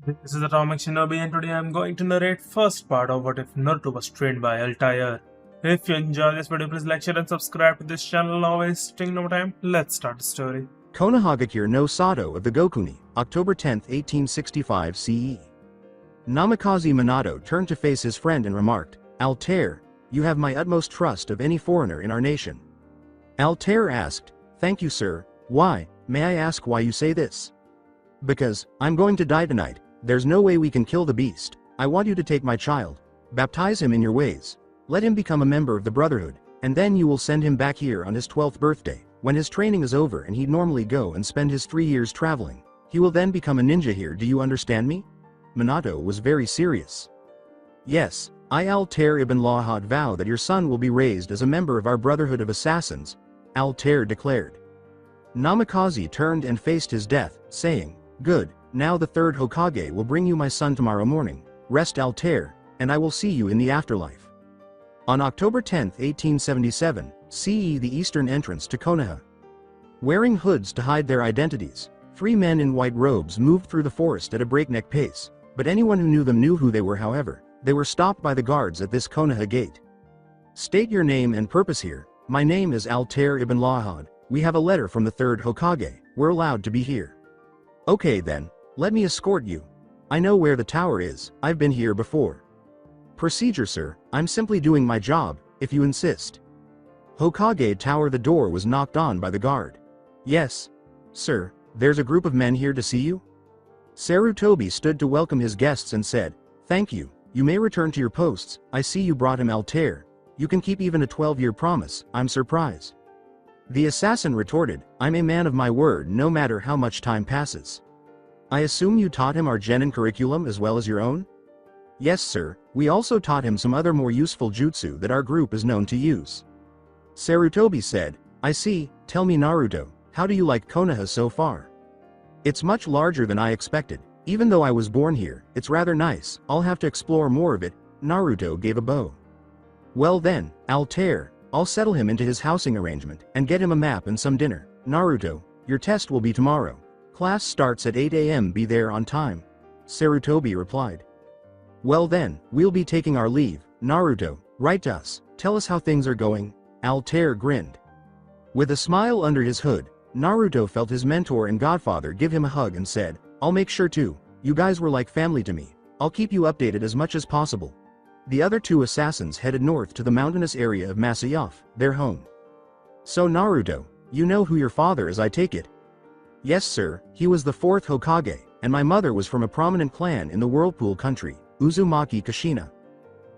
This is Atomic Shinobi and today I'm going to narrate first part of What If Naruto was trained by Al-Tair. If you enjoy this video, please like, share and subscribe to this channel. Now wasting no time, let's start the story. Konoha no Sato of the Gokuni, October 10, 1865 CE. Namikaze Minato turned to face his friend and remarked, "Al-Tair, you have my utmost trust of any foreigner in our nation." Al-Tair asked, "Thank you, sir. Why, may I ask why you say this?" "Because, I'm going to die tonight. There's no way we can kill the beast. I want you to take my child. Baptize him in your ways. Let him become a member of the Brotherhood, and then you will send him back here on his 12th birthday, when his training is over and he'd normally go and spend his 3 years traveling. He will then become a ninja here, do you understand me?" Minato was very serious. "Yes, I Al-Tair ibn Lahad vow that your son will be raised as a member of our Brotherhood of Assassins," Al-Tair declared. Namikaze turned and faced his death, saying, "Good, now the third Hokage will bring you my son tomorrow morning. Rest Al-Tair, and I will see you in the afterlife." On October 10, 1877, CE, the eastern entrance to Konoha. Wearing hoods to hide their identities, 3 men in white robes moved through the forest at a breakneck pace, but anyone who knew them knew who they were. However, they were stopped by the guards at this Konoha gate. "State your name and purpose here." "My name is Al-Tair ibn Lahad. We have a letter from the third Hokage. We're allowed to be here." "Okay then, let me escort you. I know where the tower is, I've been here before." "Procedure, sir. I'm simply doing my job, if you insist." Hokage Tower. The door was knocked on by the guard. "Yes, sir, there's a group of men here to see you." Sarutobi stood to welcome his guests and said, "Thank you, you may return to your posts. I see you brought him Al-Tair. You can keep even a 12-year promise. I'm surprised." The assassin retorted, "I'm a man of my word no matter how much time passes." "I assume you taught him our genin curriculum as well as your own?" "Yes, sir, we also taught him some other more useful jutsu that our group is known to use." Sarutobi said, "I see. Tell me, Naruto, how do you like Konoha so far?" "It's much larger than I expected. Even though I was born here, it's rather nice. I'll have to explore more of it." Naruto gave a bow. "Well then, Al-Tair, I'll settle him into his housing arrangement and get him a map and some dinner." "Naruto, your test will be tomorrow. Class starts at 8 a.m. Be there on time." Sarutobi replied. "Well then, we'll be taking our leave. Naruto, write to us. Tell us how things are going." Al-Tair grinned. With a smile under his hood, Naruto felt his mentor and godfather give him a hug and said, "I'll make sure to. You guys were like family to me. I'll keep you updated as much as possible." The other 2 assassins headed north to the mountainous area of Masyaf, their home. "So Naruto, you know who your father is, I take it?" "Yes, sir, he was the 4th Hokage, and my mother was from a prominent clan in the Whirlpool country, Uzumaki Kushina.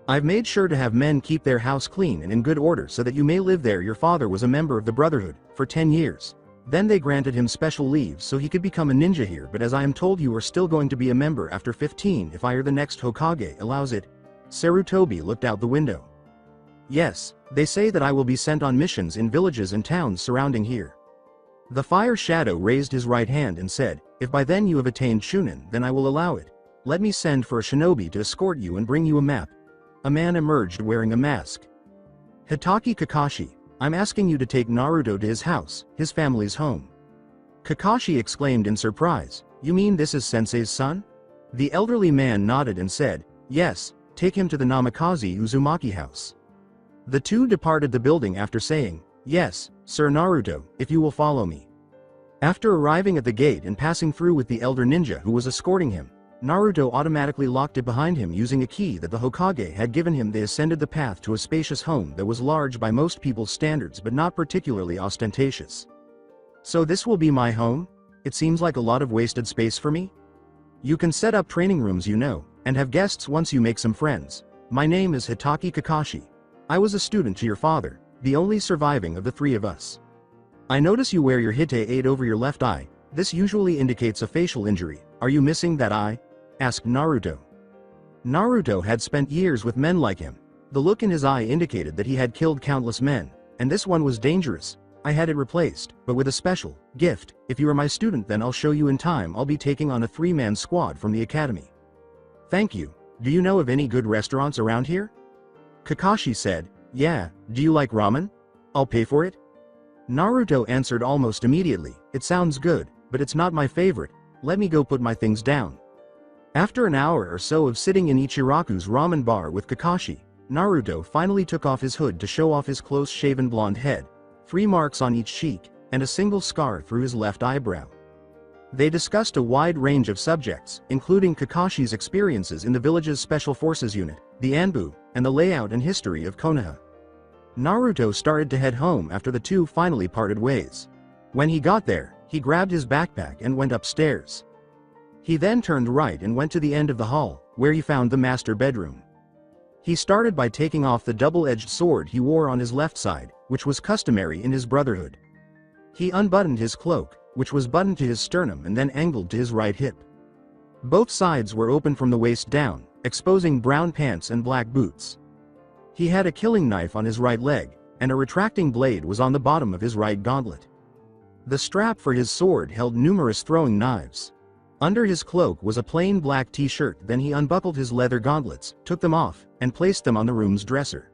I've made sure to have men keep their house clean and in good order so that you may live there. Your father was a member of the Brotherhood for 10 years. Then they granted him special leave so he could become a ninja here, but as I am told you are still going to be a member after 15 if I or the next Hokage allows it." Sarutobi looked out the window. "Yes, they say that I will be sent on missions in villages and towns surrounding here." The Fire Shadow raised his right hand and said, "If by then you have attained Chunin, then I will allow it. Let me send for a shinobi to escort you and bring you a map." A man emerged wearing a mask. "Hitaki Kakashi, I'm asking you to take Naruto to his house, his family's home." Kakashi exclaimed in surprise, "You mean this is Sensei's son?" The elderly man nodded and said, "Yes, take him to the Namikaze Uzumaki house." The 2 departed the building after saying, "Yes, Sir Naruto, if you will follow me." After arriving at the gate and passing through with the elder ninja who was escorting him, Naruto automatically locked it behind him using a key that the Hokage had given him. They ascended the path to a spacious home that was large by most people's standards but not particularly ostentatious. "So this will be my home? It seems like a lot of wasted space for me." "You can set up training rooms, you know, and have guests once you make some friends. My name is Hitaki Kakashi. I was a student to your father, the only surviving of the 3 of us. I notice you wear your Hite 8 over your left eye. This usually indicates a facial injury. Are you missing that eye?" asked Naruto. Naruto had spent years with men like him. The look in his eye indicated that he had killed countless men, and this one was dangerous. "I had it replaced, but with a special gift. If you are my student, then I'll show you in time. I'll be taking on a 3-man squad from the academy." "Thank you. Do you know of any good restaurants around here?" Kakashi said, "Yeah, do you like ramen? I'll pay for it." Naruto answered almost immediately, "It sounds good, but it's not my favorite. Let me go put my things down." After an hour or so of sitting in Ichiraku's ramen bar with Kakashi, Naruto finally took off his hood to show off his close-shaven blonde head, 3 marks on each cheek, and a single scar through his left eyebrow. They discussed a wide range of subjects, including Kakashi's experiences in the village's Special Forces unit, the Anbu, and the layout and history of Konoha. Naruto started to head home after the two finally parted ways. When he got there, he grabbed his backpack and went upstairs. He then turned right and went to the end of the hall, where he found the master bedroom. He started by taking off the double-edged sword he wore on his left side, which was customary in his brotherhood. He unbuttoned his cloak, which was buttoned to his sternum and then angled to his right hip. Both sides were open from the waist down, exposing brown pants and black boots. He had a killing knife on his right leg, and a retracting blade was on the bottom of his right gauntlet. The strap for his sword held numerous throwing knives. Under his cloak was a plain black t-shirt. Then he unbuckled his leather gauntlets, took them off, and placed them on the room's dresser.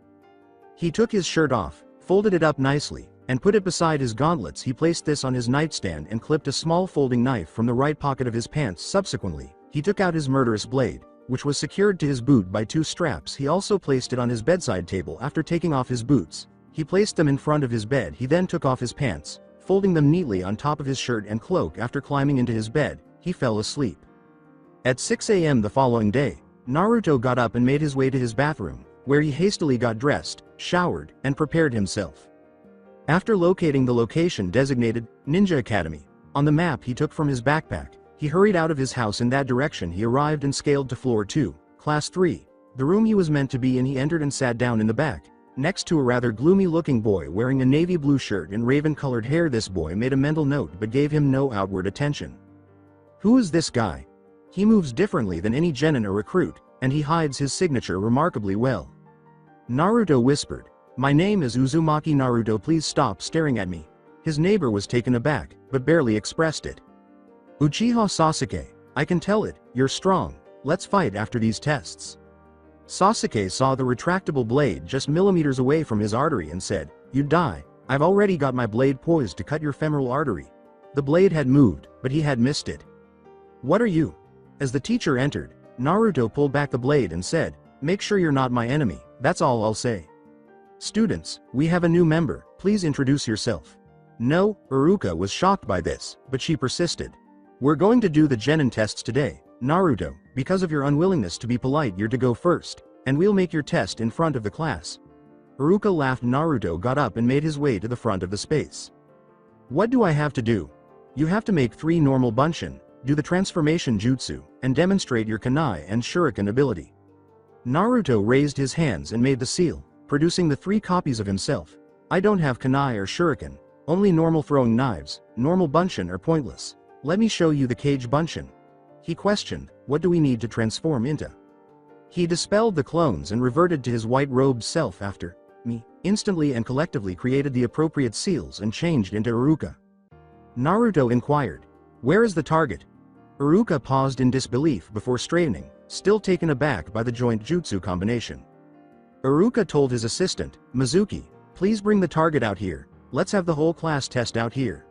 He took his shirt off, folded it up nicely, and put it beside his gauntlets. He placed this on his nightstand and clipped a small folding knife from the right pocket of his pants. Subsequently, he took out his murderous blade, which was secured to his boot by 2 straps. He also placed it on his bedside table. After taking off his boots, he placed them in front of his bed. He then took off his pants, folding them neatly on top of his shirt and cloak. After climbing into his bed, he fell asleep. At 6 a.m. the following day, Naruto got up and made his way to his bathroom, where he hastily got dressed, showered, and prepared himself. After locating the location designated Ninja Academy on the map he took from his backpack, he hurried out of his house in that direction. He arrived and scaled to floor 2, class 3, the room he was meant to be in. He entered and sat down in the back, next to a rather gloomy-looking boy wearing a navy blue shirt and raven-colored hair. This boy made a mental note but gave him no outward attention. Who is this guy? He moves differently than any genin or recruit, and he hides his signature remarkably well. Naruto whispered, "My name is Uzumaki Naruto, please stop staring at me." His neighbor was taken aback, but barely expressed it. "Uchiha Sasuke, I can tell it, you're strong, let's fight after these tests." Sasuke saw the retractable blade just millimeters away from his artery and said, "You'd die, I've already got my blade poised to cut your femoral artery." The blade had moved, but he had missed it. "What are you?" As the teacher entered, Naruto pulled back the blade and said, "Make sure you're not my enemy, that's all I'll say." "Students, we have a new member, please introduce yourself." No, Iruka was shocked by this, but she persisted. "We're going to do the genin tests today, Naruto. Because of your unwillingness to be polite, you're to go first, and we'll make your test in front of the class." Iruka laughed. Naruto got up and made his way to the front of the space. "What do I have to do?" "You have to make 3 normal bunshin, do the transformation jutsu, and demonstrate your kunai and shuriken ability." Naruto raised his hands and made the seal, producing the 3 copies of himself. "I don't have kunai or shuriken, only normal throwing knives. Normal bunshin are pointless. Let me show you the cage bunshin." He questioned, "What do we need to transform into?" He dispelled the clones and reverted to his white-robed self after me, instantly and collectively created the appropriate seals and changed into Iruka. Naruto inquired, "Where is the target?" Iruka paused in disbelief before straightening, still taken aback by the joint jutsu combination. Iruka told his assistant, "Mizuki, please bring the target out here, let's have the whole class test out here."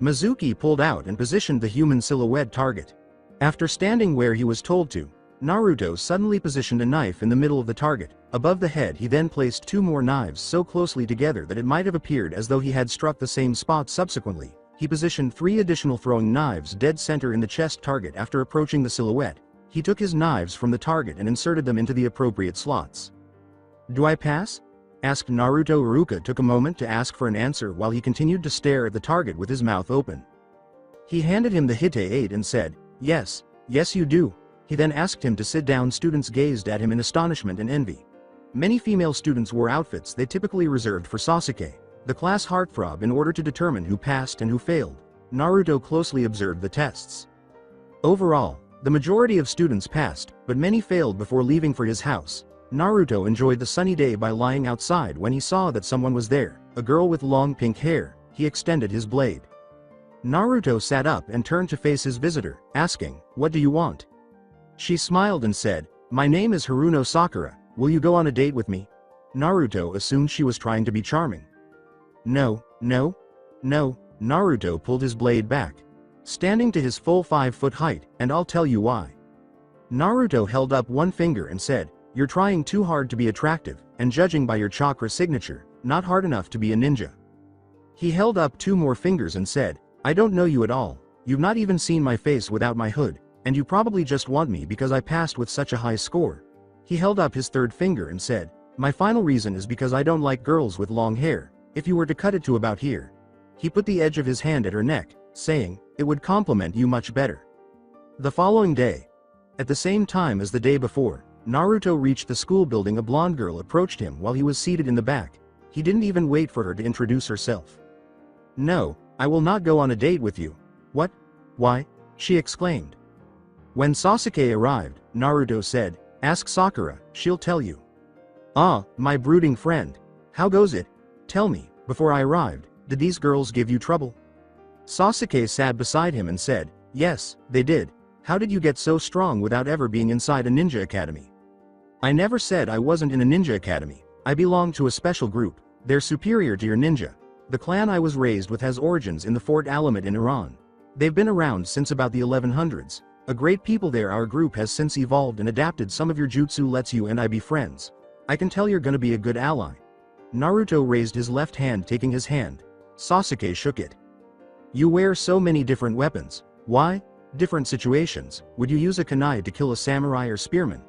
Mizuki pulled out and positioned the human silhouette target. After standing where he was told to, Naruto suddenly positioned a knife in the middle of the target. Above the head he then placed 2 more knives so closely together that it might have appeared as though he had struck the same spot. Subsequently, he positioned 3 additional throwing knives dead center in the chest target. After approaching the silhouette, he took his knives from the target and inserted them into the appropriate slots. "Do I pass?" asked Naruto. Iruka took a moment to ask for an answer while he continued to stare at the target with his mouth open. He handed him the Hite 8 and said, "Yes, yes you do." He then asked him to sit down. Students gazed at him in astonishment and envy. Many female students wore outfits they typically reserved for Sasuke, the class heartthrob. In order to determine who passed and who failed, Naruto closely observed the tests. Overall, the majority of students passed, but many failed before leaving for his house. Naruto enjoyed the sunny day by lying outside. When he saw that someone was there, a girl with long pink hair, he extended his blade. Naruto sat up and turned to face his visitor, asking, "What do you want?" She smiled and said, "My name is Haruno Sakura, will you go on a date with me?" Naruto assumed she was trying to be charming. No, Naruto pulled his blade back, standing to his full 5-foot height, "and I'll tell you why." Naruto held up one finger and said, "You're trying too hard to be attractive, and judging by your chakra signature, not hard enough to be a ninja." He held up two more fingers and said, "I don't know you at all, you've not even seen my face without my hood, and you probably just want me because I passed with such a high score." He held up his third finger and said, "My final reason is because I don't like girls with long hair, if you were to cut it to about here." He put the edge of his hand at her neck, saying, "It would complement you much better." The following day, at the same time as the day before, Naruto reached the school building. A blonde girl approached him while he was seated in the back. He didn't even wait for her to introduce herself. "No, I will not go on a date with you." "What? Why?" she exclaimed. When Sasuke arrived, Naruto said, "Ask Sakura, she'll tell you." "Ah, my brooding friend. How goes it? Tell me, before I arrived, did these girls give you trouble?" Sasuke sat beside him and said, "Yes, they did. How did you get so strong without ever being inside a ninja academy?" "I never said I wasn't in a ninja academy. I belong to a special group. They're superior to your ninja. The clan I was raised with has origins in the Fort Alamet in Iran. They've been around since about the 1100s. A great people there. Our group has since evolved and adapted some of your jutsu. Lets you and I be friends. I can tell you're gonna be a good ally." Naruto raised his left hand, taking his hand. Sasuke shook it. "You wear so many different weapons. Why? Different situations. Would you use a kunai to kill a samurai or spearman?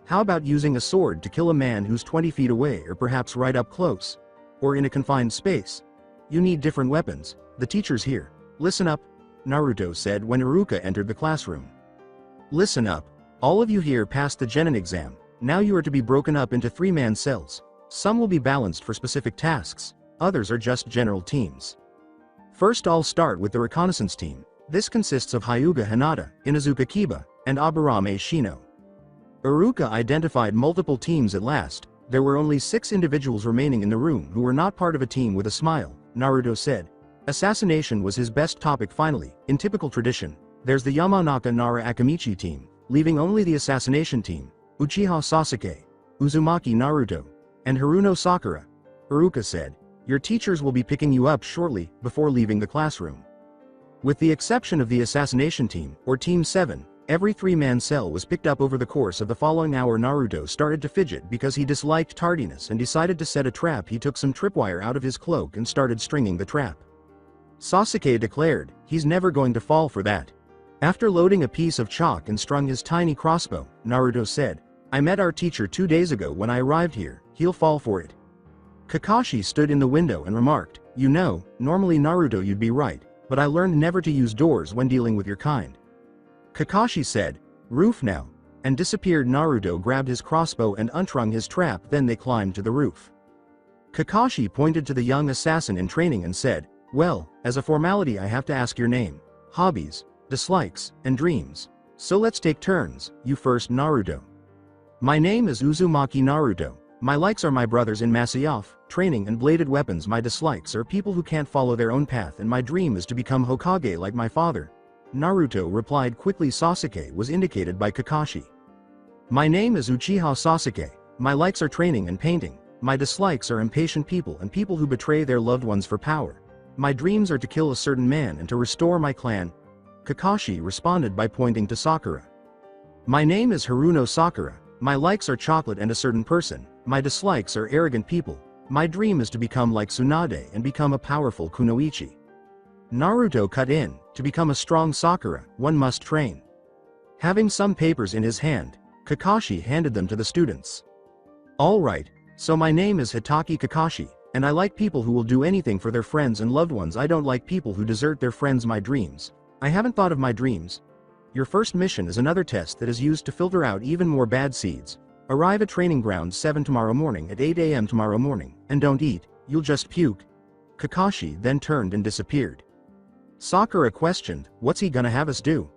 How about using a sword to kill a man who's 20 feet away or perhaps right up close? Or in a confined space? You need different weapons. The teacher's here. Listen up," Naruto said when Iruka entered the classroom. "Listen up. All of you here passed the genin exam. Now you are to be broken up into 3-man cells. Some will be balanced for specific tasks, others are just general teams. First, I'll start with the reconnaissance team. This consists of Hyuga Hinata, Inuzuka Kiba, and Aburame Shino." Iruka identified multiple teams at last. There were only 6 individuals remaining in the room who were not part of a team. With a smile, Naruto said, "Assassination was his best topic." Finally, in typical tradition, there's the Yamanaka Nara Akamichi team, leaving only the assassination team, Uchiha Sasuke, Uzumaki Naruto, and Haruno Sakura. Iruka said, "Your teachers will be picking you up shortly," before leaving the classroom. With the exception of the assassination team, or Team 7, every 3-man cell was picked up. Over the course of the following hour, Naruto started to fidget because he disliked tardiness and decided to set a trap. He took some tripwire out of his cloak and started stringing the trap. Sasuke declared, "He's never going to fall for that." After loading a piece of chalk and strung his tiny crossbow, Naruto said, "I met our teacher 2 days ago when I arrived here. He'll fall for it." Kakashi stood in the window and remarked, "You know, normally Naruto, you'd be right, but I learned never to use doors when dealing with your kind." Kakashi said, "Roof now," and disappeared. Naruto grabbed his crossbow and unstrung his trap. Then they climbed to the roof. Kakashi pointed to the young assassin in training and said, "Well, as a formality I have to ask your name, hobbies, dislikes, and dreams. So let's take turns. You first, Naruto." "My name is Uzumaki Naruto. My likes are my brothers in Masyaf, training and bladed weapons. My dislikes are people who can't follow their own path, and my dream is to become Hokage like my father," Naruto replied quickly. Sasuke was indicated by Kakashi. "My name is Uchiha Sasuke. My likes are training and painting. My dislikes are impatient people and people who betray their loved ones for power. My dreams are to kill a certain man and to restore my clan." Kakashi responded by pointing to Sakura. "My name is Haruno Sakura. My likes are chocolate and a certain person. My dislikes are arrogant people. My dream is to become like Tsunade and become a powerful kunoichi." Naruto cut in, "To become a strong Sakura, one must train." Having some papers in his hand, Kakashi handed them to the students. "All right, so my name is Hitaki Kakashi, and I like people who will do anything for their friends and loved ones. I don't like people who desert their friends. My dreams. I haven't thought of my dreams. Your first mission is another test that is used to filter out even more bad seeds. Arrive at training ground 7 tomorrow morning at 8 a.m. tomorrow morning, and don't eat, you'll just puke." Kakashi then turned and disappeared. Sakura questioned, "What's he gonna have us do?"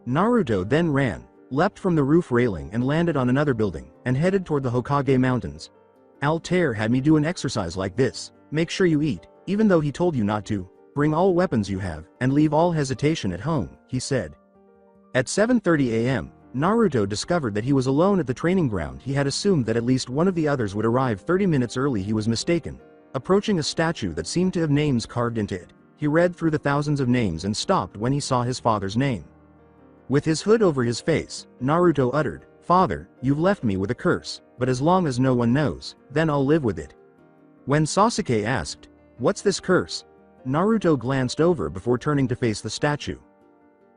Naruto then ran, leapt from the roof railing and landed on another building, and headed toward the Hokage Mountains. "Al-Tair had me do an exercise like this. Make sure you eat, even though he told you not to. Bring all weapons you have, and leave all hesitation at home," he said. At 7:30 a.m., Naruto discovered that he was alone at the training ground. He had assumed that at least one of the others would arrive 30 minutes early. He was mistaken. Approaching a statue that seemed to have names carved into it, he read through the thousands of names and stopped when he saw his father's name. With his hood over his face, Naruto uttered, "Father, you've left me with a curse, but as long as no one knows, then I'll live with it." When Sasuke asked, "What's this curse?" Naruto glanced over before turning to face the statue.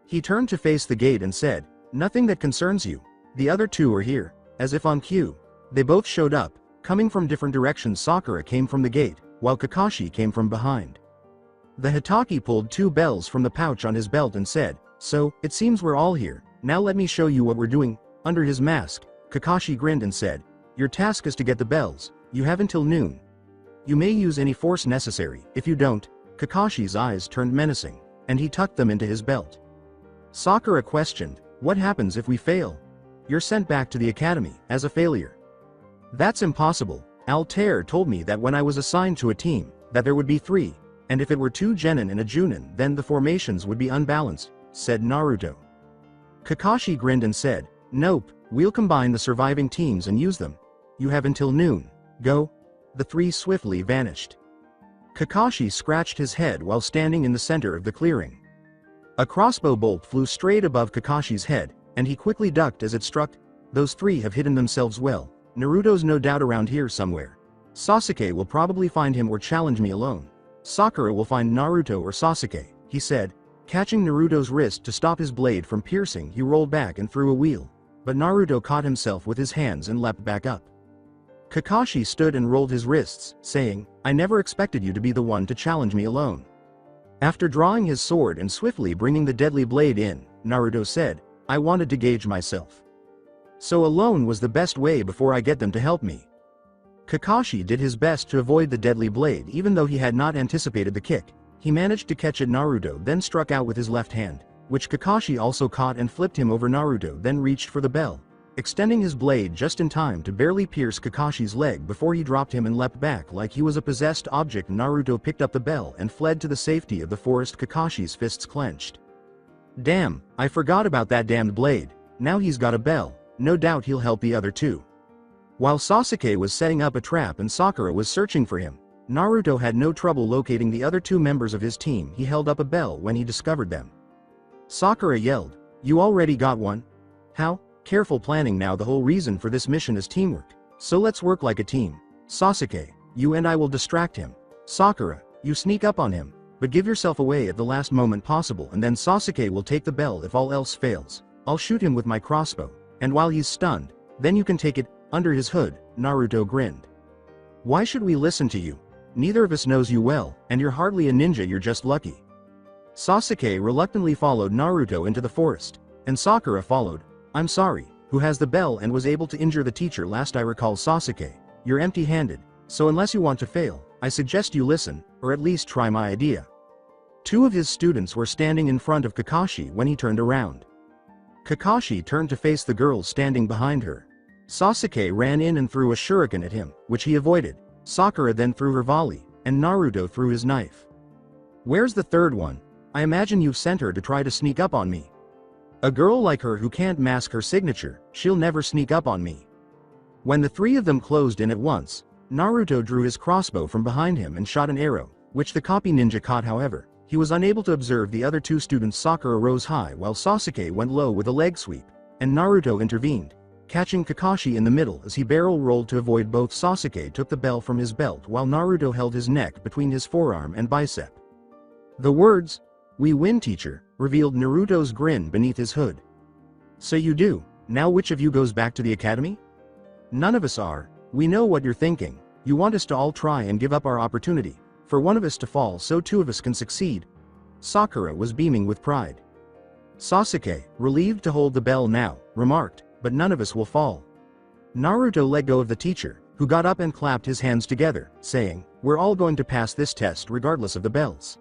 He turned to face the gate and said, "Nothing that concerns you. The other two are here." As if on cue, they both showed up. Coming from different directions, Sakura came from the gate, while Kakashi came from behind. The Hitaki pulled 2 bells from the pouch on his belt and said, "So, it seems we're all here. Now let me show you what we're doing." Under his mask, Kakashi grinned and said, "Your task is to get the bells. You have until noon. You may use any force necessary. If you don't..." Kakashi's eyes turned menacing, and he tucked them into his belt. Sakura questioned, "What happens if we fail?" "You're sent back to the academy, as a failure." "That's impossible. Al-Tair told me that when I was assigned to a team, that there would be 3, and if it were 2 genin and a Chunin, then the formations would be unbalanced," said Naruto. Kakashi grinned and said, "Nope, we'll combine the surviving teams and use them. You have until noon. Go." The 3 swiftly vanished. Kakashi scratched his head while standing in the center of the clearing. A crossbow bolt flew straight above Kakashi's head, and he quickly ducked as it struck. "Those 3 have hidden themselves well. Naruto's no doubt around here somewhere. Sasuke will probably find him or challenge me alone. Sakura will find Naruto or Sasuke," he said. Catching Naruto's wrist to stop his blade from piercing, he rolled back and threw a wheel. But Naruto caught himself with his hands and leapt back up. Kakashi stood and rolled his wrists, saying, "I never expected you to be the one to challenge me alone." After drawing his sword and swiftly bringing the deadly blade in, Naruto said, "I wanted to gauge myself. So alone was the best way before I get them to help me." Kakashi did his best to avoid the deadly blade even though he had not anticipated the kick. He managed to catch it. Naruto then struck out with his left hand, which Kakashi also caught and flipped him over. Naruto then reached for the bell, extending his blade just in time to barely pierce Kakashi's leg before he dropped him and leapt back like he was a possessed object. Naruto picked up the bell and fled to the safety of the forest. Kakashi's fists clenched. "Damn, I forgot about that damned blade. Now he's got a bell. No doubt he'll help the other 2. While Sasuke was setting up a trap and Sakura was searching for him, Naruto had no trouble locating the other 2 members of his team. He held up a bell when he discovered them. Sakura yelled, "You already got one? How? Careful planning now. The whole reason for this mission is teamwork. So let's work like a team. Sasuke, you and I will distract him. Sakura, you sneak up on him, but give yourself away at the last moment possible, and then Sasuke will take the bell. If all else fails, I'll shoot him with my crossbow, and while he's stunned, then you can take it." Under his hood, Naruto grinned. "Why should we listen to you? Neither of us knows you well, and you're hardly a ninja. You're just lucky." Sasuke reluctantly followed Naruto into the forest, and Sakura followed. "I'm sorry, who has the bell and was able to injure the teacher last I recall? Sasuke, you're empty-handed, so unless you want to fail, I suggest you listen, or at least try my idea." 2 of his students were standing in front of Kakashi when he turned around. Kakashi turned to face the girl standing behind her. Sasuke ran in and threw a shuriken at him, which he avoided. Sakura then threw her volley, and Naruto threw his knife. "Where's the 3rd one? I imagine you've sent her to try to sneak up on me. A girl like her who can't mask her signature, she'll never sneak up on me." When the 3 of them closed in at once, Naruto drew his crossbow from behind him and shot an arrow, which the copy ninja caught. However, he was unable to observe the other 2 students. Sakura rose high while Sasuke went low with a leg sweep, and Naruto intervened, catching Kakashi in the middle as he barrel rolled to avoid both. Sasuke took the bell from his belt while Naruto held his neck between his forearm and bicep. The words, "We win, teacher," revealed Naruto's grin beneath his hood. "So you do. Now which of you goes back to the academy?" "None of us are. We know what you're thinking. You want us to all try and give up our opportunity, for one of us to fall so 2 of us can succeed." Sakura was beaming with pride. Sasuke, relieved to hold the bell now, remarked, "But none of us will fall." Naruto let go of the teacher, who got up and clapped his hands together, saying, "We're all going to pass this test regardless of the bells."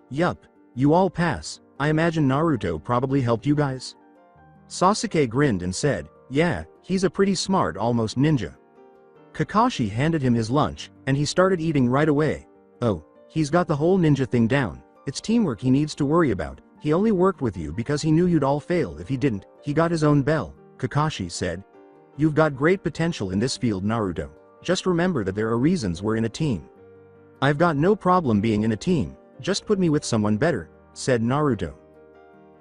"Yup, you all pass. I imagine Naruto probably helped you guys." Sasuke grinned and said, "Yeah, he's a pretty smart almost ninja." Kakashi handed him his lunch, and he started eating right away. "Oh, he's got the whole ninja thing down. It's teamwork he needs to worry about. He only worked with you because he knew you'd all fail. If he didn't, he got his own bell," Kakashi said. "You've got great potential in this field, Naruto. Just remember that there are reasons we're in a team." "I've got no problem being in a team. Just put me with someone better," said Naruto.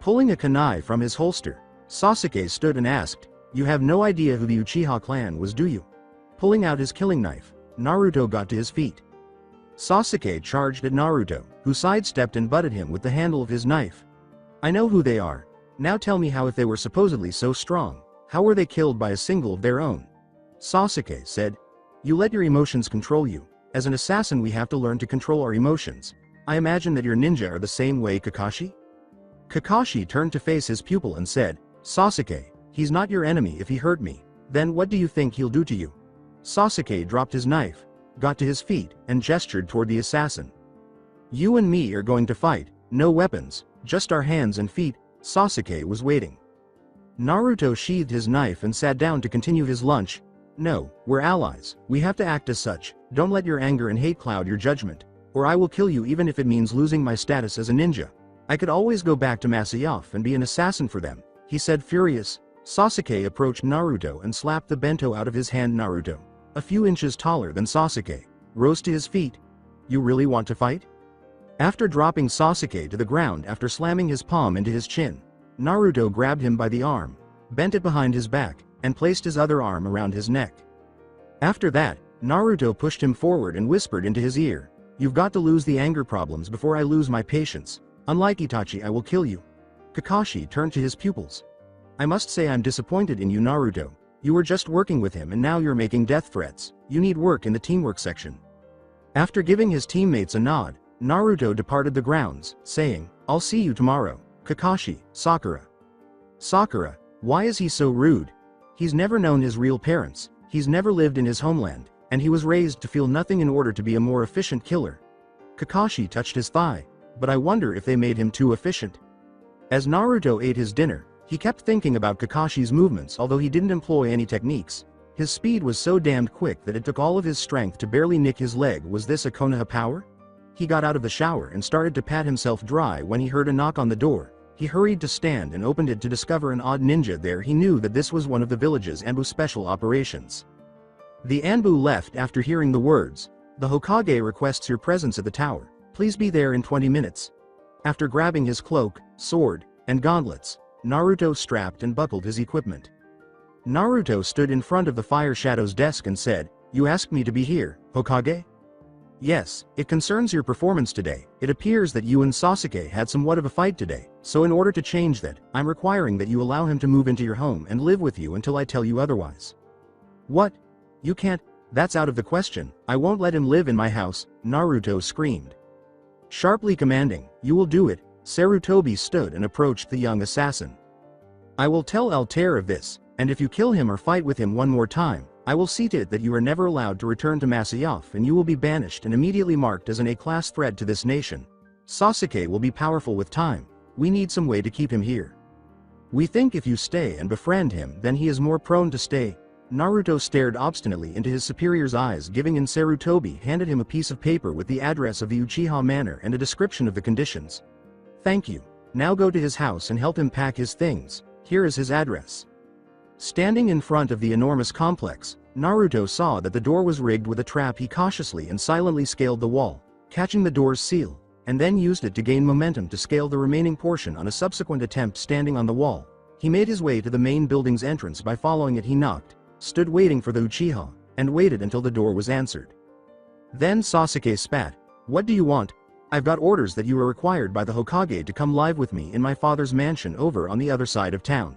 Pulling a kunai from his holster, Sasuke stood and asked, "You have no idea who the Uchiha clan was, do you?" Pulling out his killing knife, Naruto got to his feet. Sasuke charged at Naruto, who sidestepped and butted him with the handle of his knife. "I know who they are. Now tell me how, if they were supposedly so strong, how were they killed by a single of their own?" Sasuke said, "You let your emotions control you. As an assassin we have to learn to control our emotions. I imagine that your ninja are the same way, Kakashi?" Kakashi turned to face his pupil and said, "Sasuke, he's not your enemy. If he hurt me, then what do you think he'll do to you?" Sasuke dropped his knife, got to his feet, and gestured toward the assassin. "You and me are going to fight, no weapons, just our hands and feet." Sasuke was waiting. Naruto sheathed his knife and sat down to continue his lunch. "No, we're allies, we have to act as such. Don't let your anger and hate cloud your judgment, or I will kill you, even if it means losing my status as a ninja. I could always go back to Masyaf and be an assassin for them," he said, furious. Sasuke approached Naruto and slapped the bento out of his hand. Naruto, a few inches taller than Sasuke, rose to his feet. "You really want to fight?" After dropping Sasuke to the ground after slamming his palm into his chin, Naruto grabbed him by the arm, bent it behind his back, and placed his other arm around his neck. After that, Naruto pushed him forward and whispered into his ear, "You've got to lose the anger problems before I lose my patience. Unlike Itachi, I will kill you." Kakashi turned to his pupils. "I must say I'm disappointed in you, Naruto. You were just working with him and now you're making death threats. You need work in the teamwork section." After giving his teammates a nod, Naruto departed the grounds, saying, "I'll see you tomorrow, Kakashi." Sakura. Sakura, why is he so rude? He's never known his real parents, he's never lived in his homeland, and he was raised to feel nothing in order to be a more efficient killer. Kakashi touched his thigh, but I wonder if they made him too efficient. As Naruto ate his dinner, he kept thinking about Kakashi's movements. Although he didn't employ any techniques, his speed was so damned quick that it took all of his strength to barely nick his leg. Was this a Konoha power? He got out of the shower and started to pat himself dry when he heard a knock on the door. He hurried to stand and opened it to discover an odd ninja there. He knew that this was one of the village's Anbu special operations. The Anbu left after hearing the words, "The Hokage requests your presence at the tower. Please be there in 20 minutes. After grabbing his cloak, sword, and gauntlets, Naruto strapped and buckled his equipment. Naruto stood in front of the Fire Shadow's desk and said, "You asked me to be here, Hokage?" "Yes, it concerns your performance today. It appears that you and Sasuke had somewhat of a fight today, so in order to change that, I'm requiring that you allow him to move into your home and live with you until I tell you otherwise." "What? You can't, that's out of the question. I won't let him live in my house," Naruto screamed. Sharply commanding, "You will do it," Sarutobi stood and approached the young assassin. "I will tell Al-Tair of this, and if you kill him or fight with him one more time, I will see to it that you are never allowed to return to Masyaf and you will be banished and immediately marked as an A-class threat to this nation. Sasuke will be powerful with time. We need some way to keep him here. We think if you stay and befriend him, then he is more prone to stay." Naruto stared obstinately into his superior's eyes, giving in. Sarutobi handed him a piece of paper with the address of the Uchiha Manor and a description of the conditions. "Thank you. Now go to his house and help him pack his things. Here is his address." Standing in front of the enormous complex, Naruto saw that the door was rigged with a trap. He cautiously and silently scaled the wall, catching the door's seal, and then used it to gain momentum to scale the remaining portion on a subsequent attempt. Standing on the wall, he made his way to the main building's entrance. By following it, he knocked, stood waiting for the Uchiha, and waited until the door was answered. Then Sasuke spat, "What do you want?" "I've got orders that you are required by the Hokage to come live with me in my father's mansion over on the other side of town."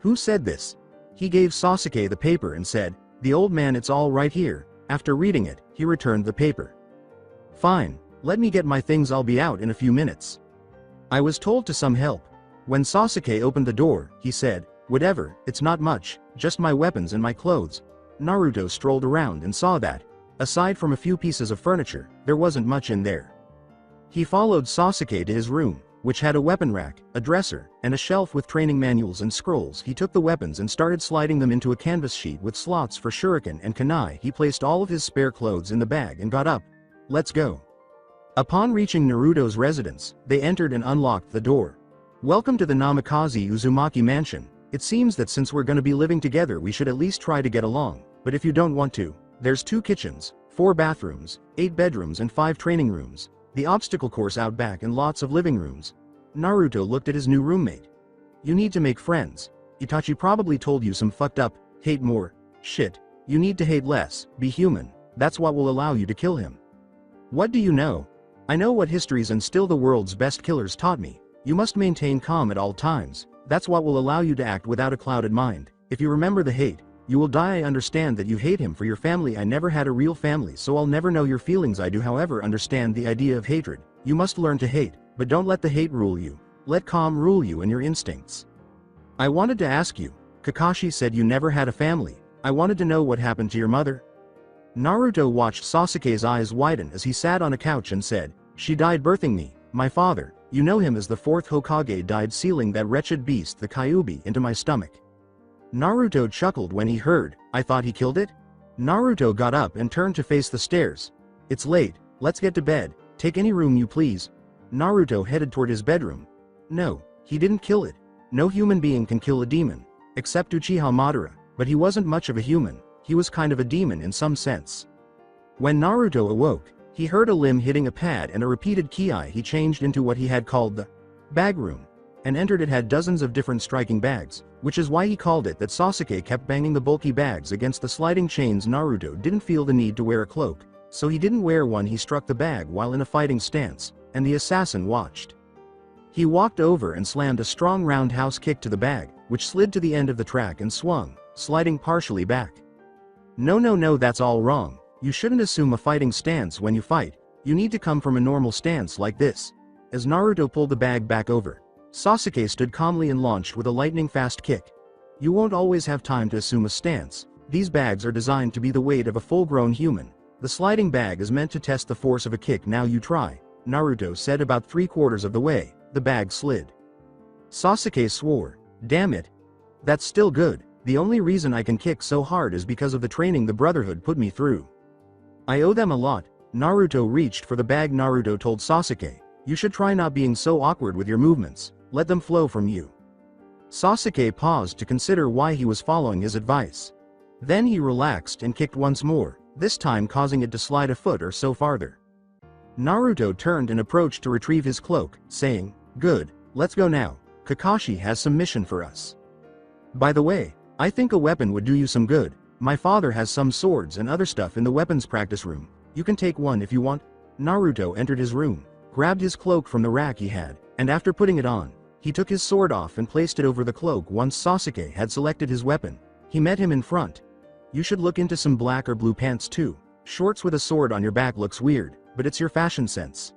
"Who said this?" He gave Sasuke the paper and said, "The old man, it's all right here." After reading it, he returned the paper. "Fine, let me get my things, I'll be out in a few minutes. I was told to some help." When Sasuke opened the door, he said, "Whatever, it's not much, just my weapons and my clothes." Naruto strolled around and saw that, aside from a few pieces of furniture, there wasn't much in there. He followed Sasuke to his room, which had a weapon rack, a dresser, and a shelf with training manuals and scrolls. He took the weapons and started sliding them into a canvas sheet with slots for shuriken and kunai. He placed all of his spare clothes in the bag and got up. "Let's go." Upon reaching Naruto's residence, they entered and unlocked the door. "Welcome to the Namikaze Uzumaki mansion. It seems that since we're gonna be living together, we should at least try to get along, but if you don't want to, there's 2 kitchens, 4 bathrooms, 8 bedrooms and 5 training rooms, the obstacle course out back and lots of living rooms." Naruto looked at his new roommate. You need to make friends. Itachi probably told you some fucked up, hate more, shit. You need to hate less, be human, that's what will allow you to kill him. What do you know? I know what histories and still the world's best killers taught me. You must maintain calm at all times, that's what will allow you to act without a clouded mind. If you remember the hate, you will die. I understand that you hate him for your family. I never had a real family, so I'll never know your feelings. I do however understand the idea of hatred. You must learn to hate, but don't let the hate rule you. Let calm rule you and your instincts. I wanted to ask you, Kakashi said you never had a family. I wanted to know what happened to your mother. Naruto watched Sasuke's eyes widen as he sat on a couch and said, she died birthing me. My father, you know him as the fourth Hokage, died sealing that wretched beast the Kyuubi into my stomach. Naruto chuckled when he heard, I thought he killed it? Naruto got up and turned to face the stairs. It's late, let's get to bed, take any room you please. Naruto headed toward his bedroom. No, he didn't kill it. No human being can kill a demon, except Uchiha Madara, but he wasn't much of a human, he was kind of a demon in some sense. When Naruto awoke, he heard a limb hitting a pad and a repeated ki. He changed into what he had called the bag room, and entered. It had dozens of different striking bags, which is why he called it that. Sasuke kept banging the bulky bags against the sliding chains. Naruto didn't feel the need to wear a cloak, so he didn't wear one. He struck the bag while in a fighting stance, and the assassin watched. He walked over and slammed a strong roundhouse kick to the bag, which slid to the end of the track and swung, sliding partially back. No, that's all wrong. You shouldn't assume a fighting stance when you fight. You need to come from a normal stance like this. As Naruto pulled the bag back over, Sasuke stood calmly and launched with a lightning-fast kick. You won't always have time to assume a stance. These bags are designed to be the weight of a full-grown human. The sliding bag is meant to test the force of a kick. Now you try, Naruto said. About 3/4 of the way, the bag slid. Sasuke swore, damn it. That's still good. The only reason I can kick so hard is because of the training the Brotherhood put me through. I owe them a lot. Naruto reached for the bag. Naruto told Sasuke, you should try not being so awkward with your movements, let them flow from you. Sasuke paused to consider why he was following his advice. Then he relaxed and kicked once more, this time causing it to slide a foot or so farther. Naruto turned and approached to retrieve his cloak, saying, good, let's go now. Kakashi has some mission for us. By the way, I think a weapon would do you some good. My father has some swords and other stuff in the weapons practice room. You can take one if you want. Naruto entered his room, grabbed his cloak from the rack he had, and after putting it on, he took his sword off and placed it over the cloak. Once Sasuke had selected his weapon, he met him in front. You should look into some black or blue pants too. Shorts with a sword on your back looks weird, but it's your fashion sense.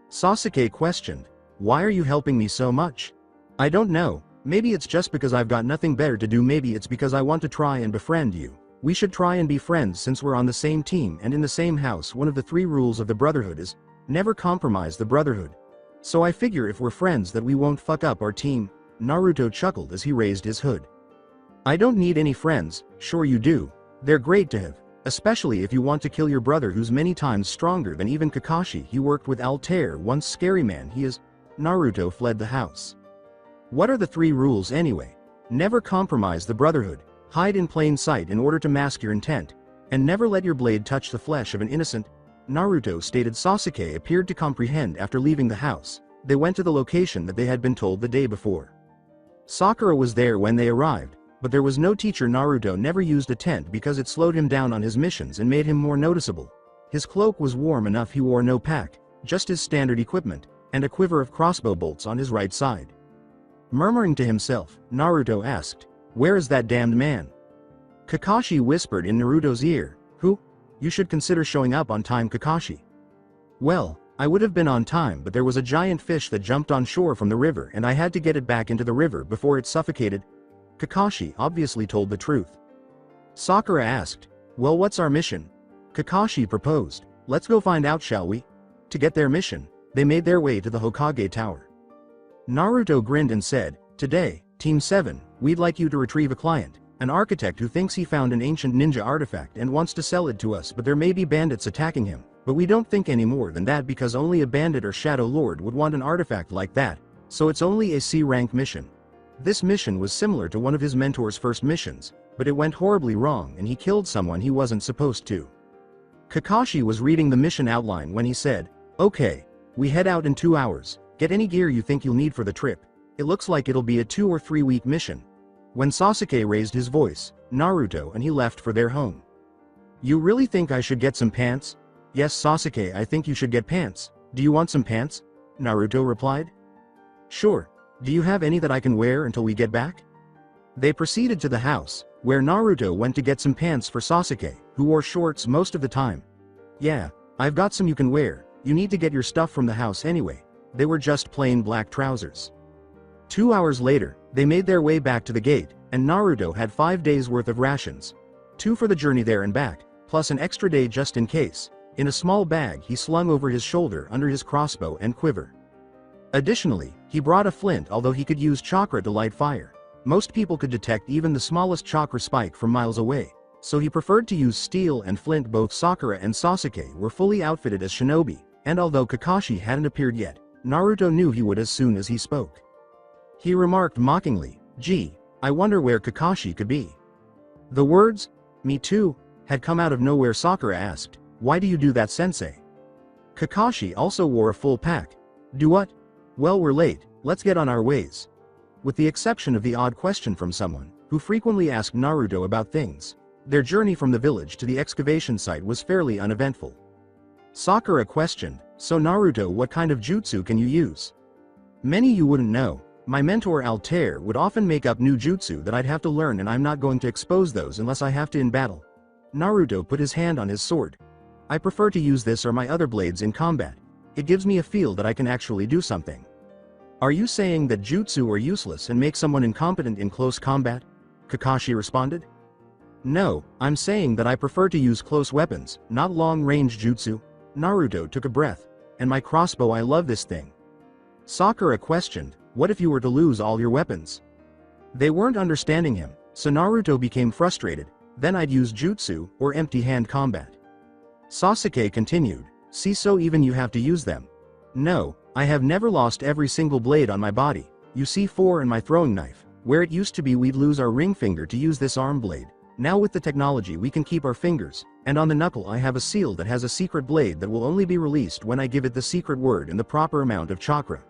Sasuke questioned, why are you helping me so much? I don't know. Maybe it's just because I've got nothing better to do. Maybe it's because I want to try and befriend you. We should try and be friends since we're on the same team and in the same house. One of the 3 rules of the Brotherhood is, never compromise the Brotherhood. So I figure if we're friends that we won't fuck up our team. Naruto chuckled as he raised his hood. I don't need any friends. Sure you do. They're great to have. Especially if you want to kill your brother who's many times stronger than even Kakashi. He worked with Al-Tair once. Scary man he is. Naruto fled the house. What are the 3 rules anyway? Never compromise the Brotherhood, hide in plain sight in order to mask your intent, and never let your blade touch the flesh of an innocent. Naruto stated. Sasuke appeared to comprehend. After leaving the house, they went to the location that they had been told the day before. Sakura was there when they arrived, but there was no teacher. Naruto never used a tent because it slowed him down on his missions and made him more noticeable. His cloak was warm enough. He wore no pack, just his standard equipment, and a quiver of crossbow bolts on his right side. Murmuring to himself, Naruto asked, where is that damned man? Kakashi whispered in Naruto's ear, who? You should consider showing up on time. Kakashi. Well, I would have been on time, but there was a giant fish that jumped on shore from the river and I had to get it back into the river before it suffocated. Kakashi obviously told the truth. Sakura asked, well, what's our mission? Kakashi proposed, let's go find out, shall we? To get their mission, they made their way to the Hokage Tower. Naruto grinned and said, today, Team 7, we'd like you to retrieve a client, an architect who thinks he found an ancient ninja artifact and wants to sell it to us, but there may be bandits attacking him, but we don't think any more than that because only a bandit or shadow lord would want an artifact like that, so it's only a C-rank mission. This mission was similar to one of his mentor's first missions, but it went horribly wrong and he killed someone he wasn't supposed to. Kakashi was reading the mission outline when he said, okay, we head out in 2 hours. Get any gear you think you'll need for the trip. It looks like it'll be a 2 or 3 week mission." When Sasuke raised his voice, Naruto and he left for their home. "You really think I should get some pants?" "Yes, Sasuke, I think you should get pants. Do you want some pants?" Naruto replied. "Sure. Do you have any that I can wear until we get back?" They proceeded to the house, where Naruto went to get some pants for Sasuke, who wore shorts most of the time. "Yeah, I've got some you can wear. You need to get your stuff from the house anyway." They were just plain black trousers. 2 hours later, they made their way back to the gate, and Naruto had 5 days worth of rations. 2 for the journey there and back, plus an extra day just in case, in a small bag he slung over his shoulder under his crossbow and quiver. Additionally, he brought a flint, although he could use chakra to light fire. Most people could detect even the smallest chakra spike from miles away, so he preferred to use steel and flint. Both Sakura and Sasuke were fully outfitted as shinobi, and although Kakashi hadn't appeared yet, Naruto knew he would as soon as he spoke. He remarked mockingly, "Gee, I wonder where Kakashi could be." The words, "Me too," had come out of nowhere. Sakura asked, "Why do you do that, sensei?" Kakashi also wore a full pack. "Do what?" "Well, we're late, let's get on our ways." With the exception of the odd question from someone, who frequently asked Naruto about things, their journey from the village to the excavation site was fairly uneventful. Sakura questioned, "So Naruto, what kind of jutsu can you use?" "Many you wouldn't know. My mentor Al-Tair would often make up new jutsu that I'd have to learn, and I'm not going to expose those unless I have to in battle." Naruto put his hand on his sword. "I prefer to use this or my other blades in combat. It gives me a feel that I can actually do something." "Are you saying that jutsu are useless and make someone incompetent in close combat?" Kakashi responded. "No, I'm saying that I prefer to use close weapons, not long-range jutsu." Naruto took a breath. "And my crossbow, I love this thing." Sakura questioned, "What if you were to lose all your weapons?" They weren't understanding him, so Naruto became frustrated. "Then I'd use jutsu, or empty-hand combat." Sasuke continued, "See, so even you have to use them." "No, I have never lost every single blade on my body. You see, 4 in my throwing knife, where it used to be we'd lose our ring finger to use this arm blade. Now with the technology we can keep our fingers, and on the knuckle I have a seal that has a secret blade that will only be released when I give it the secret word and the proper amount of chakra."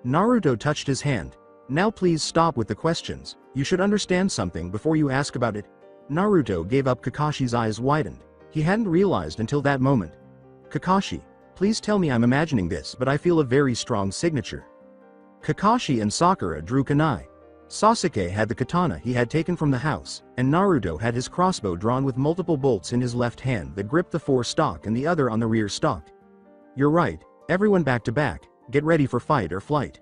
Naruto touched his hand. "Now please stop with the questions. You should understand something before you ask about it." Naruto gave up. Kakashi's eyes widened. He hadn't realized until that moment. "Kakashi, please tell me I'm imagining this, but I feel a very strong signature." Kakashi and Sakura drew kunai. Sasuke had the katana he had taken from the house, and Naruto had his crossbow drawn with multiple bolts in his left hand that gripped the forestock and the other on the rear stock. "You're right, everyone back to back, get ready for fight or flight."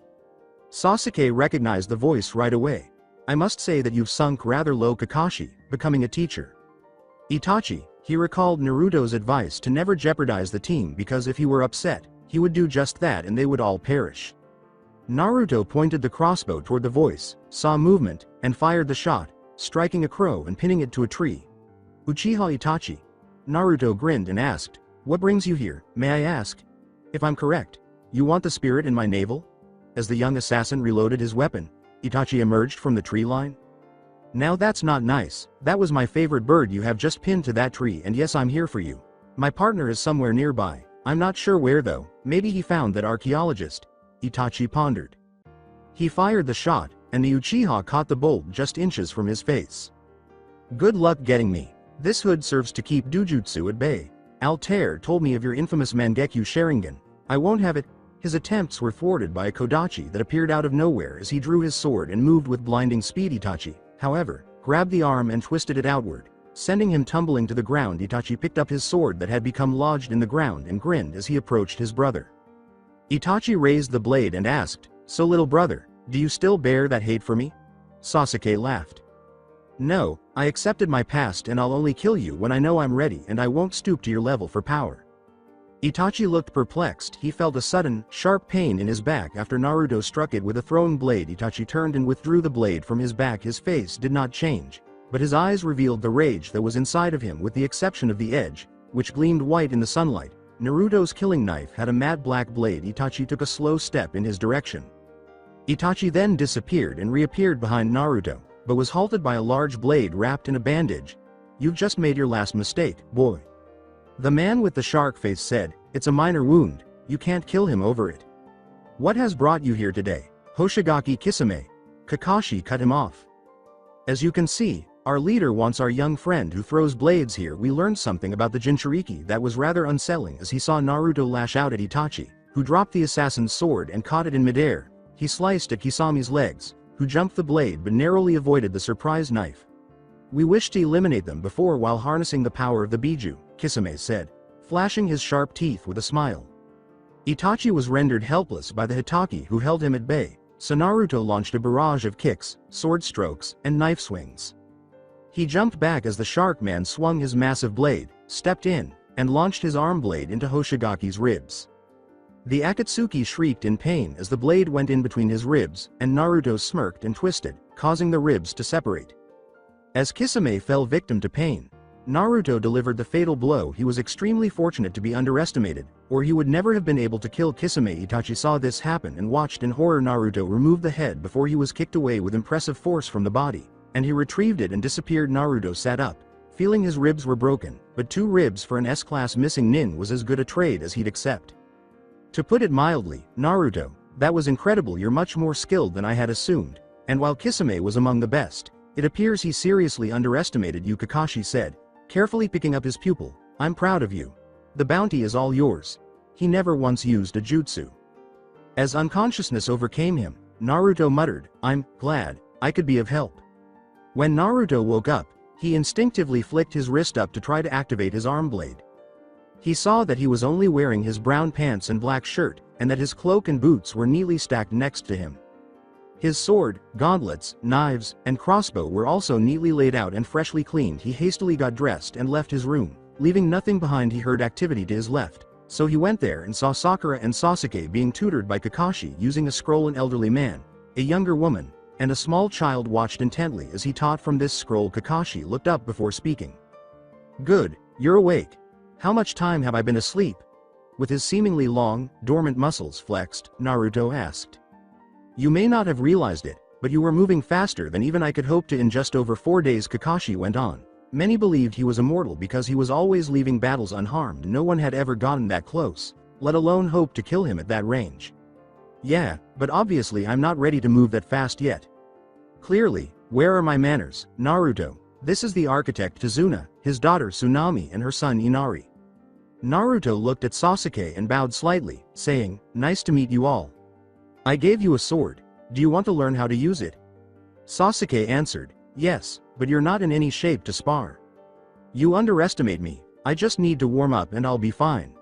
Sasuke recognized the voice right away. "I must say that you've sunk rather low, Kakashi, becoming a teacher." Itachi, he recalled Naruto's advice to never jeopardize the team because if he were upset, he would do just that and they would all perish. Naruto pointed the crossbow toward the voice, saw movement, and fired the shot, striking a crow and pinning it to a tree. "Uchiha Itachi." Naruto grinned and asked, "What brings you here, may I ask?" "If I'm correct, you want the spirit in my navel?" As the young assassin reloaded his weapon, Itachi emerged from the tree line. "Now that's not nice. That was my favorite bird you have just pinned to that tree, and yes, I'm here for you. My partner is somewhere nearby. I'm not sure where though. Maybe he found that archaeologist." Itachi pondered. He fired the shot, and the Uchiha caught the bolt just inches from his face. "Good luck getting me. This hood serves to keep Dujutsu at bay. Al-Tair told me of your infamous Mangekyo Sharingan. I won't have it." His attempts were thwarted by a Kodachi that appeared out of nowhere as he drew his sword and moved with blinding speed. Itachi, however, grabbed the arm and twisted it outward, sending him tumbling to the ground. Itachi picked up his sword that had become lodged in the ground and grinned as he approached his brother. Itachi raised the blade and asked, "So little brother, do you still bear that hate for me?" Sasuke laughed. "No, I accepted my past and I'll only kill you when I know I'm ready, and I won't stoop to your level for power." Itachi looked perplexed. He felt a sudden, sharp pain in his back after Naruto struck it with a throwing blade. Itachi turned and withdrew the blade from his back. His face did not change, but his eyes revealed the rage that was inside of him, with the exception of the edge, which gleamed white in the sunlight. Naruto's killing knife had a matte black blade. Itachi took a slow step in his direction. Itachi then disappeared and reappeared behind Naruto, but was halted by a large blade wrapped in a bandage. "You've just made your last mistake, boy." The man with the shark face said, "It's a minor wound, you can't kill him over it." What has brought you here today? Hoshigaki Kisame. Kakashi cut him off. As you can see, our leader wants our young friend who throws blades here. We learned something about the Jinchuriki that was rather unsettling as he saw Naruto lash out at Itachi, who dropped the assassin's sword and caught it in midair. He sliced at Kisami's legs, who jumped the blade but narrowly avoided the surprise knife. We wish to eliminate them before while harnessing the power of the Biju, Kisame said, flashing his sharp teeth with a smile. Itachi was rendered helpless by the Hitaki who held him at bay, so Naruto launched a barrage of kicks, sword strokes, and knife swings. He jumped back as the Shark Man swung his massive blade, stepped in, and launched his arm blade into Hoshigaki's ribs. The Akatsuki shrieked in pain as the blade went in between his ribs, and Naruto smirked and twisted, causing the ribs to separate. As Kisame fell victim to pain, Naruto delivered the fatal blow. He was extremely fortunate to be underestimated, or he would never have been able to kill Kisame. Itachi saw this happen and watched in horror. Naruto removed the head before he was kicked away with impressive force from the body, and he retrieved it and disappeared. Naruto sat up, feeling his ribs were broken, but 2 ribs for an S-class missing nin was as good a trade as he'd accept. To put it mildly, Naruto, that was incredible. You're much more skilled than I had assumed, and while Kisame was among the best, it appears he seriously underestimated you, Kakashi said, carefully picking up his pupil. I'm proud of you. The bounty is all yours. He never once used a jutsu. As unconsciousness overcame him, Naruto muttered, I'm glad I could be of help. When Naruto woke up, he instinctively flicked his wrist up to try to activate his arm blade. He saw that he was only wearing his brown pants and black shirt, and that his cloak and boots were neatly stacked next to him. His sword, gauntlets, knives, and crossbow were also neatly laid out and freshly cleaned. He hastily got dressed and left his room, leaving nothing behind. He heard activity to his left, so he went there and saw Sakura and Sasuke being tutored by Kakashi using a scroll. An elderly man, a younger woman, and a small child watched intently as he taught from this scroll. Kakashi looked up before speaking. Good, you're awake. How much time have I been asleep? With his seemingly long, dormant muscles flexed, Naruto asked. You may not have realized it, but you were moving faster than even I could hope to in just over 4 days, Kakashi went on. Many believed he was immortal because he was always leaving battles unharmed. No one had ever gotten that close, let alone hope to kill him at that range. Yeah, but obviously I'm not ready to move that fast yet. Clearly, where are my manners, Naruto? This is the architect Tsunade, his daughter Tsunami and her son Inari. Naruto looked at Sasuke and bowed slightly, saying, Nice to meet you all. I gave you a sword. Do you want to learn how to use it? Sasuke answered, Yes, but you're not in any shape to spar. You underestimate me. I just need to warm up and I'll be fine.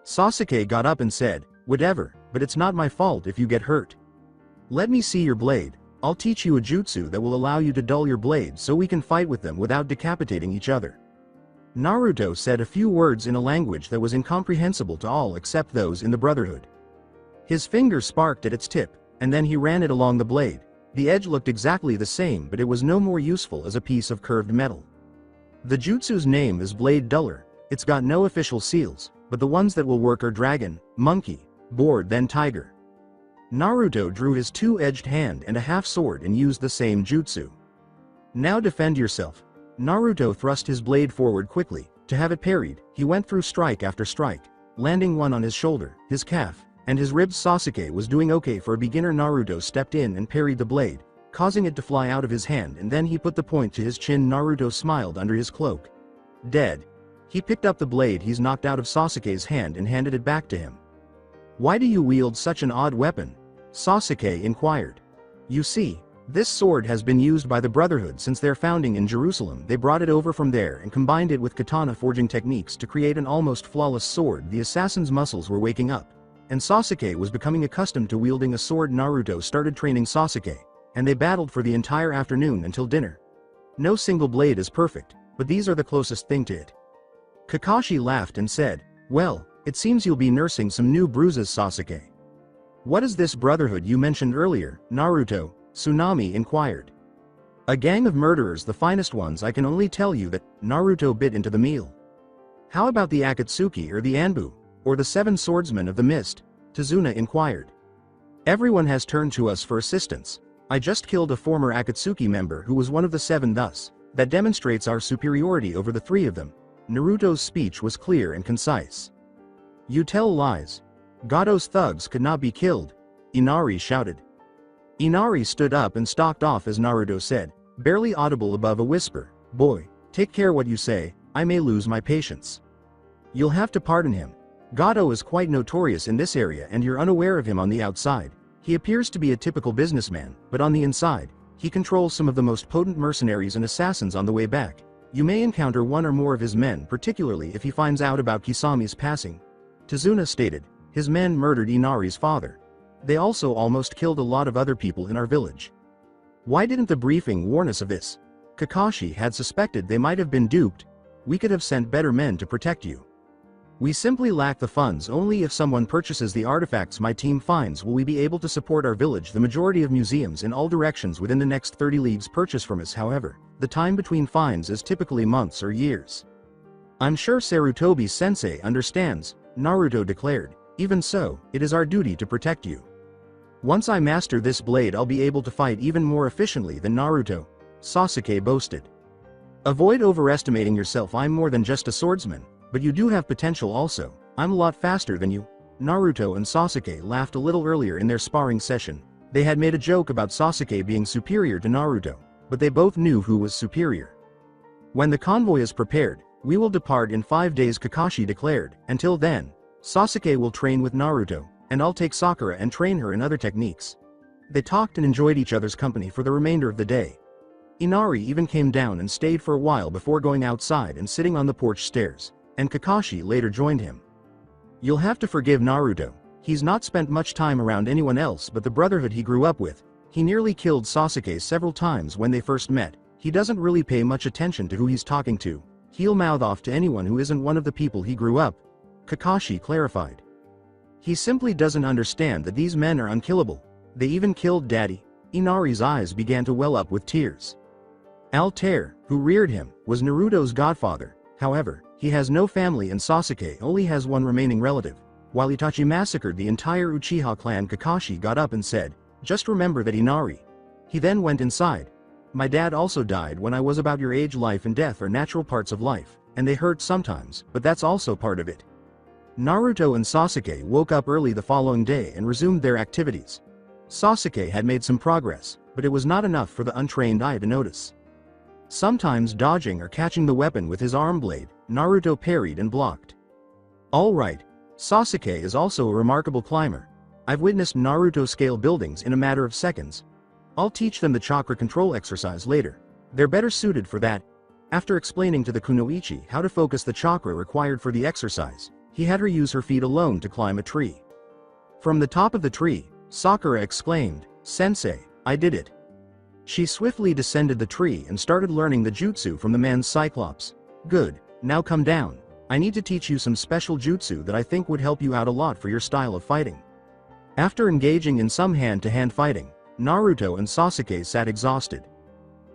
Sasuke got up and said, Whatever, but it's not my fault if you get hurt. Let me see your blade. I'll teach you a jutsu that will allow you to dull your blade so we can fight with them without decapitating each other. Naruto said a few words in a language that was incomprehensible to all except those in the Brotherhood. His finger sparked at its tip, and then he ran it along the blade. The edge looked exactly the same, but it was no more useful as a piece of curved metal. The jutsu's name is Blade Duller. It's got no official seals, but the ones that will work are Dragon, Monkey, Board, then Tiger. Naruto drew his 2-edged hand and a half-sword and used the same jutsu. Now defend yourself. Naruto thrust his blade forward quickly. To have it parried, he went through strike after strike, landing one on his shoulder, his calf, and his ribs. Sasuke was doing okay for a beginner. Naruto stepped in and parried the blade, causing it to fly out of his hand, and then he put the point to his chin. Naruto smiled under his cloak. Dead. He picked up the blade he's knocked out of Sasuke's hand and handed it back to him. Why do you wield such an odd weapon? Sasuke inquired. You see, this sword has been used by the Brotherhood since their founding in Jerusalem. They brought it over from there and combined it with katana forging techniques to create an almost flawless sword. The assassin's muscles were waking up, and Sasuke was becoming accustomed to wielding a sword. Naruto started training Sasuke, and they battled for the entire afternoon until dinner. No single blade is perfect, but these are the closest thing to it. Kakashi laughed and said, Well, it seems you'll be nursing some new bruises, Sasuke. What is this Brotherhood you mentioned earlier, Naruto? Tsunami inquired. A gang of murderers, the finest ones. I can only tell you that. Naruto bit into the meal. How about the Akatsuki or the Anbu, or the 7 swordsmen of the mist? Tsunade inquired. Everyone has turned to us for assistance. I just killed a former Akatsuki member who was one of the 7. Thus, that demonstrates our superiority over the 3 of them. Naruto's speech was clear and concise. You tell lies. Gado's thugs could not be killed. Inari shouted. Inari stood up and stalked off as Naruto said, barely audible above a whisper, "Boy, take care what you say, I may lose my patience. You'll have to pardon him. Gato is quite notorious in this area and you're unaware of him on the outside. He appears to be a typical businessman, but on the inside, he controls some of the most potent mercenaries and assassins on the way back. You may encounter one or more of his men, particularly if he finds out about Kisami's passing." Tsunade stated, "His men murdered Inari's father. They also almost killed a lot of other people in our village. Why didn't the briefing warn us of this? Kakashi had suspected they might have been duped. We could have sent better men to protect you. We simply lack the funds. Only if someone purchases the artifacts my team finds will we be able to support our village. The majority of museums in all directions within the next 30 leagues purchase from us. However, the time between finds is typically months or years." "I'm sure Sarutobi-sensei understands," Naruto declared. "Even so, it is our duty to protect you. Once I master this blade I'll be able to fight even more efficiently than Naruto," Sasuke boasted. "Avoid overestimating yourself. I'm more than just a swordsman. But you do have potential also. I'm a lot faster than you." Naruto and Sasuke laughed a little earlier in their sparring session. They had made a joke about Sasuke being superior to Naruto, but they both knew who was superior. "When the convoy is prepared, we will depart in 5 days," Kakashi declared. "Until then, Sasuke will train with Naruto, and I'll take Sakura and train her in other techniques." They talked and enjoyed each other's company for the remainder of the day. Inari even came down and stayed for a while before going outside and sitting on the porch stairs, and Kakashi later joined him. "You'll have to forgive Naruto. He's not spent much time around anyone else but the brotherhood he grew up with. He nearly killed Sasuke several times when they first met. He doesn't really pay much attention to who he's talking to. He'll mouth off to anyone who isn't one of the people he grew up," Kakashi clarified. "He simply doesn't understand that these men are unkillable. They even killed Daddy." Inari's eyes began to well up with tears. Al-Tair, who reared him, was Naruto's godfather. However, he has no family and Sasuke only has one remaining relative. While Itachi massacred the entire Uchiha clan, Kakashi got up and said, "Just remember that, Inari." He then went inside. "My dad also died when I was about your age. Life and death are natural parts of life, and they hurt sometimes, but that's also part of it." Naruto and Sasuke woke up early the following day and resumed their activities. Sasuke had made some progress, but it was not enough for the untrained eye to notice. Sometimes dodging or catching the weapon with his arm blade, Naruto parried and blocked. "All right. Sasuke is also a remarkable climber. I've witnessed Naruto scale buildings in a matter of seconds. I'll teach them the chakra control exercise later. They're better suited for that." After explaining to the kunoichi how to focus the chakra required for the exercise, he had her use her feet alone to climb a tree. From the top of the tree, Sakura exclaimed, "Sensei, I did it." She swiftly descended the tree and started learning the jutsu from the man's Cyclops. "Good, now come down. I need to teach you some special jutsu that I think would help you out a lot for your style of fighting." After engaging in some hand-to-hand fighting, Naruto and Sasuke sat exhausted.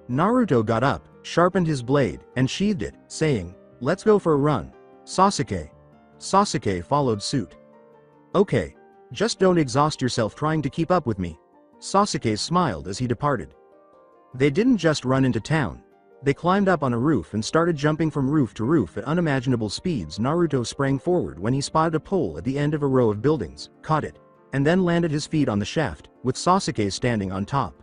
Naruto got up, sharpened his blade, and sheathed it, saying, "Let's go for a run." Sasuke followed suit. "Okay. Just don't exhaust yourself trying to keep up with me." Sasuke smiled as he departed. They didn't just run into town. They climbed up on a roof and started jumping from roof to roof at unimaginable speeds. Naruto sprang forward when he spotted a pole at the end of a row of buildings, caught it, and then landed his feet on the shaft, with Sasuke standing on top.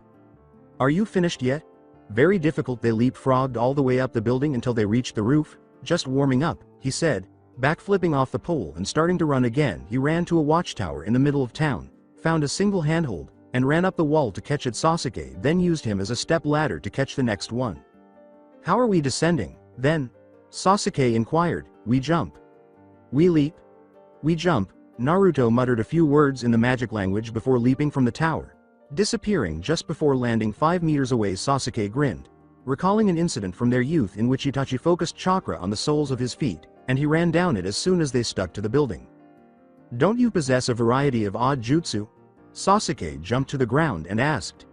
"Are you finished yet?" "Very difficult." They leapfrogged all the way up the building until they reached the roof. "Just warming up," he said, backflipping off the pole and starting to run again. He ran to a watchtower in the middle of town, found a single handhold, and ran up the wall to catch it. Sasuke then used him as a step ladder to catch the next one. "How are we descending, then?" Sasuke inquired. "We jump." "We leap." "We jump." Naruto muttered a few words in the magic language before leaping from the tower, disappearing just before landing 5 meters away. Sasuke grinned, recalling an incident from their youth in which Itachi focused chakra on the soles of his feet, and he ran down it as soon as they stuck to the building. "Don't you possess a variety of odd jutsu?" Sasuke jumped to the ground and asked.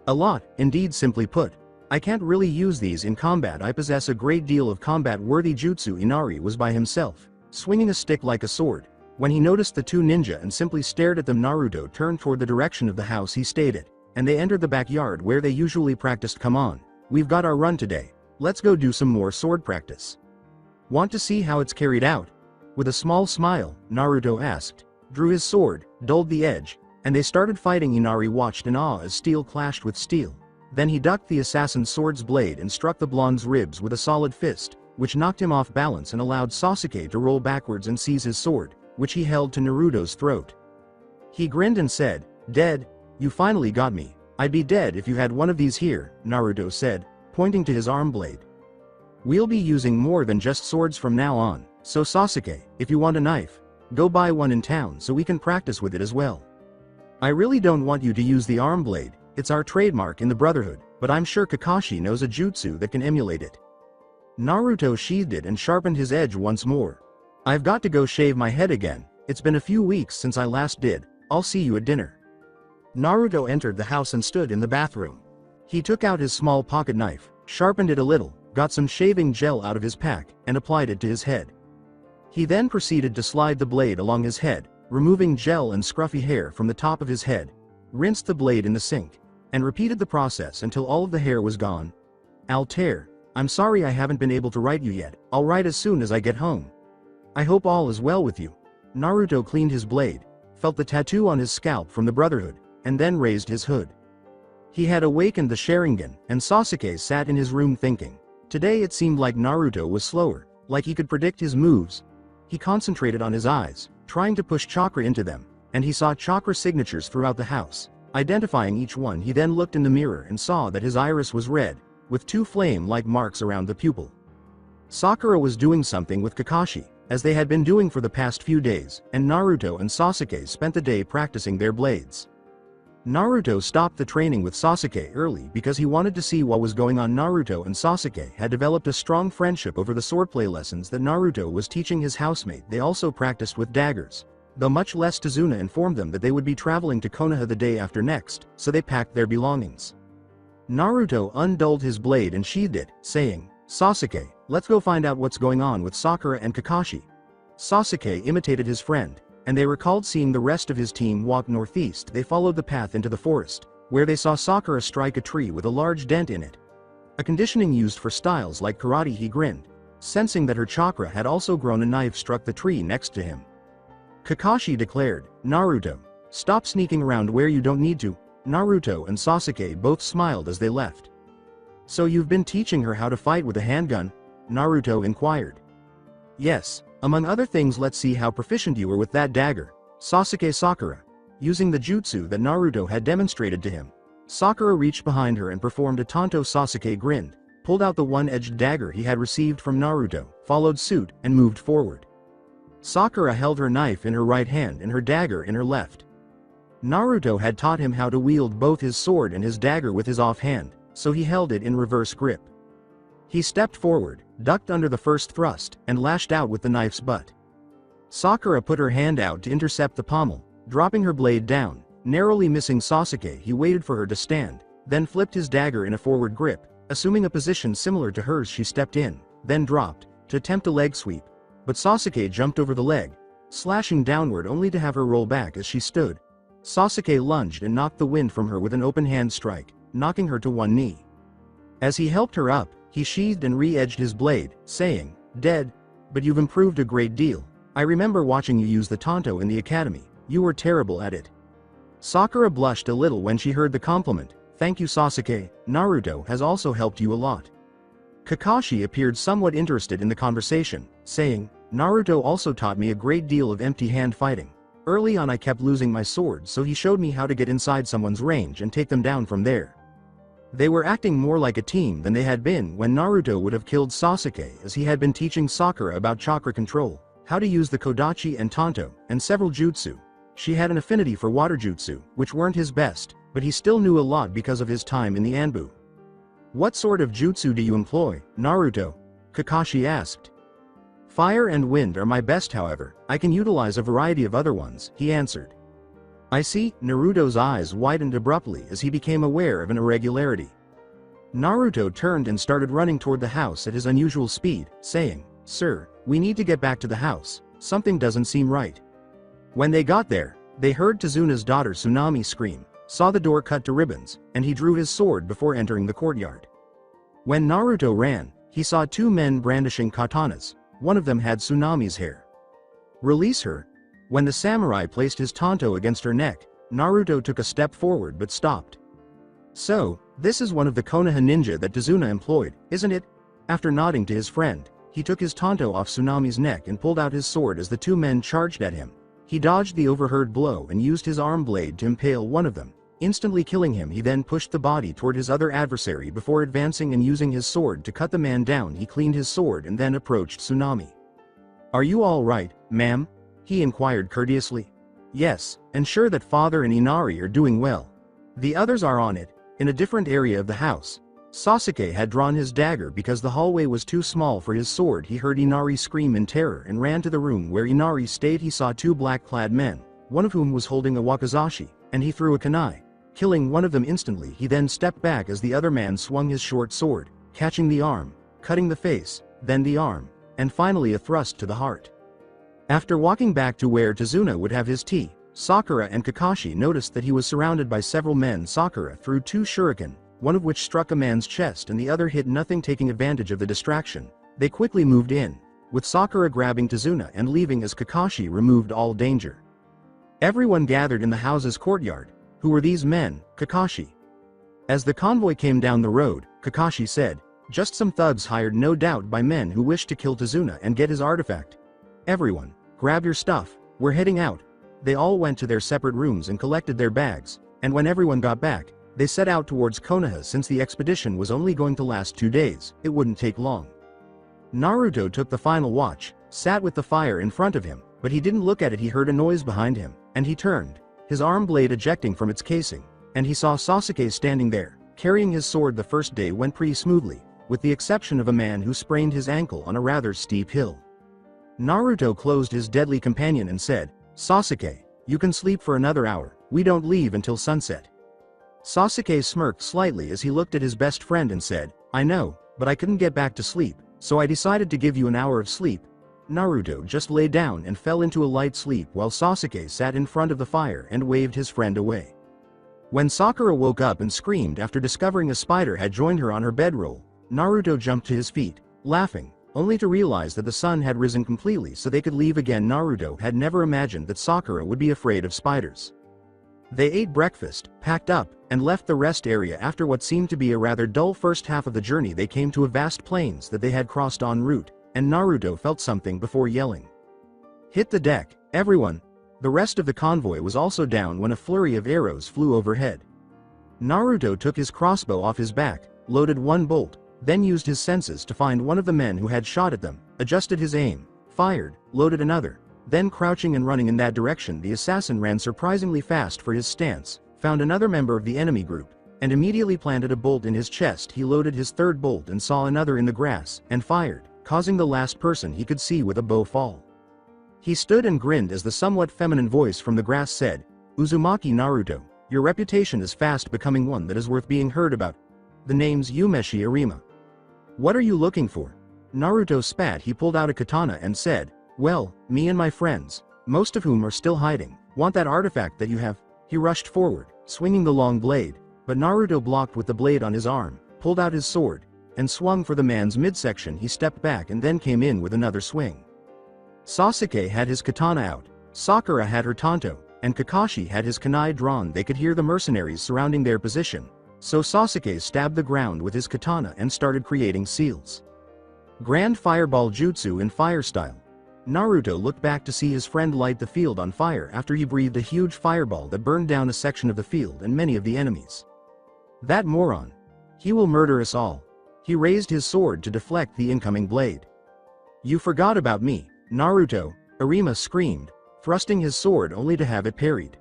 "A lot, indeed. Simply put, I can't really use these in combat. I possess a great deal of combat-worthy jutsu." Inari was by himself, swinging a stick like a sword, when he noticed the two ninja and simply stared at them. Naruto turned toward the direction of the house he stayed at, and they entered the backyard where they usually practiced. "Come on, we've got our run today. Let's go do some more sword practice." "Want to see how it's carried out?" With a small smile, Naruto asked, drew his sword, dulled the edge, and they started fighting. Inari watched in awe as steel clashed with steel. Then he ducked the assassin's sword's blade and struck the blonde's ribs with a solid fist, which knocked him off balance and allowed Sasuke to roll backwards and seize his sword, which he held to Naruto's throat. He grinned and said, "Dead? You finally got me. I'd be dead if you had one of these here," Naruto said, pointing to his arm blade. "We'll be using more than just swords from now on, so Sasuke, if you want a knife, go buy one in town so we can practice with it as well. I really don't want you to use the arm blade, it's our trademark in the Brotherhood, but I'm sure Kakashi knows a jutsu that can emulate it." Naruto sheathed it and sharpened his edge once more. "I've got to go shave my head again, it's been a few weeks since I last did, I'll see you at dinner." Naruto entered the house and stood in the bathroom. He took out his small pocket knife, sharpened it a little, got some shaving gel out of his pack, and applied it to his head. He then proceeded to slide the blade along his head, removing gel and scruffy hair from the top of his head, rinsed the blade in the sink, and repeated the process until all of the hair was gone. "Al-Tair, I'm sorry I haven't been able to write you yet, I'll write as soon as I get home. I hope all is well with you." Naruto cleaned his blade, felt the tattoo on his scalp from the Brotherhood, and then raised his hood. He had awakened the Sharingan, and Sasuke sat in his room thinking. Today it seemed like Naruto was slower, like he could predict his moves. He concentrated on his eyes, trying to push chakra into them, and he saw chakra signatures throughout the house. Identifying each one, he then looked in the mirror and saw that his iris was red, with two flame-like marks around the pupil. Sakura was doing something with Kakashi, as they had been doing for the past few days, and Naruto and Sasuke spent the day practicing their blades. Naruto stopped the training with Sasuke early because he wanted to see what was going on. Naruto and Sasuke had developed a strong friendship over the swordplay lessons that Naruto was teaching his housemate. They also practiced with daggers. Though much less, Tsunade informed them that they would be traveling to Konoha the day after next, so they packed their belongings. Naruto undulled his blade and sheathed it, saying, "Sasuke, let's go find out what's going on with Sakura and Kakashi." Sasuke imitated his friend, and they recalled seeing the rest of his team walk northeast. They followed the path into the forest, where they saw Sakura strike a tree with a large dent in it. A conditioning used for styles like karate. He grinned, sensing that her chakra had also grown. A knife struck the tree next to him. Kakashi declared, "Naruto, stop sneaking around where you don't need to." Naruto and Sasuke both smiled as they left. "So you've been teaching her how to fight with a handgun?" Naruto inquired. "Yes. Among other things, let's see how proficient you were with that dagger." Sakura, using the jutsu that Naruto had demonstrated to him. Sakura reached behind her and performed a tanto. Sasuke grinned, pulled out the one-edged dagger he had received from Naruto, followed suit, and moved forward. Sakura held her knife in her right hand and her dagger in her left. Naruto had taught him how to wield both his sword and his dagger with his offhand, so he held it in reverse grip. He stepped forward, ducked under the first thrust, and lashed out with the knife's butt. Sakura put her hand out to intercept the pommel, dropping her blade down, narrowly missing Sasuke. He waited for her to stand, then flipped his dagger in a forward grip, assuming a position similar to hers. She stepped in, then dropped, to attempt a leg sweep, but Sasuke jumped over the leg, slashing downward only to have her roll back as she stood. Sasuke lunged and knocked the wind from her with an open hand strike, knocking her to one knee. As he helped her up, he sheathed and re-edged his blade, saying, "Dead? But you've improved a great deal. I remember watching you use the tanto in the academy. You were terrible at it." Sakura blushed a little when she heard the compliment. "Thank you, Sasuke. Naruto has also helped you a lot." Kakashi appeared somewhat interested in the conversation, saying, "Naruto also taught me a great deal of empty-hand fighting. Early on I kept losing my sword, so he showed me how to get inside someone's range and take them down from there." They were acting more like a team than they had been when Naruto would have killed Sasuke, as he had been teaching Sakura about chakra control, how to use the Kodachi and Tanto, and several jutsu. She had an affinity for water jutsu, which weren't his best, but he still knew a lot because of his time in the Anbu. "What sort of jutsu do you employ, Naruto?" Kakashi asked. "Fire and wind are my best, however, I can utilize a variety of other ones," he answered. "I see." Naruto's eyes widened abruptly as he became aware of an irregularity. Naruto turned and started running toward the house at his unusual speed, saying, "Sir, we need to get back to the house, something doesn't seem right." When they got there, they heard Tsunade's daughter Tsunade scream, saw the door cut to ribbons, and he drew his sword before entering the courtyard. When Naruto ran, he saw two men brandishing katanas. One of them had Tsunade's hair. "Release her." When the samurai placed his tanto against her neck, Naruto took a step forward but stopped. So, this is one of the Konoha ninja that Tsunade employed, isn't it? After nodding to his friend, he took his tanto off Tsunade's neck and pulled out his sword as the two men charged at him. He dodged the overheard blow and used his arm blade to impale one of them, instantly killing him. He then pushed the body toward his other adversary before advancing and using his sword to cut the man down. He cleaned his sword and then approached Tsunade. "Are you all right, ma'am?" he inquired courteously. "Yes, and sure that father and Inari are doing well. The others are on it, in a different area of the house." Sasuke had drawn his dagger because the hallway was too small for his sword. He heard Inari scream in terror and ran to the room where Inari stayed. He saw two black-clad men, one of whom was holding a wakizashi, and he threw a kunai, killing one of them instantly. He then stepped back as the other man swung his short sword, catching the arm, cutting the face, then the arm, and finally a thrust to the heart. After walking back to where Tsunade would have his tea, Sakura and Kakashi noticed that he was surrounded by several men. Sakura threw two shuriken, one of which struck a man's chest and the other hit nothing. Taking advantage of the distraction, they quickly moved in, with Sakura grabbing Tsunade and leaving as Kakashi removed all danger. Everyone gathered in the house's courtyard. Who were these men, Kakashi? As the convoy came down the road, Kakashi said, "Just some thugs hired no doubt by men who wish to kill Tsunade and get his artifact. Everyone, grab your stuff, we're heading out." They all went to their separate rooms and collected their bags, and when everyone got back, they set out towards Konoha. Since the expedition was only going to last 2 days, it wouldn't take long. Naruto took the final watch, sat with the fire in front of him, but he didn't look at it. He heard a noise behind him, and he turned, his arm blade ejecting from its casing, and he saw Sasuke standing there, carrying his sword. The first day went pretty smoothly, with the exception of a man who sprained his ankle on a rather steep hill. Naruto closed his deadly companion and said, "Sasuke, you can sleep for another hour, we don't leave until sunset." Sasuke smirked slightly as he looked at his best friend and said, "I know, but I couldn't get back to sleep, so I decided to give you an hour of sleep." Naruto just lay down and fell into a light sleep while Sasuke sat in front of the fire and waved his friend away. When Sakura woke up and screamed after discovering a spider had joined her on her bedroll, Naruto jumped to his feet, laughing, only to realize that the sun had risen completely so they could leave again. Naruto had never imagined that Sakura would be afraid of spiders. They ate breakfast, packed up, and left the rest area. After what seemed to be a rather dull first half of the journey, they came to a vast plains that they had crossed en route, and Naruto felt something before yelling, "Hit the deck, everyone!" The rest of the convoy was also down when a flurry of arrows flew overhead. Naruto took his crossbow off his back, loaded one bolt, then used his senses to find one of the men who had shot at them, adjusted his aim, fired, loaded another. Then crouching and running in that direction, the assassin ran surprisingly fast for his stance, found another member of the enemy group, and immediately planted a bolt in his chest. He loaded his third bolt and saw another in the grass, and fired, causing the last person he could see with a bow fall. He stood and grinned as the somewhat feminine voice from the grass said, "Uzumaki Naruto, your reputation is fast becoming one that is worth being heard about. The name's Umeshi Arima. What are you looking for?" Naruto spat. He pulled out a katana and said, "Well, me and my friends, most of whom are still hiding, want that artifact that you have." He rushed forward, swinging the long blade, but Naruto blocked with the blade on his arm, pulled out his sword, and swung for the man's midsection. He stepped back and then came in with another swing. Sasuke had his katana out, Sakura had her tanto, and Kakashi had his kunai drawn. They could hear the mercenaries surrounding their position, so Sasuke stabbed the ground with his katana and started creating seals. Grand Fireball Jutsu in fire style. Naruto looked back to see his friend light the field on fire after he breathed a huge fireball that burned down a section of the field and many of the enemies. "That moron. He will murder us all." He raised his sword to deflect the incoming blade. "You forgot about me, Naruto," Arima screamed, thrusting his sword only to have it parried.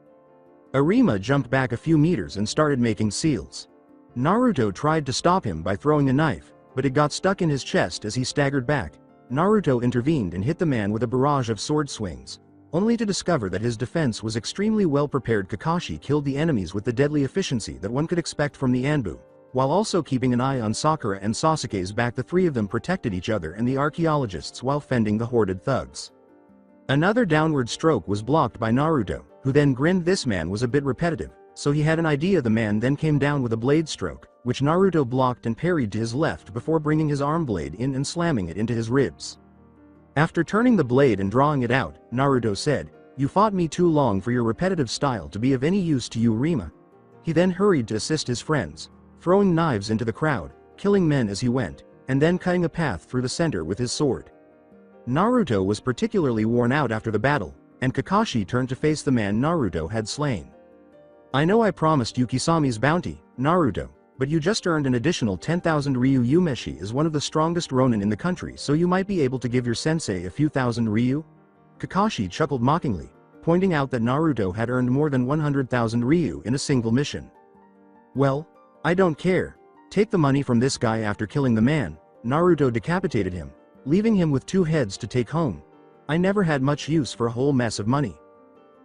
Arima jumped back a few meters and started making seals. Naruto tried to stop him by throwing a knife, but it got stuck in his chest as he staggered back. Naruto intervened and hit the man with a barrage of sword swings, only to discover that his defense was extremely well prepared. Kakashi killed the enemies with the deadly efficiency that one could expect from the Anbu, while also keeping an eye on Sakura and Sasuke's back. The three of them protected each other and the archaeologists while fending the horded thugs. Another downward stroke was blocked by Naruto, who then grinned. This man was a bit repetitive, so he had an idea. The man then came down with a blade stroke, which Naruto blocked and parried to his left before bringing his arm blade in and slamming it into his ribs. After turning the blade and drawing it out, Naruto said, You fought me too long for your repetitive style to be of any use to you, Rima. He then hurried to assist his friends, throwing knives into the crowd, killing men as he went, and then cutting a path through the center with his sword. Naruto was particularly worn out after the battle, and Kakashi turned to face the man Naruto had slain. I know I promised you Kisami's bounty, Naruto, but you just earned an additional 10,000 Ryu. Yumeshi is one of the strongest Ronin in the country, so you might be able to give your sensei a few thousand Ryu? Kakashi chuckled mockingly, pointing out that Naruto had earned more than 100,000 Ryu in a single mission. Well, I don't care. Take the money from this guy. After killing the man, Naruto decapitated him, leaving him with 2 heads to take home. I never had much use for a whole mess of money.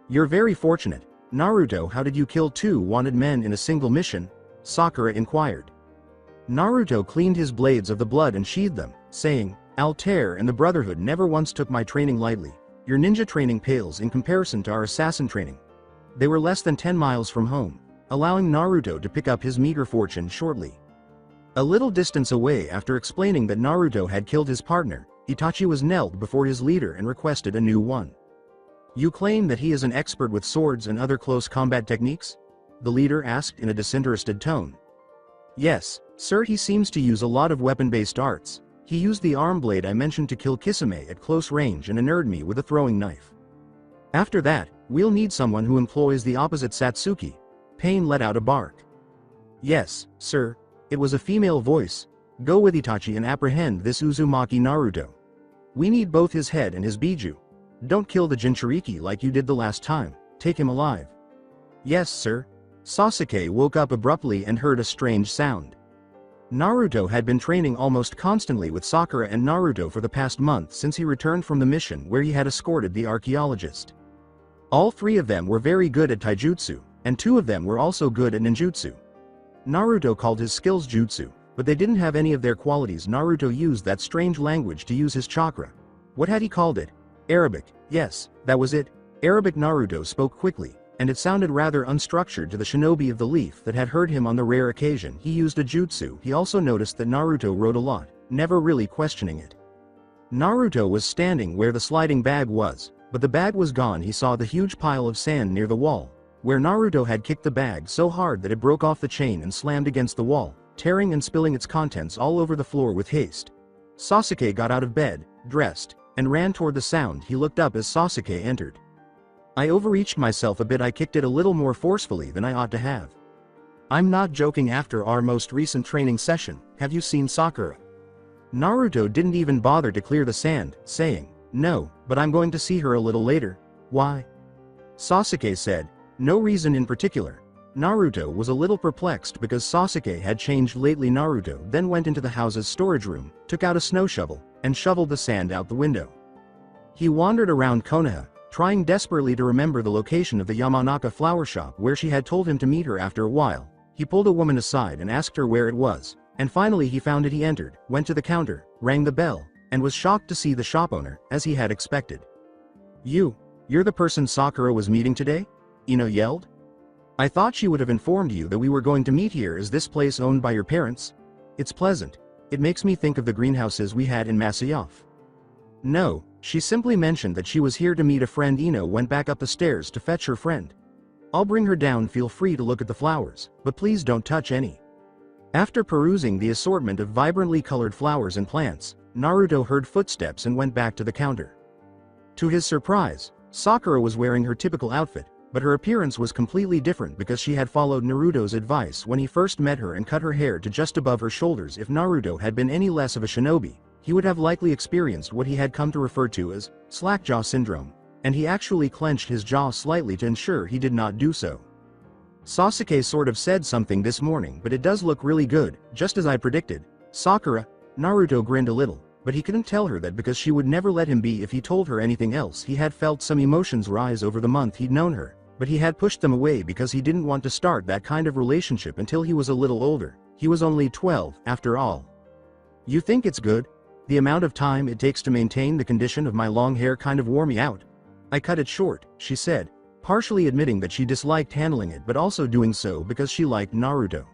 You're very fortunate. Naruto, how did you kill 2 wanted men in a single mission? Sakura inquired. Naruto cleaned his blades of the blood and sheathed them, saying, Al-Tair and the Brotherhood never once took my training lightly. Your ninja training pales in comparison to our assassin training. They were less than 10 miles from home, allowing Naruto to pick up his meager fortune shortly. A little distance away, after explaining that Naruto had killed his partner, Itachi was knelt before his leader and requested a new one. You claim that he is an expert with swords and other close combat techniques? The leader asked in a disinterested tone. Yes, sir, he seems to use a lot of weapon-based arts. He used the arm blade I mentioned to kill Kisame at close range and unnerved me with a throwing knife. After that, we'll need someone who employs the opposite Satsuki. Pain let out a bark. Yes, sir. It was a female voice. Go with Itachi and apprehend this Uzumaki Naruto. We need both his head and his biju. Don't kill the Jinchuriki like you did the last time. Take him alive. Yes, sir. Sasuke woke up abruptly and heard a strange sound. Naruto had been training almost constantly with Sakura and Naruto for the past month since he returned from the mission where he had escorted the archaeologist. All 3 of them were very good at taijutsu, and 2 of them were also good at ninjutsu. Naruto called his skills jutsu, but they didn't have any of their qualities. Naruto used that strange language to use his chakra. What had he called it? Arabic. Yes, that was it. Arabic. Naruto spoke quickly, and it sounded rather unstructured to the shinobi of the leaf that had heard him on the rare occasion he used a jutsu. He also noticed that Naruto wrote a lot, never really questioning it. Naruto was standing where the sliding bag was, but the bag was gone. He saw the huge pile of sand near the wall, where Naruto had kicked the bag so hard that it broke off the chain and slammed against the wall, tearing and spilling its contents all over the floor with haste. Sasuke got out of bed, dressed, and ran toward the sound. He looked up as Sasuke entered. I overreached myself a bit. I kicked it a little more forcefully than I ought to have. I'm not joking. After our most recent training session, have you seen Sakura? Naruto didn't even bother to clear the sand, saying, no, but I'm going to see her a little later. Why? Sasuke said, no reason in particular. Naruto was a little perplexed because Sasuke had changed lately. Naruto then went into the house's storage room, took out a snow shovel, and shoveled the sand out the window. He wandered around Konoha, trying desperately to remember the location of the Yamanaka flower shop where she had told him to meet her. After a while, he pulled a woman aside and asked her where it was, and finally he found it. He entered, went to the counter, rang the bell, and was shocked to see the shop owner, as he had expected. You're the person Sakura was meeting today? Ino yelled. I thought she would have informed you that we were going to meet here. Is this place owned by your parents? It's pleasant. It makes me think of the greenhouses we had in Masyaf. No, she simply mentioned that she was here to meet a friend. Ino went back up the stairs to fetch her friend. I'll bring her down. Feel free to look at the flowers, but please don't touch any. After perusing the assortment of vibrantly colored flowers and plants, Naruto heard footsteps and went back to the counter. To his surprise, Sakura was wearing her typical outfit, but her appearance was completely different because she had followed Naruto's advice when he first met her and cut her hair to just above her shoulders. If Naruto had been any less of a shinobi, he would have likely experienced what he had come to refer to as slackjaw syndrome, and he actually clenched his jaw slightly to ensure he did not do so. Sasuke sort of said something this morning, but it does look really good, just as I predicted. Sakura. Naruto grinned a little, but he couldn't tell her that because she would never let him be if he told her anything else. He had felt some emotions rise over the month he'd known her, but he had pushed them away because he didn't want to start that kind of relationship until he was a little older. He was only 12, after all. You think it's good? The amount of time it takes to maintain the condition of my long hair kind of wore me out. I cut it short, she said, partially admitting that she disliked handling it but also doing so because she liked Naruto.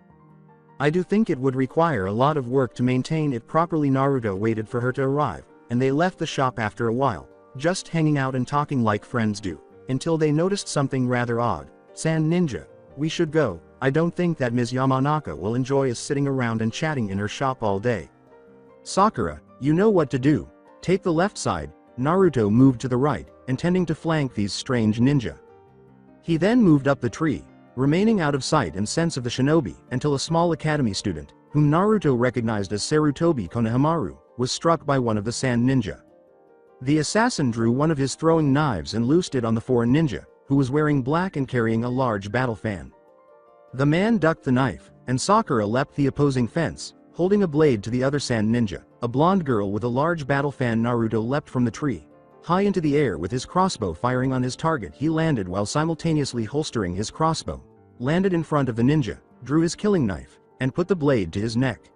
I do think it would require a lot of work to maintain it properly. Naruto waited for her to arrive, and they left the shop after a while, just hanging out and talking like friends do. until they noticed something rather odd. Sand Ninja, we should go. I don't think that Ms. Yamanaka will enjoy us sitting around and chatting in her shop all day. Sakura, you know what to do. Take the left side. Naruto moved to the right, intending to flank these strange ninja. He then moved up the tree, remaining out of sight and sense of the shinobi until a small academy student, whom Naruto recognized as Sarutobi Konohamaru, was struck by one of the sand ninja. The assassin drew one of his throwing knives and loosed it on the foreign ninja, who was wearing black and carrying a large battle fan. The man ducked the knife, and Sakura leapt the opposing fence, holding a blade to the other sand ninja. A blonde girl with a large battle fan. Naruto leapt from the tree, high into the air with his crossbow firing on his target. He landed while simultaneously holstering his crossbow, landed in front of the ninja, drew his killing knife, and put the blade to his neck.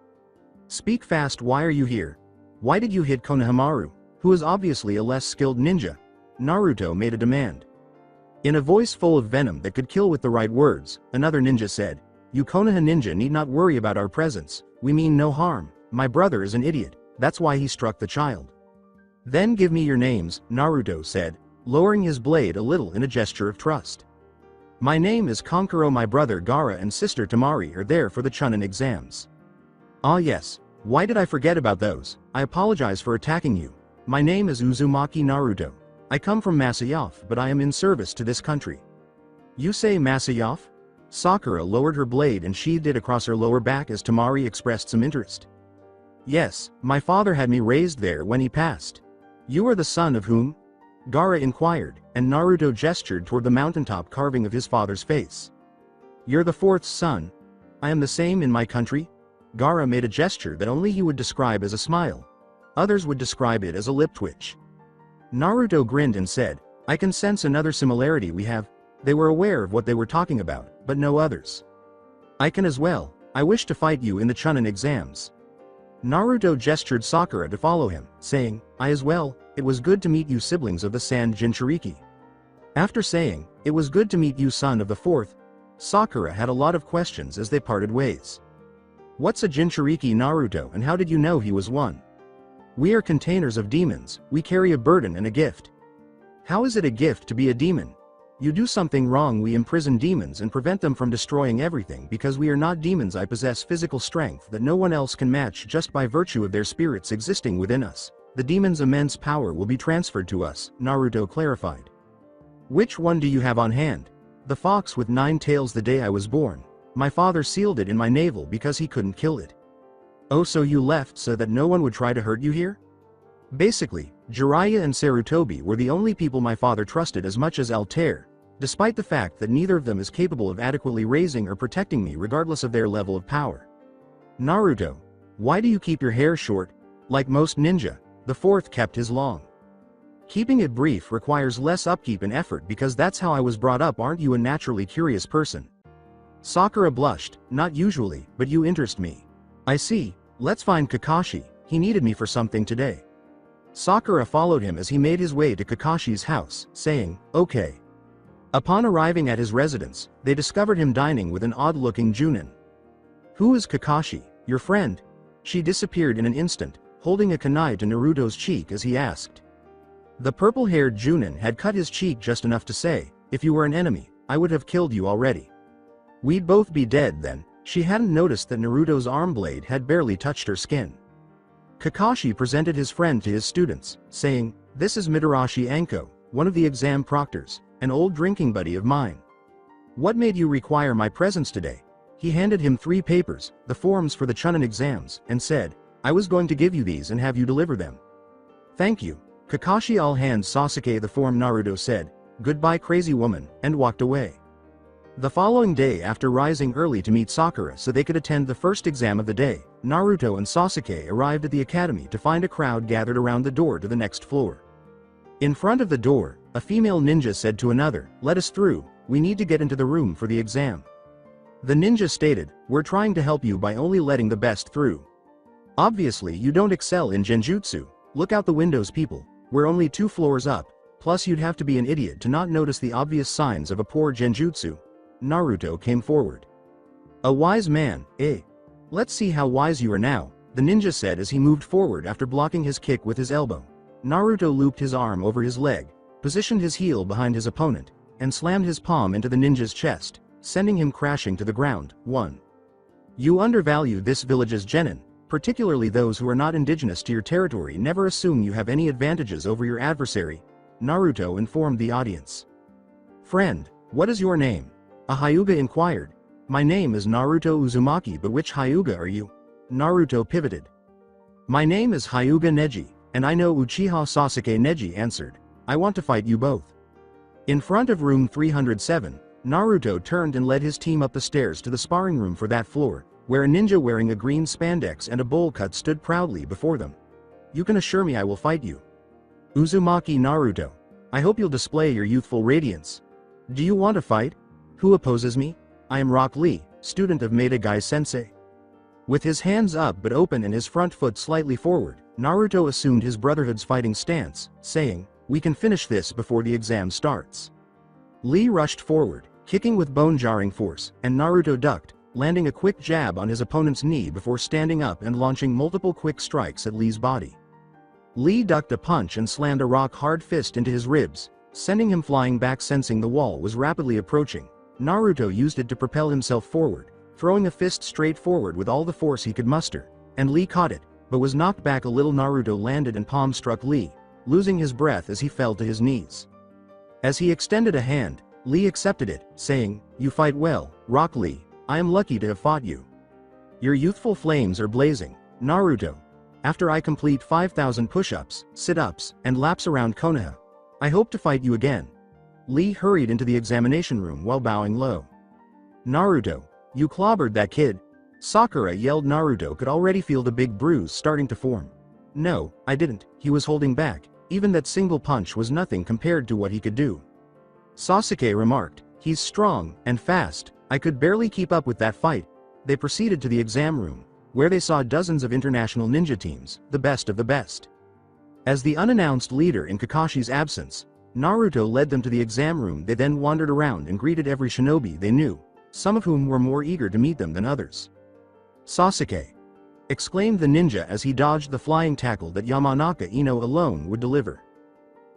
Speak fast. Why are you here? Why did you hit Konohamaru, who is obviously a less skilled ninja? Naruto made a demand. In a voice full of venom that could kill with the right words, another ninja said, "You Konoha ninja need not worry about our presence. We mean no harm. My brother is an idiot, that's why he struck the child." "Then give me your names," Naruto said, lowering his blade a little in a gesture of trust. "My name is Kankuro. My brother Gaara and sister Temari are there for the Chunin exams." "Ah yes, why did I forget about those? I apologize for attacking you. My name is Uzumaki Naruto. I come from Masyaf, but I am in service to this country." "You say Masyaf?" Sakura lowered her blade and sheathed it across her lower back as Temari expressed some interest. "Yes, my father had me raised there when he passed." "You are the son of whom?" Gaara inquired, and Naruto gestured toward the mountaintop carving of his father's face. "You're the fourth son. I am the same in my country." Gaara made a gesture that only he would describe as a smile. Others would describe it as a lip twitch. Naruto grinned and said, "I can sense another similarity we have." They were aware of what they were talking about, but no others. "I can as well. I wish to fight you in the Chunin exams." Naruto gestured Sakura to follow him, saying, "I as well. It was good to meet you, siblings of the Sand Jinchuriki." After saying, "It was good to meet you, son of the fourth," Sakura had a lot of questions as they parted ways. "What's a Jinchuriki, Naruto, and how did you know he was one?" "We are containers of demons. We carry a burden and a gift." "How is it a gift to be a demon?" "You do something wrong, we imprison demons and prevent them from destroying everything. Because we are not demons, I possess physical strength that no one else can match just by virtue of their spirits existing within us. The demon's immense power will be transferred to us," Naruto clarified. "Which one do you have on hand?" "The fox with 9 tails. The day I was born, my father sealed it in my navel because he couldn't kill it." "Oh, so you left so that no one would try to hurt you here?" Basically, Jiraiya and Sarutobi were the only people my father trusted as much as Al-Tair, despite the fact that neither of them is capable of adequately raising or protecting me regardless of their level of power. "Naruto, why do you keep your hair short?" "Like most ninja, the fourth kept his long." "Keeping it brief requires less upkeep and effort because that's how I was brought up. Aren't you a naturally curious person?" Sakura blushed, "Not usually, but you interest me." "I see. Let's find Kakashi. He needed me for something today." Sakura followed him as he made his way to Kakashi's house, saying, "Okay." Upon arriving at his residence, they discovered him dining with an odd-looking Chunin. "Who is Kakashi, your friend?" She disappeared in an instant, holding a kunai to Naruto's cheek as he asked. The purple-haired Chunin had cut his cheek just enough to say, "If you were an enemy, I would have killed you already. We'd both be dead then." She hadn't noticed that Naruto's arm blade had barely touched her skin. Kakashi presented his friend to his students, saying, "This is Mitarashi Anko, one of the exam proctors, an old drinking buddy of mine. What made you require my presence today?" He handed him 3 papers, the forms for the Chunin exams, and said, "I was going to give you these and have you deliver them." "Thank you." Kakashi all hands Sasuke the form. Naruto said, "Goodbye, crazy woman," and walked away. The following day, after rising early to meet Sakura so they could attend the first exam of the day, Naruto and Sasuke arrived at the academy to find a crowd gathered around the door to the next floor. In front of the door, a female ninja said to another, "Let us through, we need to get into the room for the exam." The ninja stated, "We're trying to help you by only letting the best through. Obviously you don't excel in genjutsu. Look out the windows, people. We're only 2 floors up, plus you'd have to be an idiot to not notice the obvious signs of a poor genjutsu." Naruto came forward. "A wise man, eh? Let's see how wise you are now," the ninja said as he moved forward after blocking his kick with his elbow. Naruto looped his arm over his leg, positioned his heel behind his opponent, and slammed his palm into the ninja's chest, sending him crashing to the ground. 1. You undervalue this village's genin, particularly those who are not indigenous to your territory. Never assume you have any advantages over your adversary, Naruto informed the audience. Friend, what is your name? A Hyuga inquired. My name is Naruto Uzumaki, but which Hyuga are you? Naruto pivoted. My name is Hyuga Neji, and I know Uchiha Sasuke. Neji answered. I want to fight you both. In front of room 307, Naruto turned and led his team up the stairs to the sparring room for that floor, where a ninja wearing a green spandex and a bowl cut stood proudly before them. You can assure me I will fight you. Uzumaki Naruto. I hope you'll display your youthful radiance. Do you want to fight? Who opposes me? I am Rock Lee, student of Maeda Gai Sensei. With his hands up but open and his front foot slightly forward, Naruto assumed his brotherhood's fighting stance, saying, we can finish this before the exam starts. Lee rushed forward, kicking with bone-jarring force, and Naruto ducked, landing a quick jab on his opponent's knee before standing up and launching multiple quick strikes at Lee's body. Lee ducked a punch and slammed a rock-hard fist into his ribs, sending him flying back. Sensing the wall was rapidly approaching, Naruto used it to propel himself forward, throwing a fist straight forward with all the force he could muster, and Lee caught it, but was knocked back a little. Naruto landed and palm struck Lee, losing his breath as he fell to his knees. As he extended a hand, Lee accepted it, saying, you fight well, Rock Lee. I am lucky to have fought you. Your youthful flames are blazing, Naruto. After I complete 5,000 push-ups, sit-ups, and laps around Konoha, I hope to fight you again. Lee hurried into the examination room while bowing low. Naruto, you clobbered that kid. Sakura yelled. Naruto could already feel the big bruise starting to form. No, I didn't. He was holding back. Even that single punch was nothing compared to what he could do. Sasuke remarked, he's strong and fast. I could barely keep up with that fight. They proceeded to the exam room, where they saw dozens of international ninja teams, the best of the best. As the unannounced leader in Kakashi's absence, Naruto led them to the exam room. They then wandered around and greeted every shinobi they knew, some of whom were more eager to meet them than others. Sasuke! Exclaimed the ninja as he dodged the flying tackle that Yamanaka Ino alone would deliver.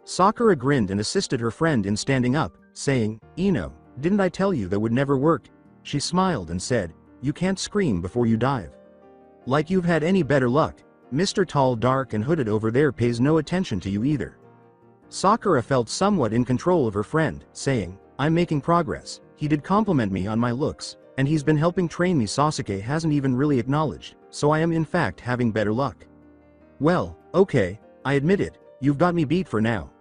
Sakura grinned and assisted her friend in standing up, saying, Ino, didn't I tell you that would never work? She smiled and said, you can't scream before you dive. Like you've had any better luck. Mr. Tall, dark and hooded over there pays no attention to you either. Sakura felt somewhat in control of her friend, saying, I'm making progress. He did compliment me on my looks, and he's been helping train me. Sasuke hasn't even really acknowledged, so I am in fact having better luck. Well, okay, I admit it, you've got me beat for now.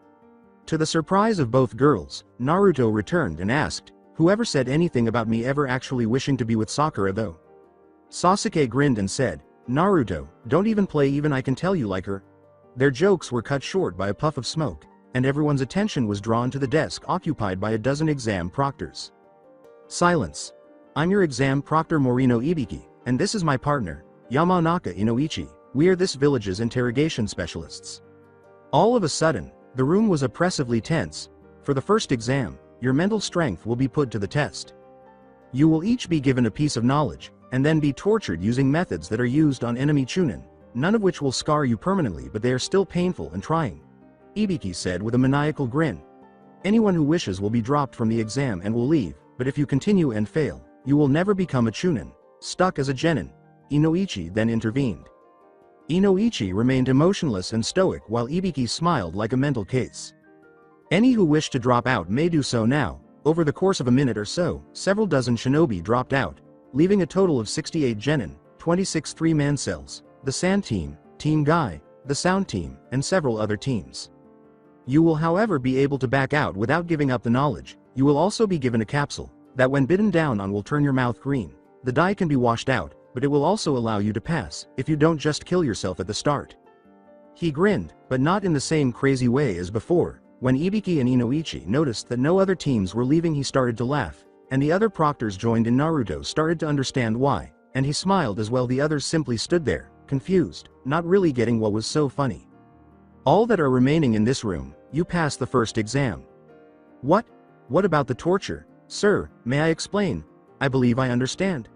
To the surprise of both girls, Naruto returned and asked, whoever said anything about me ever actually wishing to be with Sakura though? Sasuke grinned and said, Naruto, don't even play. Even I can tell you like her. Their jokes were cut short by a puff of smoke, and everyone's attention was drawn to the desk occupied by a dozen exam proctors. Silence. I'm your exam proctor Morino Ibiki, and this is my partner, Yamanaka Inoichi. We are this village's interrogation specialists. All of a sudden, the room was oppressively tense. For the first exam, your mental strength will be put to the test. You will each be given a piece of knowledge, and then be tortured using methods that are used on enemy Chunin, none of which will scar you permanently, but they are still painful and trying. Ibiki said with a maniacal grin. Anyone who wishes will be dropped from the exam and will leave, but if you continue and fail, you will never become a Chunin, stuck as a genin. Inoichi then intervened. Inoichi remained emotionless and stoic while Ibiki smiled like a mental case. Any who wish to drop out may do so now. Over the course of a minute or so, several dozen shinobi dropped out, leaving a total of 68 genin, 26 three-man cells, the Sand Team, Team Guy, the Sound Team, and several other teams. You will however be able to back out without giving up the knowledge. You will also be given a capsule, that when bitten down on will turn your mouth green. The dye can be washed out, but it will also allow you to pass, if you don't just kill yourself at the start. He grinned, but not in the same crazy way as before. When Ibiki and Inoichi noticed that no other teams were leaving, he started to laugh, and the other proctors joined in. Naruto started to understand why, and he smiled as well. The others simply stood there, confused, not really getting what was so funny. All that are remaining in this room, you pass the first exam. What? What about the torture? Sir, may I explain? I believe I understand.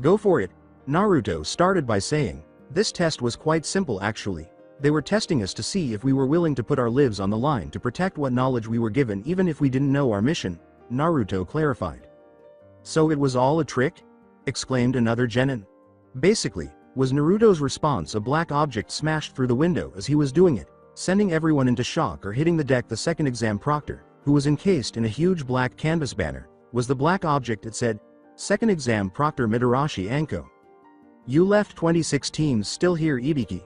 Go for it. Naruto started by saying, this test was quite simple actually. They were testing us to see if we were willing to put our lives on the line to protect what knowledge we were given even if we didn't know our mission, Naruto clarified. So it was all a trick? Exclaimed another genin. Basically, was Naruto's response a black object smashed through the window as he was doing it, sending everyone into shock or hitting the deck. The second exam proctor, who was encased in a huge black canvas banner, was the black object. It said, "Second exam proctor Mitarashi Anko. You left 26 teams still here, Ibiki.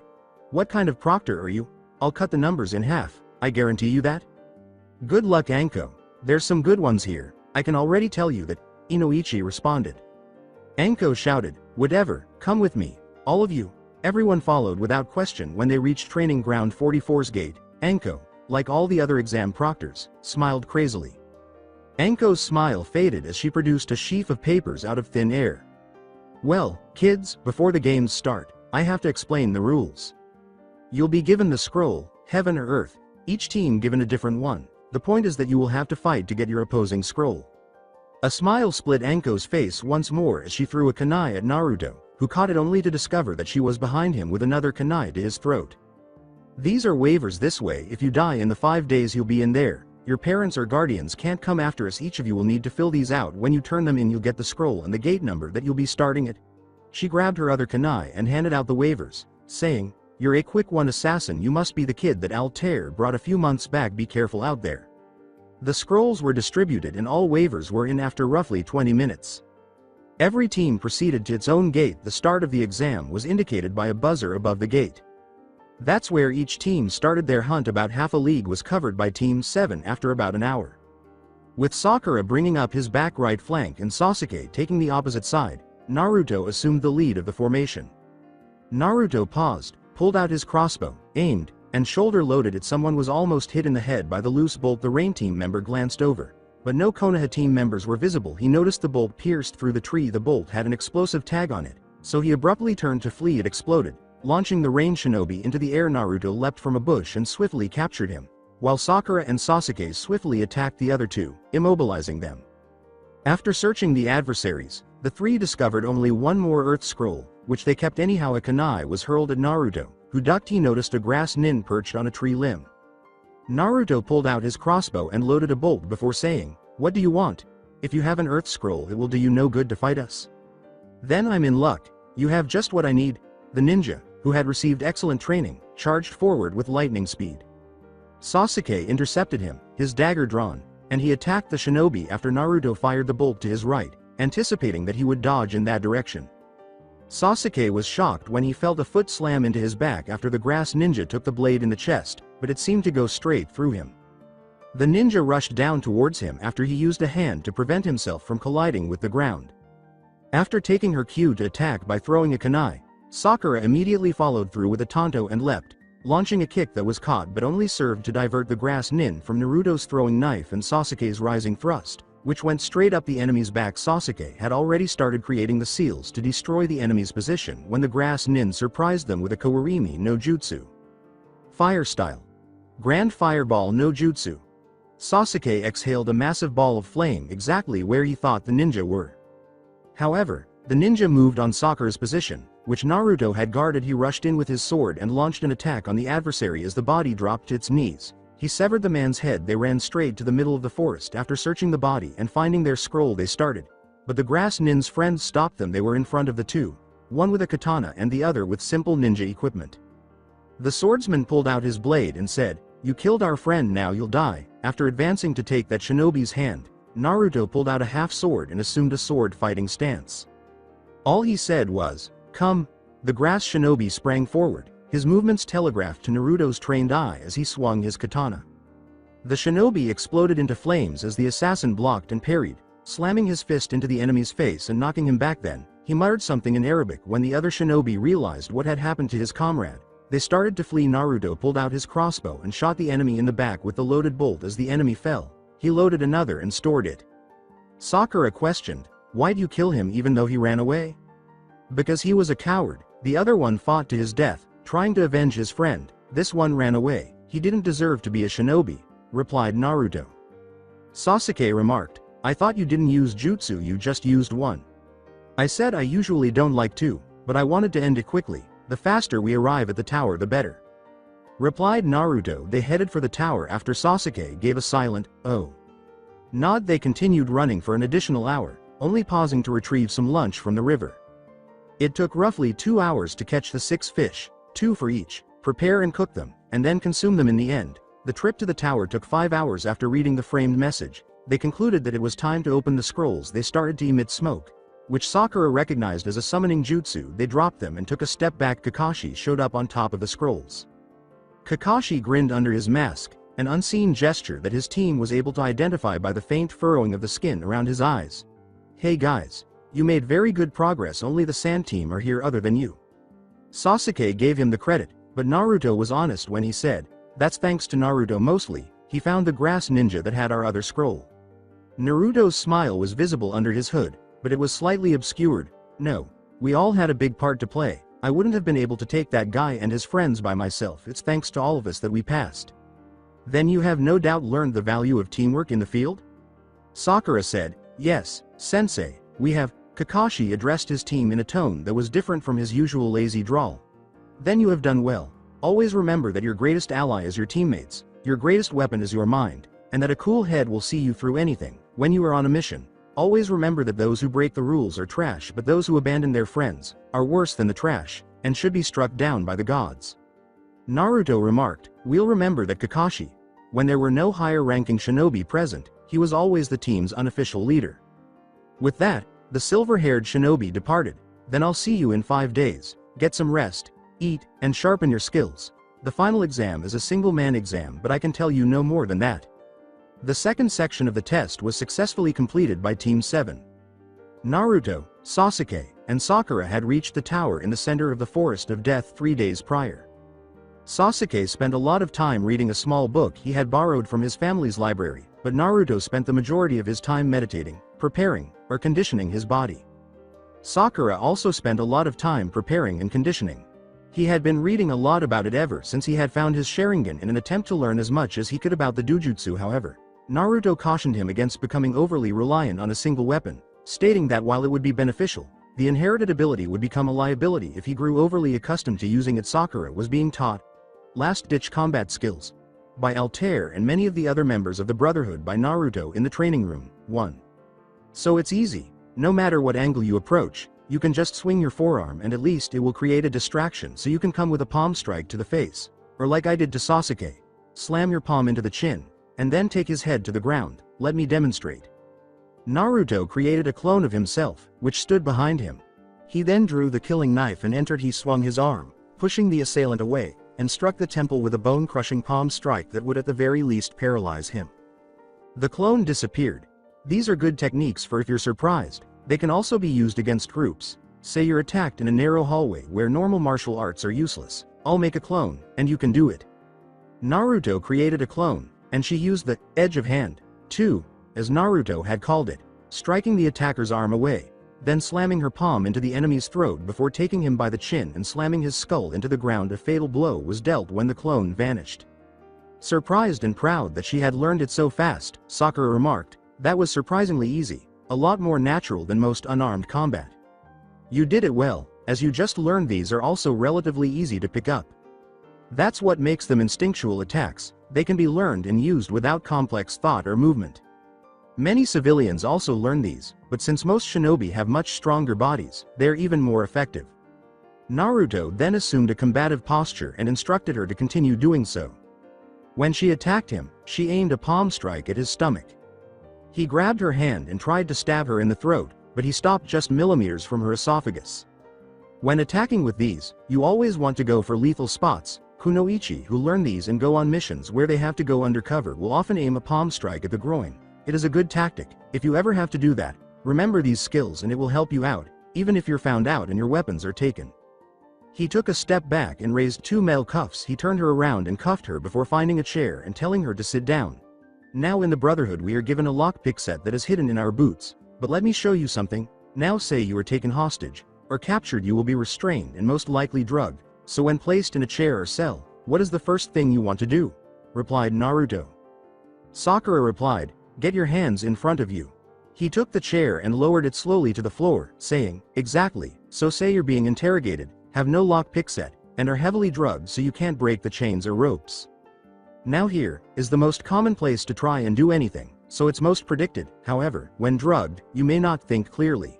What kind of proctor are you? I'll cut the numbers in half, I guarantee you that." "Good luck, Anko. There's some good ones here, I can already tell you that," Inoichi responded. Anko shouted, "Whatever, come with me, all of you." Everyone followed without question. When they reached training ground 44's gate, Anko, like all the other exam proctors, smiled crazily. Anko's smile faded as she produced a sheaf of papers out of thin air. "Well, kids, before the games start, I have to explain the rules. You'll be given the scroll, heaven or earth, each team given a different one. The point is that you will have to fight to get your opposing scroll." A smile split Anko's face once more as she threw a kunai at Naruto, who caught it only to discover that she was behind him with another kunai to his throat. "These are waivers. This way, if you die in the 5 days you'll be in there, your parents or guardians can't come after us. Each of you will need to fill these out. When you turn them in you'll get the scroll and the gate number that you'll be starting at." She grabbed her other kunai and handed out the waivers, saying, "You're a quick one assassin. You must be the kid that Al-Tair brought a few months back. Be careful out there." The scrolls were distributed and all waivers were in after roughly 20 minutes. Every team proceeded to its own gate. The start of the exam was indicated by a buzzer above the gate. That's where each team started their hunt. About half a league was covered by Team 7 after about an hour. With Sakura bringing up his back right flank and Sasuke taking the opposite side, Naruto assumed the lead of the formation. Naruto paused, pulled out his crossbow, aimed, and shoulder-loaded it. Someone was almost hit in the head by the loose bolt. The Rain team member glanced over, but no Konoha team members were visible. He noticed the bolt pierced through the tree. The bolt had an explosive tag on it, so he abruptly turned to flee. It exploded, launching the Rain shinobi into the air. Naruto leapt from a bush and swiftly captured him, while Sakura and Sasuke swiftly attacked the other two, immobilizing them. After searching the adversaries, the three discovered only one more earth scroll, which they kept anyhow. A kunai was hurled at Naruto, who ducked. He noticed a grass nin perched on a tree limb. Naruto pulled out his crossbow and loaded a bolt before saying, "What do you want? If you have an earth scroll it will do you no good to fight us." "Then I'm in luck. You have just what I need." The ninja, who had received excellent training, charged forward with lightning speed. Sasuke intercepted him, his dagger drawn, and he attacked the shinobi after Naruto fired the bolt to his right, anticipating that he would dodge in that direction. Sasuke was shocked when he felt a foot slam into his back after the grass ninja took the blade in the chest, but it seemed to go straight through him. The ninja rushed down towards him after he used a hand to prevent himself from colliding with the ground. After taking her cue to attack by throwing a kunai, Sakura immediately followed through with a tanto and leapt, launching a kick that was caught but only served to divert the grass nin from Naruto's throwing knife and Sasuke's rising thrust, which went straight up the enemy's back. Sasuke had already started creating the seals to destroy the enemy's position when the grass nin surprised them with a Kawarimi no Jutsu. Fire style. Grand Fireball no Jutsu. Sasuke exhaled a massive ball of flame exactly where he thought the ninja were. However, the ninja moved on Sakura's position, which Naruto had guarded. He rushed in with his sword and launched an attack on the adversary. As the body dropped to its knees, he severed the man's head. They ran straight to the middle of the forest. After searching the body and finding their scroll they started, but the grass nin's friends stopped them. They were in front of the two, one with a katana and the other with simple ninja equipment. The swordsman pulled out his blade and said, "You killed our friend, now you'll die." After advancing to take that shinobi's hand, Naruto pulled out a half sword and assumed a sword fighting stance. All he said was, "Come." The grass shinobi sprang forward, his movements telegraphed to Naruto's trained eye as he swung his katana. The shinobi exploded into flames as the assassin blocked and parried, slamming his fist into the enemy's face and knocking him back. Then, he muttered something in Arabic. When the other shinobi realized what had happened to his comrade, they started to flee. Naruto pulled out his crossbow and shot the enemy in the back with the loaded bolt. As the enemy fell, he loaded another and stored it. Sakura questioned, "Why'd you kill him even though he ran away?" "Because he was a coward. The other one fought to his death, trying to avenge his friend. This one ran away. He didn't deserve to be a shinobi," replied Naruto. Sasuke remarked, "I thought you didn't use jutsu, you just used one." "I said I usually don't like to, but I wanted to end it quickly. The faster we arrive at the tower the better." Replied Naruto. They headed for the tower after Sasuke gave a silent, "Oh." nod. They continued running for an additional hour, only pausing to retrieve some lunch from the river. It took roughly 2 hours to catch the 6 fish, 2 for each, prepare and cook them, and then consume them in the end. The trip to the tower took 5 hours. After reading the framed message, they concluded that it was time to open the scrolls. They started to emit smoke, which Sakura recognized as a summoning jutsu. They dropped them and took a step back. Kakashi showed up on top of the scrolls. Kakashi grinned under his mask, an unseen gesture that his team was able to identify by the faint furrowing of the skin around his eyes. "Hey guys, you made very good progress. Only the sand team are here other than you." Sasuke gave him the credit, but Naruto was honest when he said, "That's thanks to Naruto mostly. He found the grass ninja that had our other scroll." Naruto's smile was visible under his hood, but it was slightly obscured. "No, we all had a big part to play. I wouldn't have been able to take that guy and his friends by myself. It's thanks to all of us that we passed." "Then you have no doubt learned the value of teamwork in the field?" Sakura said. "Yes, sensei, we have." Kakashi addressed his team in a tone that was different from his usual lazy drawl. "Then you have done well. Always remember that your greatest ally is your teammates, your greatest weapon is your mind, and that a cool head will see you through anything. When you are on a mission, always remember that those who break the rules are trash, but those who abandon their friends are worse than the trash, and should be struck down by the gods." Naruto remarked. "We'll remember that, Kakashi." When there were no higher-ranking shinobi present, he was always the team's unofficial leader. With that, the silver-haired shinobi departed. "Then I'll see you in 5 days. Get some rest, eat, and sharpen your skills. The final exam is a single-man exam, but I can tell you no more than that." The second section of the test was successfully completed by Team 7. Naruto, Sasuke, and Sakura had reached the tower in the center of the Forest of Death 3 days prior. Sasuke spent a lot of time reading a small book he had borrowed from his family's library, but Naruto spent the majority of his time meditating, preparing, or conditioning his body. Sakura also spent a lot of time preparing and conditioning. He had been reading a lot about it ever since he had found his Sharingan in an attempt to learn as much as he could about the Dujutsu. However, Naruto cautioned him against becoming overly reliant on a single weapon, stating that while it would be beneficial, the inherited ability would become a liability if he grew overly accustomed to using it. Sakura was being taught last-ditch combat skills by Al-Tair and many of the other members of the Brotherhood by Naruto in the training room. 1. So it's easy. No matter what angle you approach, you can just swing your forearm and at least it will create a distraction, so you can come with a palm strike to the face, or like I did to Sasuke, slam your palm into the chin, and then take his head to the ground. Let me demonstrate. Naruto created a clone of himself, which stood behind him. He then drew the killing knife and entered. He swung his arm, pushing the assailant away, and struck the temple with a bone-crushing palm strike that would at the very least paralyze him. The clone disappeared. These are good techniques for if you're surprised. They can also be used against groups. Say you're attacked in a narrow hallway where normal martial arts are useless. I'll make a clone, and you can do it. Naruto created a clone, and she used the edge of hand, 2, as Naruto had called it, striking the attacker's arm away, then slamming her palm into the enemy's throat before taking him by the chin and slamming his skull into the ground. A fatal blow was dealt when the clone vanished. Surprised and proud that she had learned it so fast, Sakura remarked, "That was surprisingly easy, a lot more natural than most unarmed combat. You did it well, as you just learned. These are also relatively easy to pick up. That's what makes them instinctual attacks. They can be learned and used without complex thought or movement. Many civilians also learn these, but since most shinobi have much stronger bodies, they're even more effective." Naruto then assumed a combative posture and instructed her to continue doing so. When she attacked him, she aimed a palm strike at his stomach. He grabbed her hand and tried to stab her in the throat, but he stopped just millimeters from her esophagus. When attacking with these, you always want to go for lethal spots. Kunoichi who learn these and go on missions where they have to go undercover will often aim a palm strike at the groin. It is a good tactic. If you ever have to do that, remember these skills and it will help you out, even if you're found out and your weapons are taken. He took a step back and raised 2 male cuffs. He turned her around and cuffed her before finding a chair and telling her to sit down. "Now in the Brotherhood we are given a lockpick set that is hidden in our boots, but let me show you something. Now say you are taken hostage, or captured, you will be restrained and most likely drugged, so when placed in a chair or cell, what is the first thing you want to do?" replied Naruto. Sakura replied, "Get your hands in front of you." He took the chair and lowered it slowly to the floor, saying, "Exactly, so say you're being interrogated, have no lockpick set, and are heavily drugged so you can't break the chains or ropes. Now here is the most common place to try and do anything, so it's most predicted. However, when drugged, you may not think clearly.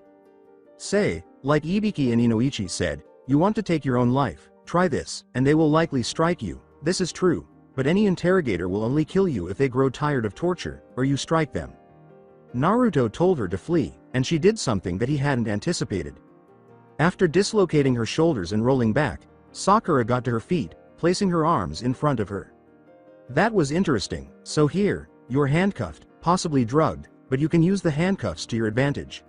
Say, like Ibiki and Inoichi said, you want to take your own life, try this, and they will likely strike you. This is true, but any interrogator will only kill you if they grow tired of torture, or you strike them. Naruto told her to flee, and she did something that he hadn't anticipated. After dislocating her shoulders and rolling back, Sakura got to her feet, placing her arms in front of her. That was interesting. So here, you're handcuffed, possibly drugged, but you can use the handcuffs to your advantage.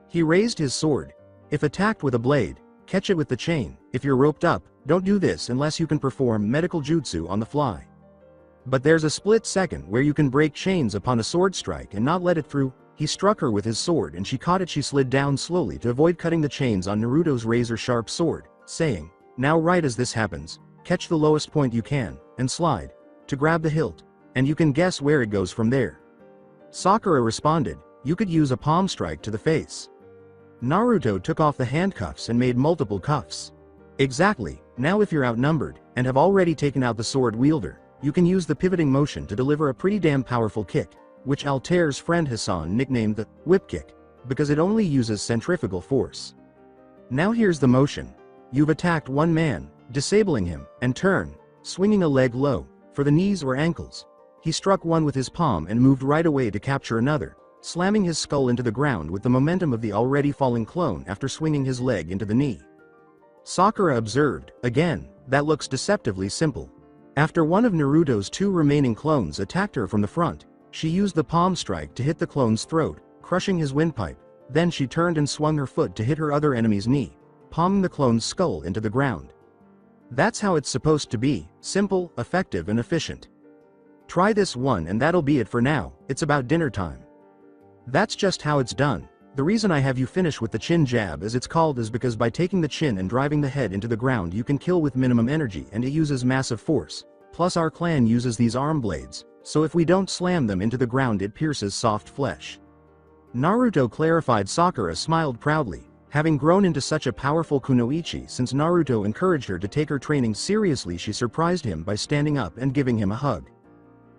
He raised his sword. If attacked with a blade, catch it with the chain. If you're roped up, don't do this unless you can perform medical jutsu on the fly. But there's a split second where you can break chains upon a sword strike and not let it through. He struck her with his sword and she caught it. She slid down slowly to avoid cutting the chains on Naruto's razor-sharp sword, saying, "Now right as this happens, catch the lowest point you can, and slide, to grab the hilt, and you can guess where it goes from there." Sakura responded, "You could use a palm strike to the face." Naruto took off the handcuffs and made multiple cuffs. Exactly, now if you're outnumbered, and have already taken out the sword wielder, you can use the pivoting motion to deliver a pretty damn powerful kick, which Al-Tair's friend Hassan nicknamed the whip kick, because it only uses centrifugal force. Now here's the motion. You've attacked one man, disabling him, and turn, swinging a leg low, for the knees or ankles. He struck one with his palm and moved right away to capture another, slamming his skull into the ground with the momentum of the already falling clone after swinging his leg into the knee. Sakura observed, "Again, that looks deceptively simple." After one of Naruto's two remaining clones attacked her from the front, she used the palm strike to hit the clone's throat, crushing his windpipe. Then she turned and swung her foot to hit her other enemy's knee, palming the clone's skull into the ground. That's how it's supposed to be, simple, effective and efficient. Try this one and that'll be it for now. It's about dinner time. That's just how it's done. The reason I have you finish with the chin jab as it's called is because by taking the chin and driving the head into the ground you can kill with minimum energy and it uses massive force. Plus our clan uses these arm blades, so if we don't slam them into the ground it pierces soft flesh. Naruto clarified. Sakura smiled proudly, having grown into such a powerful kunoichi since Naruto encouraged her to take her training seriously. She surprised him by standing up and giving him a hug.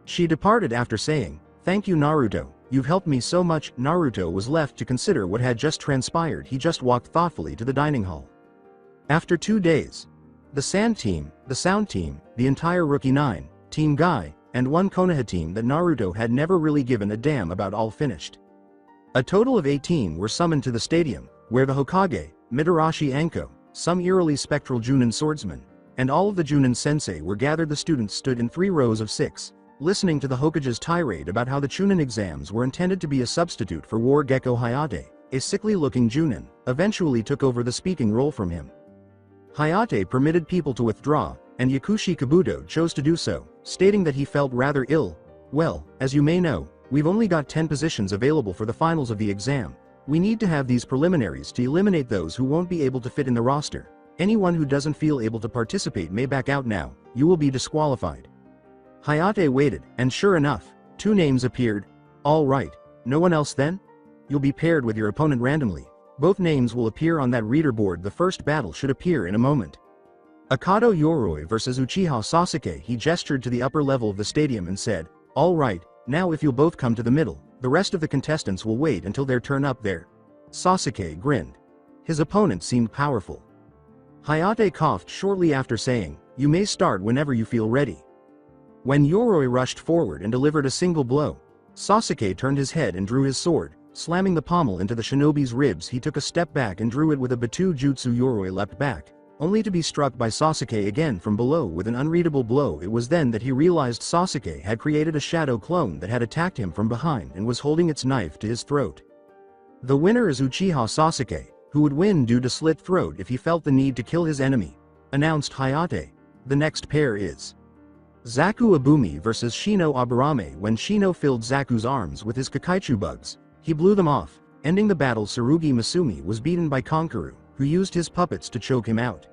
She departed after saying, "Thank you Naruto, you've helped me so much." Naruto was left to consider what had just transpired. He just walked thoughtfully to the dining hall. After 2 days, the Sand team, the Sound team, the entire Rookie 9, Team Guy, and one Konoha team that Naruto had never really given a damn about all finished. A total of 18 were summoned to the stadium, where the Hokage, Mitarashi Anko, some eerily spectral Chunin swordsmen, and all of the Chunin sensei were gathered. The students stood in 3 rows of 6, listening to the Hokage's tirade about how the Chunin exams were intended to be a substitute for War Gecko. Hayate, a sickly-looking Chunin, eventually took over the speaking role from him. Hayate permitted people to withdraw, and Yakushi Kabuto chose to do so, stating that he felt rather ill. "Well, as you may know, we've only got 10 positions available for the finals of the exam. We need to have these preliminaries to eliminate those who won't be able to fit in the roster. Anyone who doesn't feel able to participate may back out now. You will be disqualified." Hayate waited, and sure enough, 2 names appeared. "All right, no one else then? You'll be paired with your opponent randomly. Both names will appear on that reader board. The first battle should appear in a moment. Akado Yoroi versus Uchiha Sasuke." He gestured to the upper level of the stadium and said, "All right, now if you'll both come to the middle, the rest of the contestants will wait until their turn up there." Sasuke grinned. His opponent seemed powerful. Hayate coughed shortly after saying, "You may start whenever you feel ready." When Yoroi rushed forward and delivered a single blow, Sasuke turned his head and drew his sword, slamming the pommel into the shinobi's ribs. He took a step back and drew it with a Batu jutsu. Yoroi leapt back, only to be struck by Sasuke again from below with an unreadable blow. It was then that he realized Sasuke had created a shadow clone that had attacked him from behind and was holding its knife to his throat. The winner is Uchiha Sasuke, who would win due to slit throat if he felt the need to kill his enemy, announced Hayate. The next pair is Zaku Abumi versus Shino Aburame. When Shino filled Zaku's arms with his Kakaichu bugs, he blew them off, ending the battle. Tsurugi Masumi was beaten by Konkaru, who used his puppets to choke him out.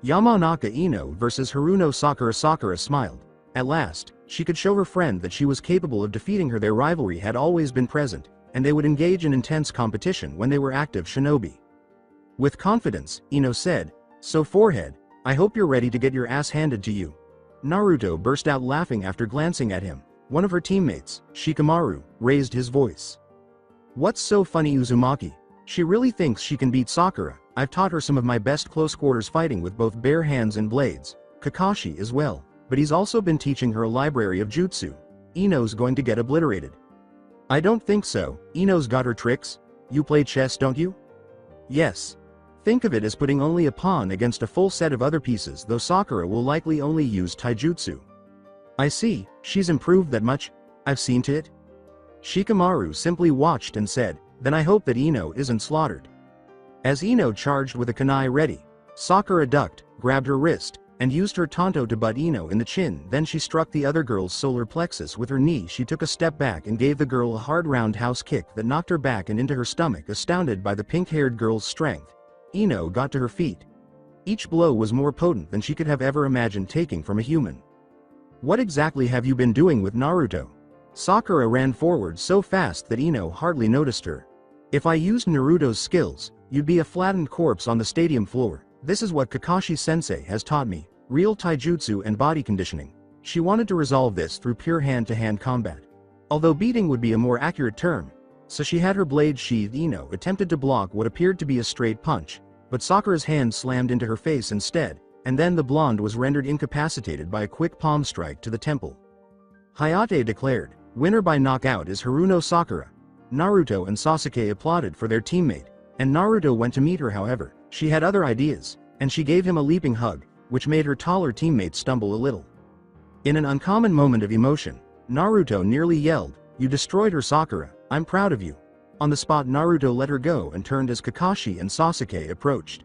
Yamanaka Ino versus Haruno Sakura. Sakura smiled. At last, she could show her friend that she was capable of defeating her. Their rivalry had always been present, and they would engage in intense competition when they were active shinobi. With confidence, Ino said, "So forehead, I hope you're ready to get your ass handed to you. Naruto burst out laughing after glancing at him. One of her teammates, Shikamaru, raised his voice. What's so funny, Uzumaki? She really thinks she can beat Sakura. I've taught her some of my best close quarters fighting with both bare hands and blades. Kakashi as well, but he's also been teaching her a library of jutsu. Ino's going to get obliterated. I don't think so. Ino's got her tricks. You play chess, don't you? Yes. Think of it as putting only a pawn against a full set of other pieces, though Sakura will likely only use taijutsu. I see, she's improved that much? I've seen to it. Shikamaru simply watched and said, then I hope that Ino isn't slaughtered. As Ino charged with a kunai ready, Sakura ducked, grabbed her wrist, and used her tanto to butt Ino in the chin. Then she struck the other girl's solar plexus with her knee. She took a step back and gave the girl a hard roundhouse kick that knocked her back and into her stomach. Astounded by the pink-haired girl's strength, Ino got to her feet. Each blow was more potent than she could have ever imagined taking from a human. What exactly have you been doing with Naruto? Sakura ran forward so fast that Ino hardly noticed her. If I used Naruto's skills, you'd be a flattened corpse on the stadium floor. This is what Kakashi-sensei has taught me, real taijutsu and body conditioning. She wanted to resolve this through pure hand-to-hand combat. Although beating would be a more accurate term, so she had her blade sheathed. Ino attempted to block what appeared to be a straight punch, but Sakura's hand slammed into her face instead, and then the blonde was rendered incapacitated by a quick palm strike to the temple. Hayate declared, winner by knockout is Haruno Sakura. Naruto and Sasuke applauded for their teammate, and Naruto went to meet her. However, she had other ideas, and she gave him a leaping hug, which made her taller teammate stumble a little. In an uncommon moment of emotion, Naruto nearly yelled, "You destroyed her, Sakura, I'm proud of you." On the spot, Naruto let her go and turned as Kakashi and Sasuke approached.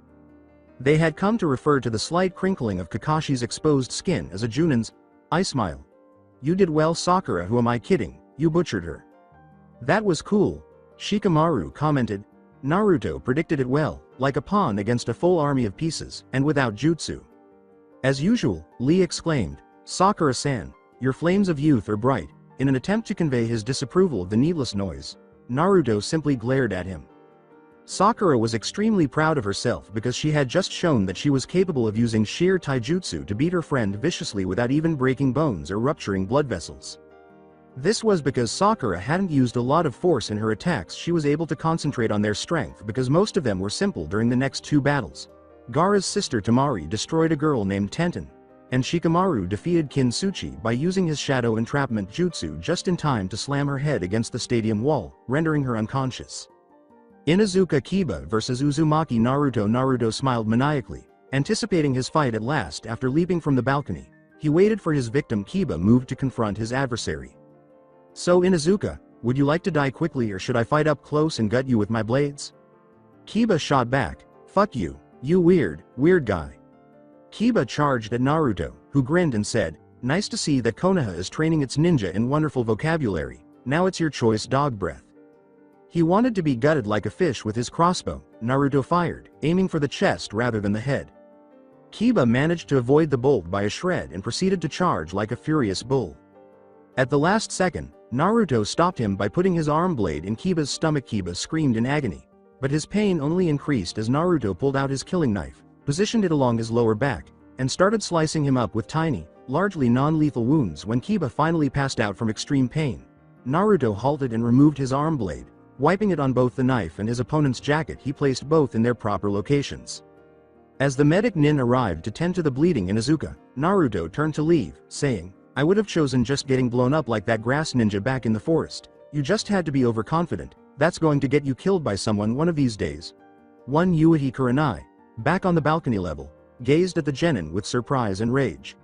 They had come to refer to the slight crinkling of Kakashi's exposed skin as a Junin's "I smile." You did well, Sakura. Who am I kidding? You butchered her. That was cool, Shikamaru commented. Naruto predicted it well, like a pawn against a full army of pieces, and without jutsu. As usual, Lee exclaimed, Sakura-san, your flames of youth are bright. In an attempt to convey his disapproval of the needless noise, Naruto simply glared at him. Sakura was extremely proud of herself because she had just shown that she was capable of using sheer taijutsu to beat her friend viciously without even breaking bones or rupturing blood vessels. This was because Sakura hadn't used a lot of force in her attacks. She was able to concentrate on their strength because most of them were simple. During the next two battles, Gaara's sister Temari destroyed a girl named Tenten, and Shikamaru defeated Kintsuchi by using his shadow entrapment jutsu just in time to slam her head against the stadium wall, rendering her unconscious. Inuzuka Kiba vs Uzumaki Naruto. Naruto smiled maniacally, anticipating his fight at last. After leaping from the balcony, he waited for his victim. Kiba moved to confront his adversary. So Inuzuka, would you like to die quickly or should I fight up close and gut you with my blades? Kiba shot back, fuck you, you weird guy. Kiba charged at Naruto, who grinned and said, nice to see that Konoha is training its ninja in wonderful vocabulary. Now it's your choice, dog breath. He wanted to be gutted like a fish with his crossbow. Naruto fired, aiming for the chest rather than the head. Kiba managed to avoid the bolt by a shred and proceeded to charge like a furious bull. At the last second, Naruto stopped him by putting his arm blade in Kiba's stomach. Kiba screamed in agony, but his pain only increased as Naruto pulled out his killing knife, positioned it along his lower back, and started slicing him up with tiny, largely non-lethal wounds. When Kiba finally passed out from extreme pain, Naruto halted and removed his arm blade, wiping it on both the knife and his opponent's jacket. He placed both in their proper locations. As the medic Nin arrived to tend to the bleeding Inuzuka, Naruto turned to leave, saying, I would have chosen just getting blown up like that grass ninja back in the forest. You just had to be overconfident. That's going to get you killed by someone one of these days. One Yuichi Kurenai, back on the balcony level, gazed at the genin with surprise and rage.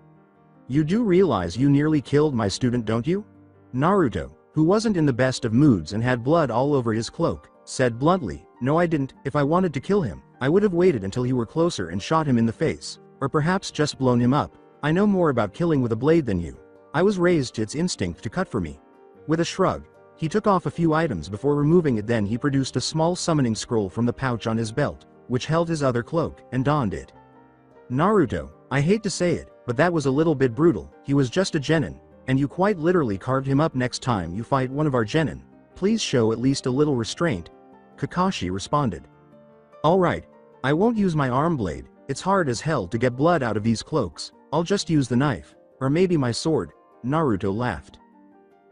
You do realize you nearly killed my student, don't you? Naruto, who wasn't in the best of moods and had blood all over his cloak, said bluntly, no I didn't. If I wanted to kill him, I would have waited until you were closer and shot him in the face, or perhaps just blown him up. I know more about killing with a blade than you. I was raised to its instinct to cut for me. With a shrug, he took off a few items before removing it. Then he produced a small summoning scroll from the pouch on his belt, which held his other cloak, and donned it. Naruto, I hate to say it, but that was a little bit brutal. He was just a genin, and you quite literally carved him up. Next time you fight one of our genin, please show at least a little restraint, Kakashi responded. Alright, I won't use my arm blade, It's hard as hell to get blood out of these cloaks. I'll just use the knife. Or maybe my sword. Naruto laughed.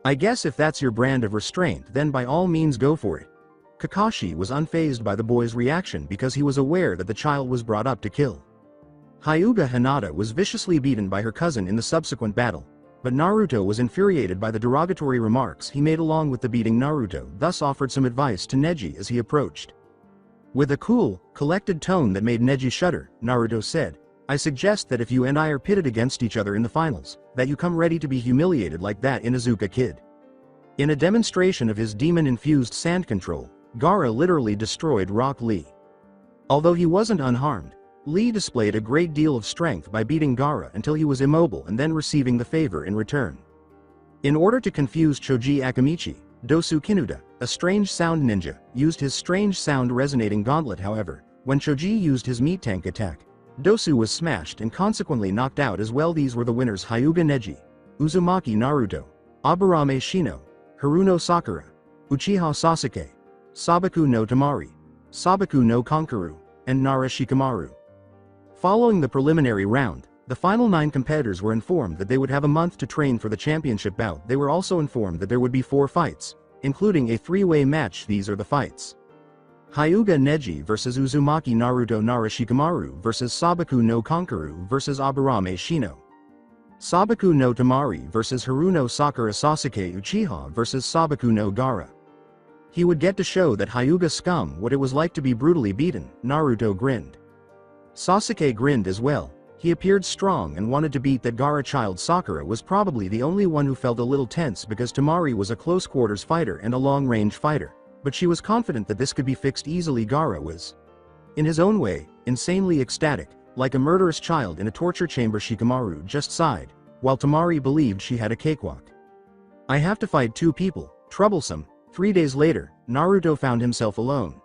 I guess if that's your brand of restraint, then by all means go for it. Kakashi was unfazed by the boy's reaction because he was aware that the child was brought up to kill. Hyuga Hinata was viciously beaten by her cousin in the subsequent battle, but Naruto was infuriated by the derogatory remarks he made along with the beating. Naruto thus offered some advice to Neji as he approached. With a cool, collected tone that made Neji shudder, Naruto said, I suggest that if you and I are pitted against each other in the finals, that you come ready to be humiliated like that Inuzuka kid. In a demonstration of his demon-infused sand control, Gaara literally destroyed Rock Lee. Although he wasn't unharmed, Lee displayed a great deal of strength by beating Gaara until he was immobile and then receiving the favor in return. In order to confuse Choji Akamichi, Dosu Kinuda, a strange sound ninja, used his strange sound resonating gauntlet. However, when Choji used his meat tank attack, Dosu was smashed and consequently knocked out as well. These were the winners: Hyuga Neji, Uzumaki Naruto, Aburame Shino, Haruno Sakura, Uchiha Sasuke, Sabaku no Tamari, Sabaku no Kankuru, and Nara Shikamaru. Following the preliminary round, the final 9 competitors were informed that they would have a month to train for the championship bout. They were also informed that there would be 4 fights, including a 3-way match. These are the fights: Hyuga Neji vs Uzumaki Naruto, Nara Shikamaru vs Sabaku no Kankuru vs Aburame Shino, Sabaku no Tamari vs Haruno Sakura, Sasuke Uchiha vs Sabaku no Gaara. He would get to show that Hyuga scum what it was like to be brutally beaten. Naruto grinned. Sasuke grinned as well. He appeared strong and wanted to beat that Gaara child. Sakura was probably the only one who felt a little tense because Tamari was a close-quarters fighter and a long-range fighter, but she was confident that this could be fixed easily. Gaara was, in his own way, insanely ecstatic, like a murderous child in a torture chamber. Shikamaru just sighed, while Tamari believed she had a cakewalk. I have to fight 2 people. Troublesome. 3 days later, Naruto found himself alone.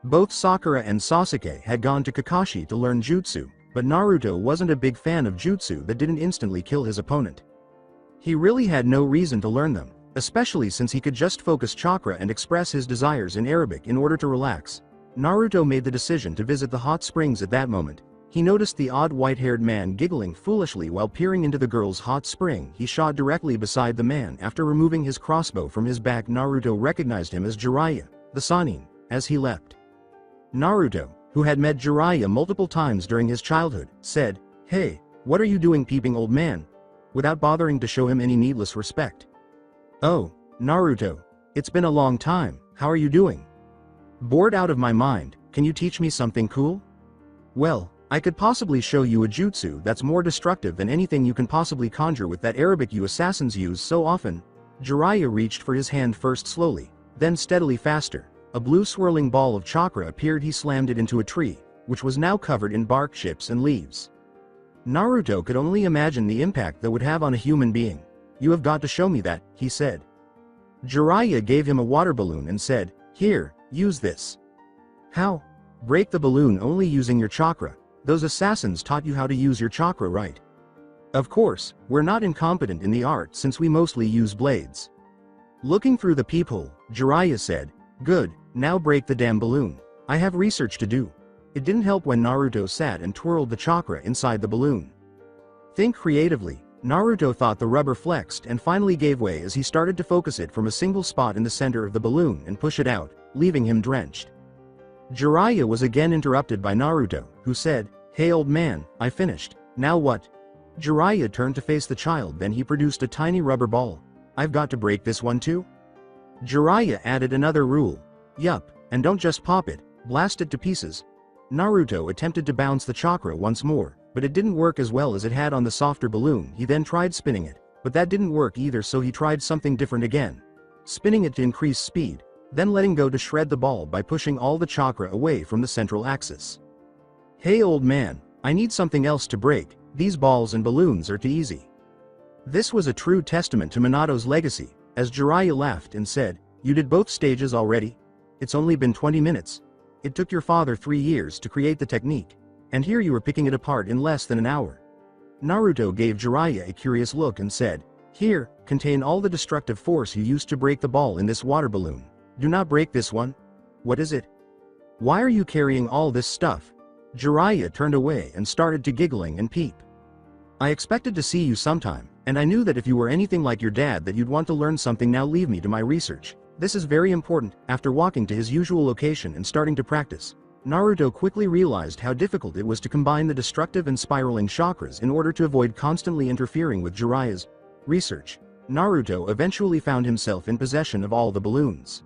Both Sakura and Sasuke had gone to Kakashi to learn jutsu, but Naruto wasn't a big fan of jutsu that didn't instantly kill his opponent. He really had no reason to learn them, especially since he could just focus chakra and express his desires in Arabic in order to relax. Naruto made the decision to visit the hot springs. At that moment, he noticed the odd white-haired man giggling foolishly while peering into the girl's hot spring. He shot directly beside the man. After removing his crossbow from his back, Naruto recognized him as Jiraiya, the Sannin, as he leapt. Naruto, who had met Jiraiya multiple times during his childhood, said, "Hey, what are you doing, peeping old man?" without bothering to show him any needless respect. "Oh, Naruto, it's been a long time, how are you doing?" "Bored out of my mind, can you teach me something cool?" "Well, I could possibly show you a jutsu that's more destructive than anything you can possibly conjure with that Arabic you assassins use so often." Jiraiya reached for his hand first slowly, then steadily faster. A blue swirling ball of chakra appeared. He slammed it into a tree, which was now covered in bark chips and leaves. Naruto could only imagine the impact that would have on a human being. "You have got to show me that," he said. Jiraiya gave him a water balloon and said, "Here, use this." "How?" "Break the balloon only using your chakra. Those assassins taught you how to use your chakra, right?" "Of course, we're not incompetent in the art since we mostly use blades." Looking through the peephole, Jiraiya said, "Good, now break the damn balloon. I have research to do." It didn't help when Naruto sat and twirled the chakra inside the balloon. Think creatively. Naruto thought the rubber flexed and finally gave way as he started to focus it from a single spot in the center of the balloon and push it out, leaving him drenched. Jiraiya was again interrupted by Naruto, who said, "Hey old man, I finished. Now what?" Jiraiya turned to face the child, then he produced a tiny rubber ball. "I've got to break this one too?" Jiraiya added another rule. "Yup, and don't just pop it, blast it to pieces." Naruto attempted to bounce the chakra once more, but it didn't work as well as it had on the softer balloon. He then tried spinning it, but that didn't work either, so he tried something different again. Spinning it to increase speed, then letting go to shred the ball by pushing all the chakra away from the central axis. "Hey old man, I need something else to break, these balls and balloons are too easy." This was a true testament to Minato's legacy, as Jiraiya laughed and said, "You did both stages already? It's only been 20 minutes. It took your father 3 years to create the technique, and here you are picking it apart in less than an hour." Naruto gave Jiraiya a curious look and said, "Here, contain all the destructive force you used to break the ball in this water balloon. Do not break this one." "What is it? Why are you carrying all this stuff?" Jiraiya turned away and started to giggling and peep. I expected to see you sometime, and I knew that if you were anything like your dad that you'd want to learn something. Now leave me to my research. This is very important. After walking to his usual location and starting to practice, Naruto quickly realized how difficult it was to combine the destructive and spiraling chakras in order to avoid constantly interfering with Jiraiya's research. Naruto eventually found himself in possession of all the balloons.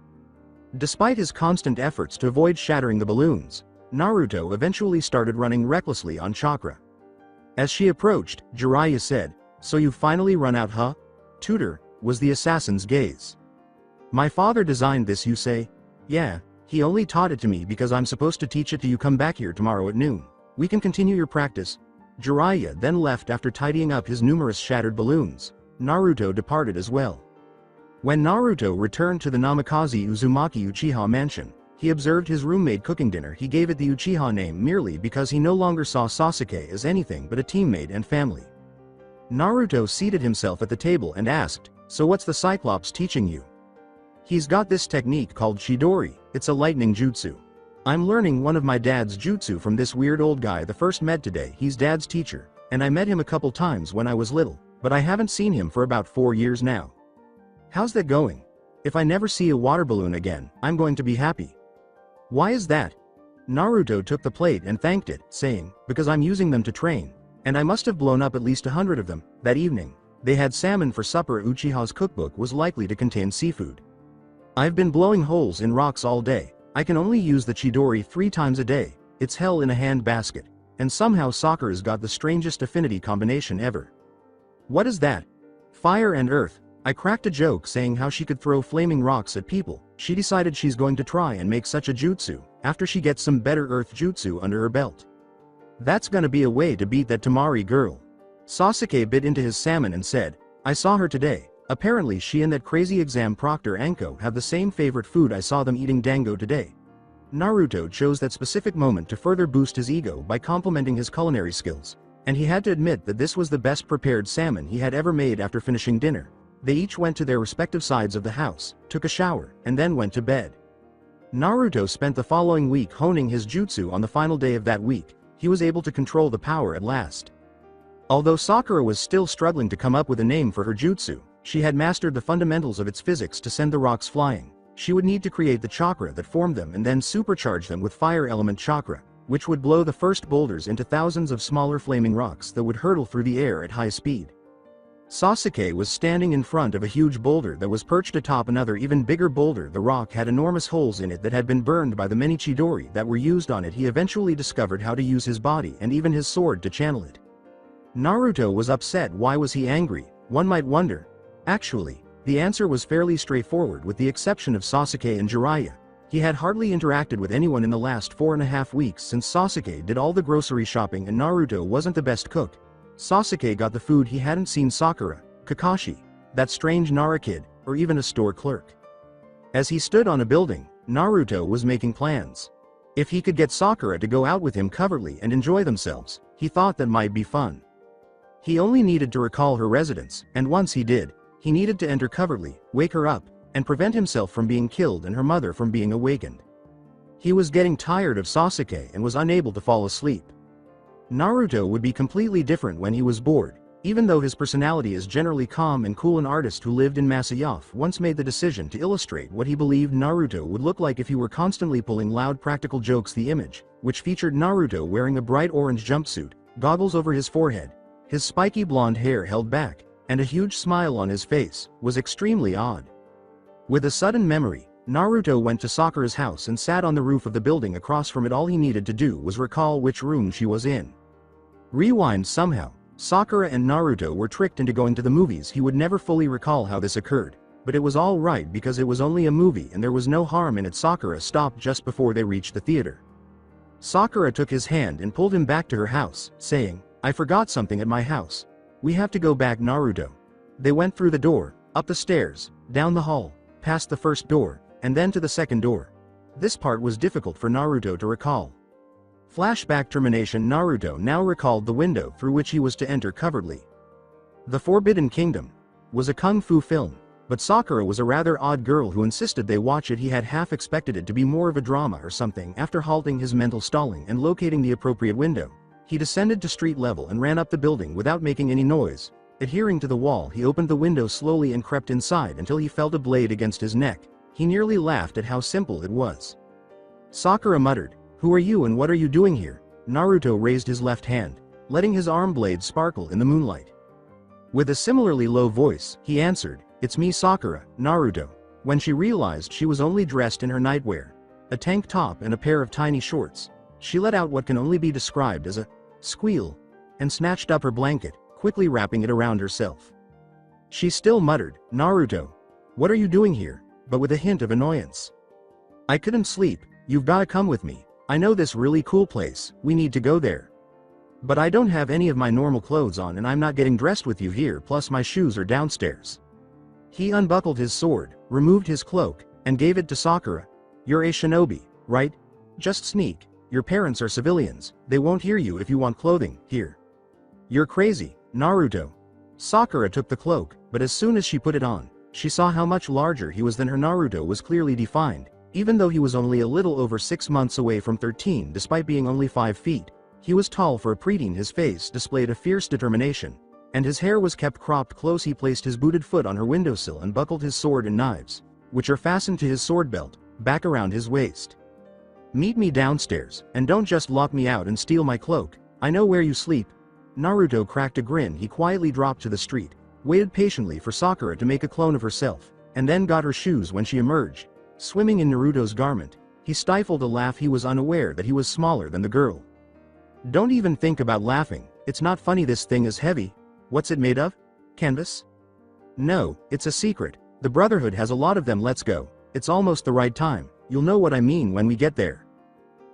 Despite his constant efforts to avoid shattering the balloons, Naruto eventually started running recklessly on chakra. As she approached, Jiraiya said, "So you finally run out, huh?" "Tutor," was the assassin's gaze. "My father designed this, you say?" "Yeah, he only taught it to me because I'm supposed to teach it to you. Come back here tomorrow at noon. We can continue your practice." Jiraiya then left after tidying up his numerous shattered balloons. Naruto departed as well. When Naruto returned to the Namikaze Uzumaki Uchiha mansion, he observed his roommate cooking dinner. He gave it the Uchiha name merely because he no longer saw Sasuke as anything but a teammate and family. Naruto seated himself at the table and asked, "So what's the Cyclops teaching you?" "He's got this technique called Chidori. It's a lightning jutsu. I'm learning one of my dad's jutsu from this weird old guy. The first met today. He's dad's teacher, and I met him a couple times when I was little, but I haven't seen him for about 4 years now." "How's that going?" "If I never see a water balloon again, I'm going to be happy." "Why is that?" Naruto took the plate and thanked it, saying, "Because I'm using them to train, and I must have blown up at least 100 of them." That evening, they had salmon for supper. Uchiha's cookbook was likely to contain seafood. "I've been blowing holes in rocks all day. I can only use the Chidori 3 times a day. It's hell in a hand basket. And somehow Sakura's got the strangest affinity combination ever." "What is that?" "Fire and earth. I cracked a joke saying how she could throw flaming rocks at people. She decided she's going to try and make such a jutsu, after she gets some better earth jutsu under her belt. That's gonna be a way to beat that Temari girl." Sasuke bit into his salmon and said, "I saw her today. Apparently she and that crazy exam proctor Anko have the same favorite food. I saw them eating dango today." Naruto chose that specific moment to further boost his ego by complimenting his culinary skills, and he had to admit that this was the best prepared salmon he had ever made. After finishing dinner, they each went to their respective sides of the house, took a shower, and then went to bed. Naruto spent the following week honing his jutsu. On the final day of that week, he was able to control the power at last. Although Sakura was still struggling to come up with a name for her jutsu, she had mastered the fundamentals of its physics to send the rocks flying. She would need to create the chakra that formed them and then supercharge them with fire element chakra, which would blow the first boulders into thousands of smaller flaming rocks that would hurtle through the air at high speed. Sasuke was standing in front of a huge boulder that was perched atop another even bigger boulder. The rock had enormous holes in it that had been burned by the many Chidori that were used on it. He eventually discovered how to use his body and even his sword to channel it. Naruto was upset. Why was he angry? One might wonder. Actually, the answer was fairly straightforward. With the exception of Sasuke and Jiraiya, he had hardly interacted with anyone in the last 4.5 weeks since Sasuke did all the grocery shopping and Naruto wasn't the best cook. Sasuke got the food. He hadn't seen Sakura, Kakashi, that strange Nara kid, or even a store clerk. As he stood on a building, Naruto was making plans. If he could get Sakura to go out with him covertly and enjoy themselves, he thought that might be fun. He only needed to recall her residence, and once he did, he needed to enter covertly, wake her up, and prevent himself from being killed and her mother from being awakened. He was getting tired of Sasuke and was unable to fall asleep. Naruto would be completely different when he was bored. Even though his personality is generally calm and cool, an artist who lived in Masyaf once made the decision to illustrate what he believed Naruto would look like if he were constantly pulling loud practical jokes. The image, which featured Naruto wearing a bright orange jumpsuit, goggles over his forehead, his spiky blonde hair held back, and a huge smile on his face, was extremely odd. With a sudden memory, Naruto went to Sakura's house and sat on the roof of the building across from it. All he needed to do was recall which room she was in. Rewind. Somehow, Sakura and Naruto were tricked into going to the movies. He would never fully recall how this occurred, but it was all right because it was only a movie and there was no harm in it. Sakura stopped just before they reached the theater. Sakura took his hand and pulled him back to her house, saying, "I forgot something at my house. We have to go back." Naruto. They went through the door, up the stairs, down the hall, past the first door, and then to the second door. This part was difficult for Naruto to recall. Flashback termination. Naruto now recalled the window through which he was to enter covertly. The Forbidden Kingdom was a kung fu film. But Sakura was a rather odd girl who insisted they watch it. He had half expected it to be more of a drama or something. After halting his mental stalling and locating the appropriate window, he descended to street level and ran up the building without making any noise. Adhering to the wall, he opened the window slowly and crept inside until he felt a blade against his neck. He nearly laughed at how simple it was. Sakura muttered, "Who are you and what are you doing here?" Naruto raised his left hand, letting his arm blade sparkle in the moonlight. With a similarly low voice, he answered, "It's me, Sakura, Naruto." When she realized she was only dressed in her nightwear, a tank top and a pair of tiny shorts, she let out what can only be described as a squeal, and snatched up her blanket, quickly wrapping it around herself. She still muttered, "Naruto, what are you doing here?" but with a hint of annoyance. "I couldn't sleep, you've gotta come with me. I know this really cool place, we need to go there. But I don't have any of my normal clothes on and I'm not getting dressed with you here, plus my shoes are downstairs." He unbuckled his sword, removed his cloak, and gave it to Sakura. "You're a shinobi, right? Just sneak, your parents are civilians, they won't hear you if you want clothing, here." "You're crazy, Naruto." Sakura took the cloak, but as soon as she put it on, she saw how much larger he was than her. Naruto was clearly defined, even though he was only a little over 6 months away from 13 despite being only 5 feet. He was tall for a preteen. His face displayed a fierce determination, and his hair was kept cropped close. He placed his booted foot on her windowsill and buckled his sword and knives, which are fastened to his sword belt, back around his waist. "Meet me downstairs, and don't just lock me out and steal my cloak. I know where you sleep." Naruto cracked a grin. He quietly dropped to the street, waited patiently for Sakura to make a clone of herself, and then got her shoes when she emerged. Swimming in Naruto's garment, he stifled a laugh. He was unaware that he was smaller than the girl. "Don't even think about laughing, it's not funny. This thing is heavy." "What's it made of? Canvas?" "No, it's a secret. The Brotherhood has a lot of them. Let's go. It's almost the right time, you'll know what I mean when we get there."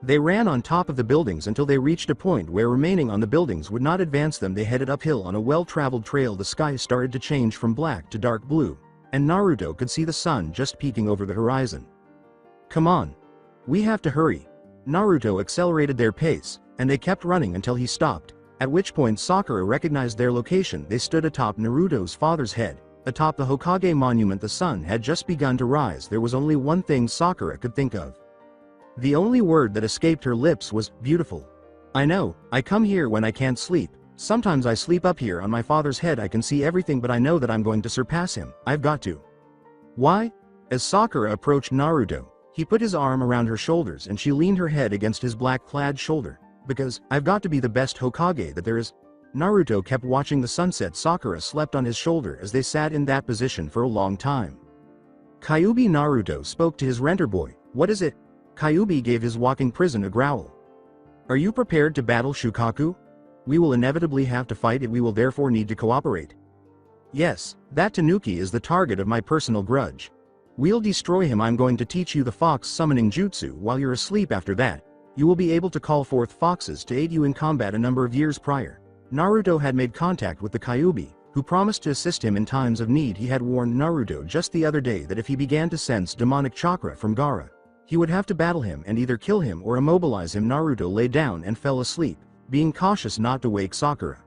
They ran on top of the buildings until they reached a point where remaining on the buildings would not advance them. They headed uphill on a well-traveled trail. The sky started to change from black to dark blue, and Naruto could see the sun just peeking over the horizon. "Come on. We have to hurry." Naruto accelerated their pace, and they kept running until he stopped, at which point Sakura recognized their location. They stood atop Naruto's father's head, atop the Hokage monument. The sun had just begun to rise. There was only one thing Sakura could think of. The only word that escaped her lips was, "Beautiful." "I know, I come here when I can't sleep. Sometimes I sleep up here on my father's head. I can see everything, but I know that I'm going to surpass him. I've got to." "Why?" As Sakura approached Naruto, he put his arm around her shoulders and she leaned her head against his black-clad shoulder. "Because I've got to be the best Hokage that there is." Naruto kept watching the sunset. Sakura slept on his shoulder as they sat in that position for a long time. Kyuubi. Naruto spoke to his renter boy. "What is it?" Kyuubi gave his walking prison a growl. "Are you prepared to battle Shukaku? We will inevitably have to fight it. We will therefore need to cooperate." "Yes, that Tanuki is the target of my personal grudge. We'll destroy him. I'm going to teach you the fox summoning jutsu while you're asleep. After that, you will be able to call forth foxes to aid you in combat." A number of years prior, Naruto had made contact with the Kyuubi, who promised to assist him in times of need. He had warned Naruto just the other day that if he began to sense demonic chakra from Gaara, he would have to battle him and either kill him or immobilize him. Naruto lay down and fell asleep, being cautious not to wake Sakura.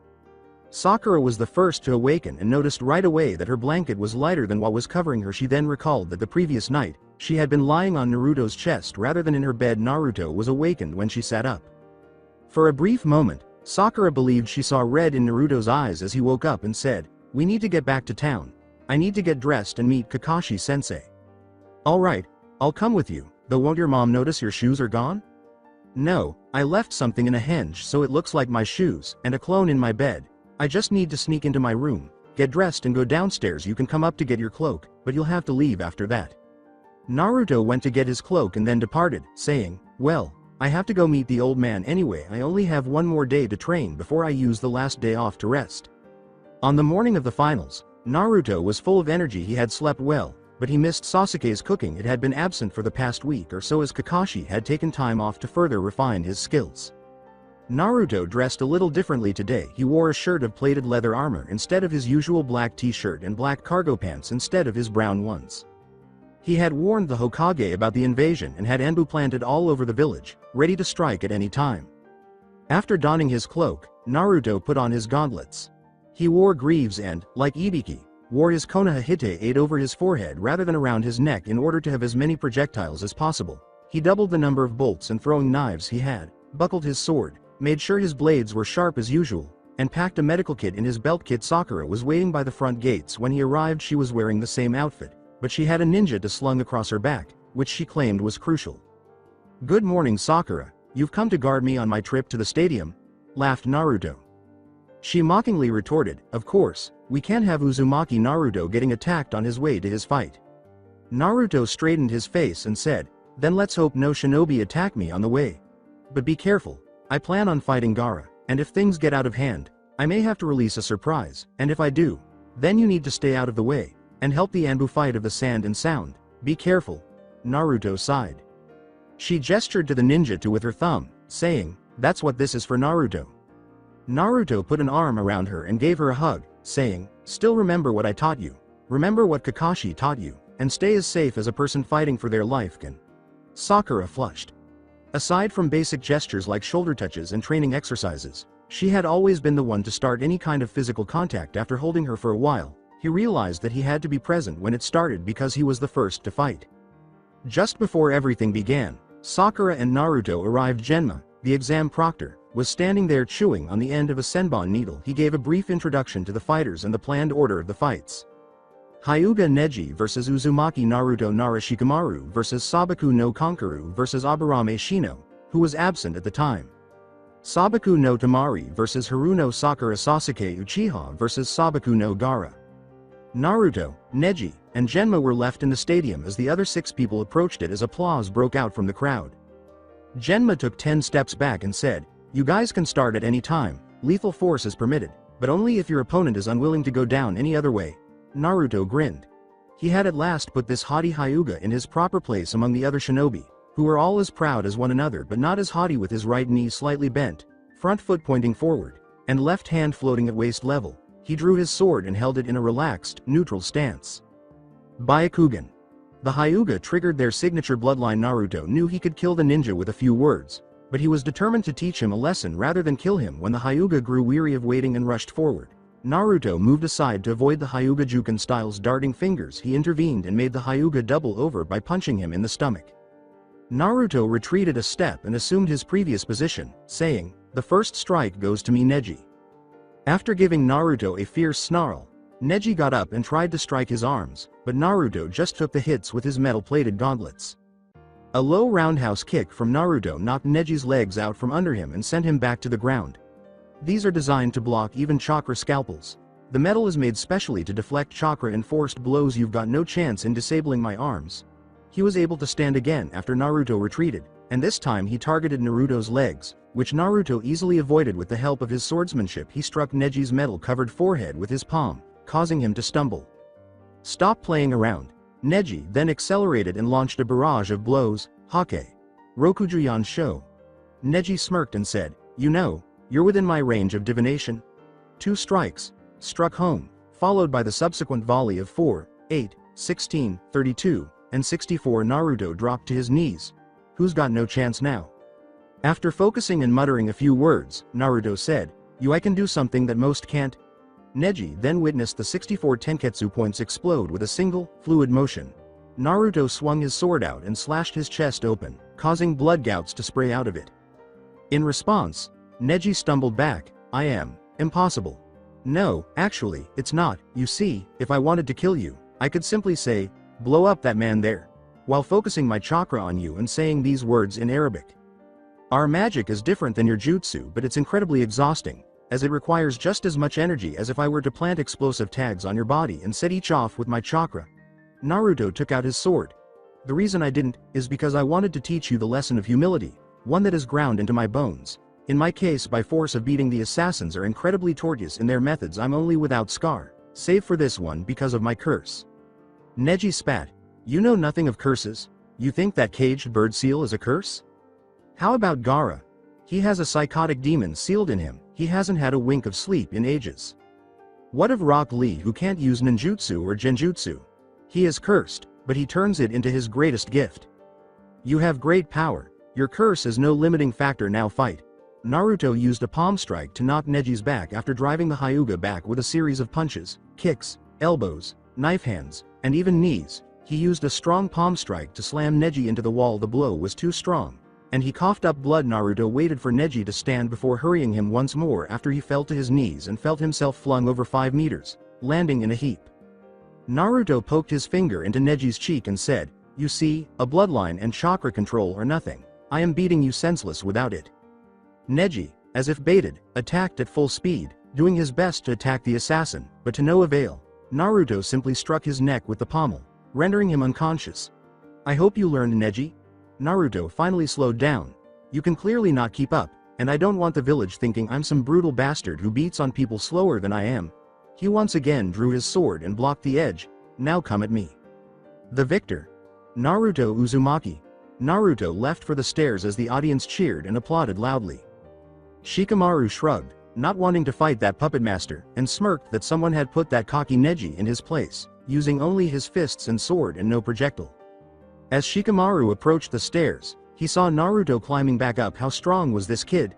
Sakura was the first to awaken and noticed right away that her blanket was lighter than what was covering her. She then recalled that the previous night, she had been lying on Naruto's chest rather than in her bed. Naruto was awakened when she sat up. For a brief moment, Sakura believed she saw red in Naruto's eyes as he woke up and said, "We need to get back to town. I need to get dressed and meet Kakashi-sensei." "All right, I'll come with you, though won't your mom notice your shoes are gone?" "No, I left something in a henge so it looks like my shoes, and a clone in my bed. I just need to sneak into my room, get dressed and go downstairs. You can come up to get your cloak, but you'll have to leave after that." Naruto went to get his cloak and then departed, saying, "Well, I have to go meet the old man anyway. I only have one more day to train before I use the last day off to rest." On the morning of the finals, Naruto was full of energy. He had slept well, but he missed Sasuke's cooking. It had been absent for the past week or so as Kakashi had taken time off to further refine his skills. Naruto dressed a little differently today. He wore a shirt of plated leather armor instead of his usual black t-shirt and black cargo pants instead of his brown ones. He had warned the Hokage about the invasion and had Enbu planted all over the village, ready to strike at any time. After donning his cloak, Naruto put on his gauntlets. He wore greaves and, like Ibiki, wore his Konoha hite over his forehead rather than around his neck in order to have as many projectiles as possible. He doubled the number of bolts and throwing knives he had, buckled his sword, made sure his blades were sharp as usual, and packed a medical kit in his belt kit. Sakura was waiting by the front gates when he arrived. She was wearing the same outfit, but she had a ninja slung across her back, which she claimed was crucial. "Good morning, Sakura, you've come to guard me on my trip to the stadium?" laughed Naruto. She mockingly retorted, "Of course, we can't have Uzumaki Naruto getting attacked on his way to his fight." Naruto straightened his face and said, "Then let's hope no shinobi attack me on the way. But be careful, I plan on fighting Gaara, and if things get out of hand, I may have to release a surprise, and if I do, then you need to stay out of the way, and help the Anbu fight of the sand and sound. Be careful." Naruto sighed. She gestured to the ninja with her thumb, saying, "That's what this is for, Naruto." Naruto put an arm around her and gave her a hug, saying, "Still remember what I taught you. Remember what Kakashi taught you, and stay as safe as a person fighting for their life can." Sakura flushed. Aside from basic gestures like shoulder touches and training exercises, she had always been the one to start any kind of physical contact. After holding her for a while, he realized that he had to be present when it started because he was the first to fight. Just before everything began, Sakura and Naruto arrived. Genma, the exam proctor, was standing there chewing on the end of a senbon needle. He gave a brief introduction to the fighters and the planned order of the fights. Hyuga Neji vs Uzumaki Naruto. Narashikamaru vs Sabaku no Konkaru vs Aburame Shino, who was absent at the time. Sabaku no Tamari vs Haruno Sakura. Sasuke Uchiha vs Sabaku no Gaara. Naruto, Neji, and Genma were left in the stadium as the other 6 people approached it as applause broke out from the crowd. Genma took 10 steps back and said, "You guys can start at any time, lethal force is permitted, but only if your opponent is unwilling to go down any other way." Naruto grinned. He had at last put this haughty Hyuga in his proper place among the other shinobi, who were all as proud as one another but not as haughty. With his right knee slightly bent, front foot pointing forward, and left hand floating at waist level, he drew his sword and held it in a relaxed, neutral stance. Byakugan. The Hyuga triggered their signature bloodline. Naruto knew he could kill the ninja with a few words, but he was determined to teach him a lesson rather than kill him. When the Hyuga grew weary of waiting and rushed forward, Naruto moved aside to avoid the Hyuga Juken style's darting fingers. He intervened and made the Hyuga double over by punching him in the stomach. Naruto retreated a step and assumed his previous position, saying, "The first strike goes to me, Neji." After giving Naruto a fierce snarl, Neji got up and tried to strike his arms, but Naruto just took the hits with his metal-plated gauntlets. A low roundhouse kick from Naruto knocked Neji's legs out from under him and sent him back to the ground. These are designed to block even chakra scalpels. The metal is made specially to deflect chakra-enforced blows. "You've got no chance in disabling my arms." He was able to stand again after Naruto retreated, and this time he targeted Naruto's legs, which Naruto easily avoided with the help of his swordsmanship. He struck Neji's metal-covered forehead with his palm, causing him to stumble. "Stop playing around." Neji then accelerated and launched a barrage of blows. "Hake. Rokujuyan Sho." Neji smirked and said, "You know, you're within my range of divination." 2 strikes struck home, followed by the subsequent volley of 4, 8, 16, 32, and 64. Naruto dropped to his knees. "Who's got no chance now?" After focusing and muttering a few words, Naruto said, I can do something that most can't." Neji then witnessed the 64 Tenketsu points explode with a single, fluid motion. Naruto swung his sword out and slashed his chest open, causing blood gouts to spray out of it. In response, Neji stumbled back. "I am impossible." "No, actually, it's not. You see, if I wanted to kill you, I could simply say, 'Blow up that man there,' while focusing my chakra on you and saying these words in Arabic. Our magic is different than your jutsu, but it's incredibly exhausting, as it requires just as much energy as if I were to plant explosive tags on your body and set each off with my chakra." Naruto took out his sword. "The reason I didn't is because I wanted to teach you the lesson of humility, one that is ground into my bones. In my case, by force of beating, the assassins are incredibly tortuous in their methods. I'm only without scar, save for this one because of my curse." Neji spat. "You know nothing of curses. You think that caged bird seal is a curse? How about Gaara? He has a psychotic demon sealed in him. He hasn't had a wink of sleep in ages. What of Rock Lee, who can't use ninjutsu or genjutsu? He is cursed, but he turns it into his greatest gift. You have great power. Your curse is no limiting factor. Now fight." Naruto used a palm strike to knock Neji's back after driving the Hyuga back with a series of punches, kicks, elbows, knife hands, and even knees. He used a strong palm strike to slam Neji into the wall. The blow was too strong, and he coughed up blood. Naruto waited for Neji to stand before hurrying him once more after he fell to his knees and felt himself flung over 5 meters, landing in a heap. Naruto poked his finger into Neji's cheek and said, "You see, a bloodline and chakra control are nothing. I am beating you senseless without it." Neji, as if baited, attacked at full speed, doing his best to attack the assassin, but to no avail. Naruto simply struck his neck with the pommel, rendering him unconscious. "I hope you learned, Neji." Naruto finally slowed down. "You can clearly not keep up, and I don't want the village thinking I'm some brutal bastard who beats on people slower than I am." He once again drew his sword and blocked the edge. "Now come at me." The victor, Naruto Uzumaki. Naruto left for the stairs as the audience cheered and applauded loudly. Shikamaru shrugged, not wanting to fight that puppet master, and smirked that someone had put that cocky Neji in his place, using only his fists and sword and no projectile. As Shikamaru approached the stairs, he saw Naruto climbing back up. How strong was this kid?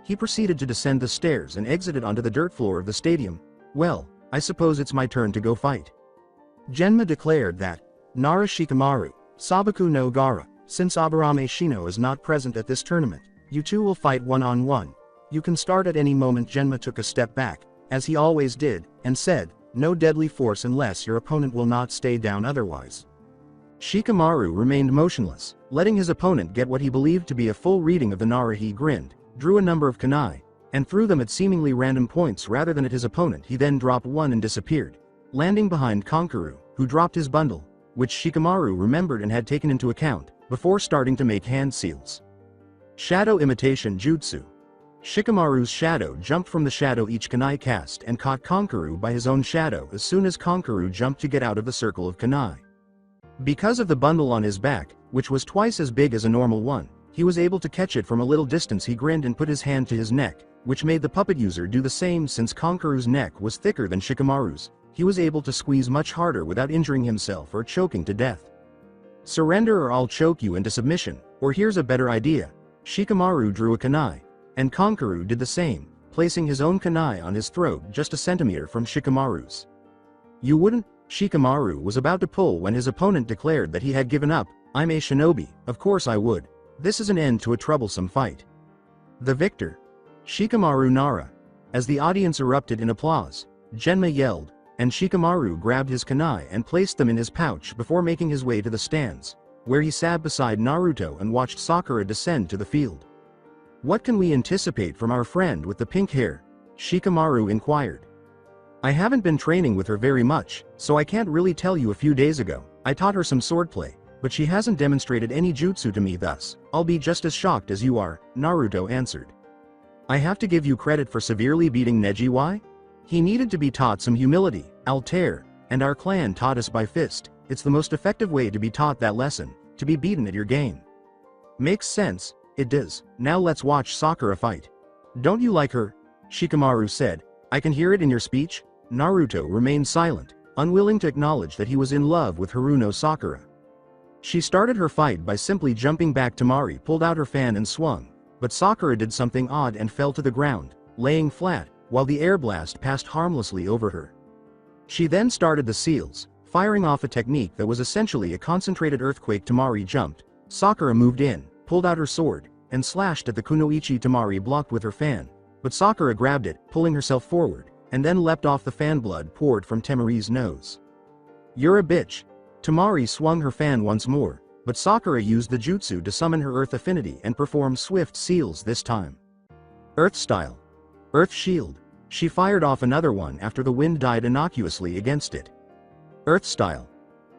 He proceeded to descend the stairs and exited onto the dirt floor of the stadium. "Well, I suppose it's my turn to go fight." Genma declared that, "Nara Shikamaru, Sabaku no Gara, since Aburame Shino is not present at this tournament, you two will fight one-on-one. You can start at any moment." Genma took a step back, as he always did, and said, "No deadly force unless your opponent will not stay down otherwise." Shikamaru remained motionless, letting his opponent get what he believed to be a full reading of the Nara. He grinned, drew a number of kunai, and threw them at seemingly random points rather than at his opponent. He then dropped one and disappeared, landing behind Kankuro, who dropped his bundle, which Shikamaru remembered and had taken into account, before starting to make hand seals. Shadow imitation jutsu. Shikamaru's shadow jumped from the shadow each kunai cast and caught Kankuro by his own shadow as soon as Kankuro jumped to get out of the circle of kunai. Because of the bundle on his back, which was twice as big as a normal one, he was able to catch it from a little distance. He grinned and put his hand to his neck, which made the puppet user do the same. Since Kankuru's neck was thicker than Shikamaru's, he was able to squeeze much harder without injuring himself or choking to death. "Surrender or I'll choke you into submission, or here's a better idea." Shikamaru drew a kunai, and Kankuro did the same, placing his own kunai on his throat just a centimeter from Shikamaru's. "You wouldn't?" Shikamaru was about to pull when his opponent declared that he had given up. "I'm a shinobi, of course I would. This is an end to a troublesome fight." The victor, Shikamaru Nara. As the audience erupted in applause, Genma yelled, and Shikamaru grabbed his kunai and placed them in his pouch before making his way to the stands, where he sat beside Naruto and watched Sakura descend to the field. "What can we anticipate from our friend with the pink hair?" Shikamaru inquired. "I haven't been training with her very much, so I can't really tell you. A few days ago, I taught her some swordplay, but she hasn't demonstrated any jutsu to me, thus I'll be just as shocked as you are," Naruto answered. "I have to give you credit for severely beating Neji. Why? He needed to be taught some humility. Al-Tair, and our clan taught us by fist. It's the most effective way to be taught that lesson, to be beaten at your game." "Makes sense, it does. Now let's watch Sakura fight." "Don't you like her?" Shikamaru said. "I can hear it in your speech." Naruto remained silent, unwilling to acknowledge that he was in love with Haruno Sakura. She started her fight by simply jumping back. Tamari pulled out her fan and swung, but Sakura did something odd and fell to the ground, laying flat, while the air blast passed harmlessly over her. She then started the seals, firing off a technique that was essentially a concentrated earthquake. Tamari jumped. Sakura moved in, pulled out her sword, and slashed at the kunoichi. Tamari blocked with her fan, but Sakura grabbed it, pulling herself forward, and then leapt off the fan. Blood poured from Tamari's nose. "You're a bitch." Tamari swung her fan once more, but Sakura used the jutsu to summon her earth affinity and perform swift seals this time. Earth style. Earth shield. She fired off another one after the wind died innocuously against it. Earth style.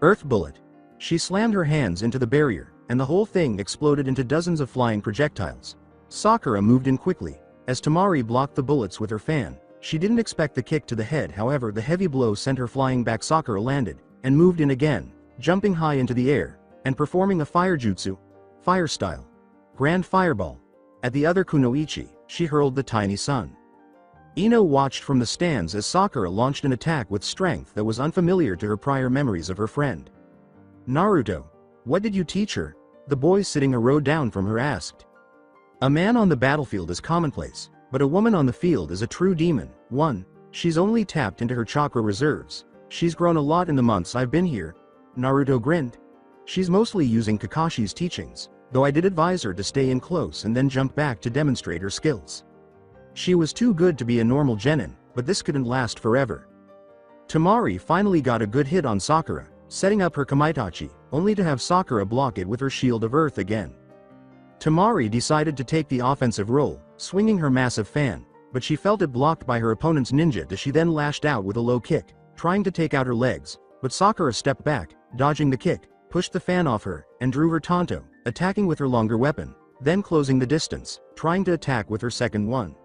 Earth bullet. She slammed her hands into the barrier, and the whole thing exploded into dozens of flying projectiles. Sakura moved in quickly, as Tamari blocked the bullets with her fan. She didn't expect the kick to the head, however the heavy blow sent her flying back. Sakura landed, and moved in again, jumping high into the air, and performing a fire jutsu. Fire style. Grand fireball. At the other kunoichi, she hurled the tiny sun. Ino watched from the stands as Sakura launched an attack with strength that was unfamiliar to her prior memories of her friend. "Naruto, what did you teach her?" the boy sitting a row down from her asked. "A man on the battlefield is commonplace, but a woman on the field is a true demon. 1. She's only tapped into her chakra reserves. She's grown a lot in the months I've been here. Naruto grinned. She's mostly using Kakashi's teachings, though I did advise her to stay in close and then jump back to demonstrate her skills. She was too good to be a normal genin, but this couldn't last forever. Temari finally got a good hit on Sakura, setting up her Kamaitachi, only to have Sakura block it with her Shield of Earth again. Temari decided to take the offensive role, swinging her massive fan, but she felt it blocked by her opponent's ninja as she then lashed out with a low kick, trying to take out her legs, but Sakura stepped back, dodging the kick, pushed the fan off her, and drew her Tanto, attacking with her longer weapon, then closing the distance, trying to attack with her second one.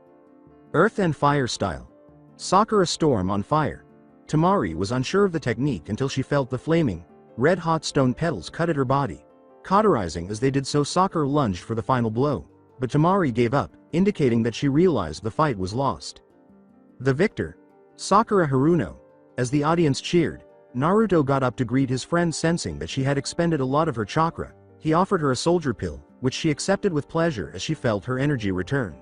Earth and Fire style. Sakura storm on fire. Temari was unsure of the technique until she felt the flaming, red-hot stone petals cut at her body. Cauterizing as they did so, Sakura lunged for the final blow, but Temari gave up, indicating that she realized the fight was lost. The victor, Sakura Haruno. As the audience cheered, Naruto got up to greet his friend, sensing that she had expended a lot of her chakra. He offered her a soldier pill, which she accepted with pleasure as she felt her energy return.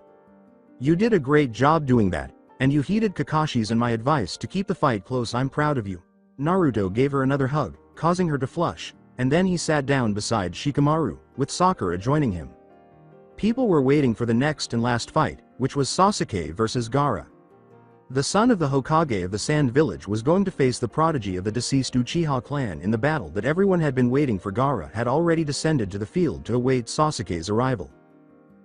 "You did a great job doing that, and you heeded Kakashi's and my advice to keep the fight close. I'm proud of you." Naruto gave her another hug, causing her to flush, and then he sat down beside Shikamaru, with Sakura joining him. People were waiting for the next and last fight, which was Sasuke versus Gaara. The son of the Hokage of the Sand Village was going to face the prodigy of the deceased Uchiha clan in the battle that everyone had been waiting for. Gaara had already descended to the field to await Sasuke's arrival.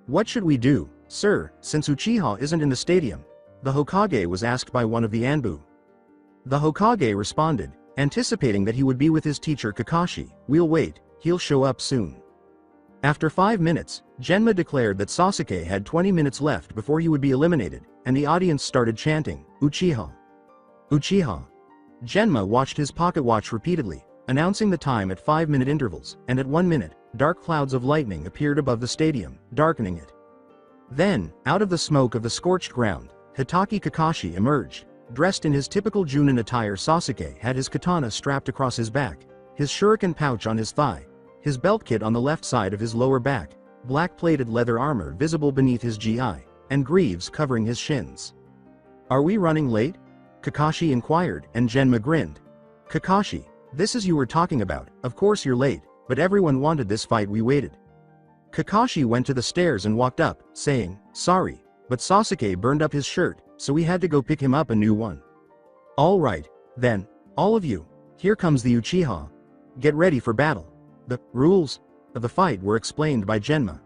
"What should we do, sir, since Uchiha isn't in the stadium?" the Hokage was asked by one of the Anbu. The Hokage responded, anticipating that he would be with his teacher Kakashi. "We'll wait, he'll show up soon." After 5 minutes, Genma declared that Sasuke had 20 minutes left before he would be eliminated, and the audience started chanting, "Uchiha! Uchiha!" Genma watched his pocket watch repeatedly, announcing the time at 5-minute intervals, and at 1 minute, dark clouds of lightning appeared above the stadium, darkening it. Then, out of the smoke of the scorched ground, Hitaki Kakashi emerged. Dressed in his typical Chunin attire, Sasuke had his katana strapped across his back, his shuriken pouch on his thigh, his belt kit on the left side of his lower back, black plated leather armor visible beneath his GI, and greaves covering his shins. "Are we running late?" Kakashi inquired, and Genma grinned. "Kakashi, this is you were talking about. Of course you're late, but everyone wanted this fight, we waited." Kakashi went to the stairs and walked up, saying, "Sorry, but Sasuke burned up his shirt, so we had to go pick him up a new one." "All right, then, all of you, here comes the Uchiha. Get ready for battle." The rules of the fight were explained by Genma.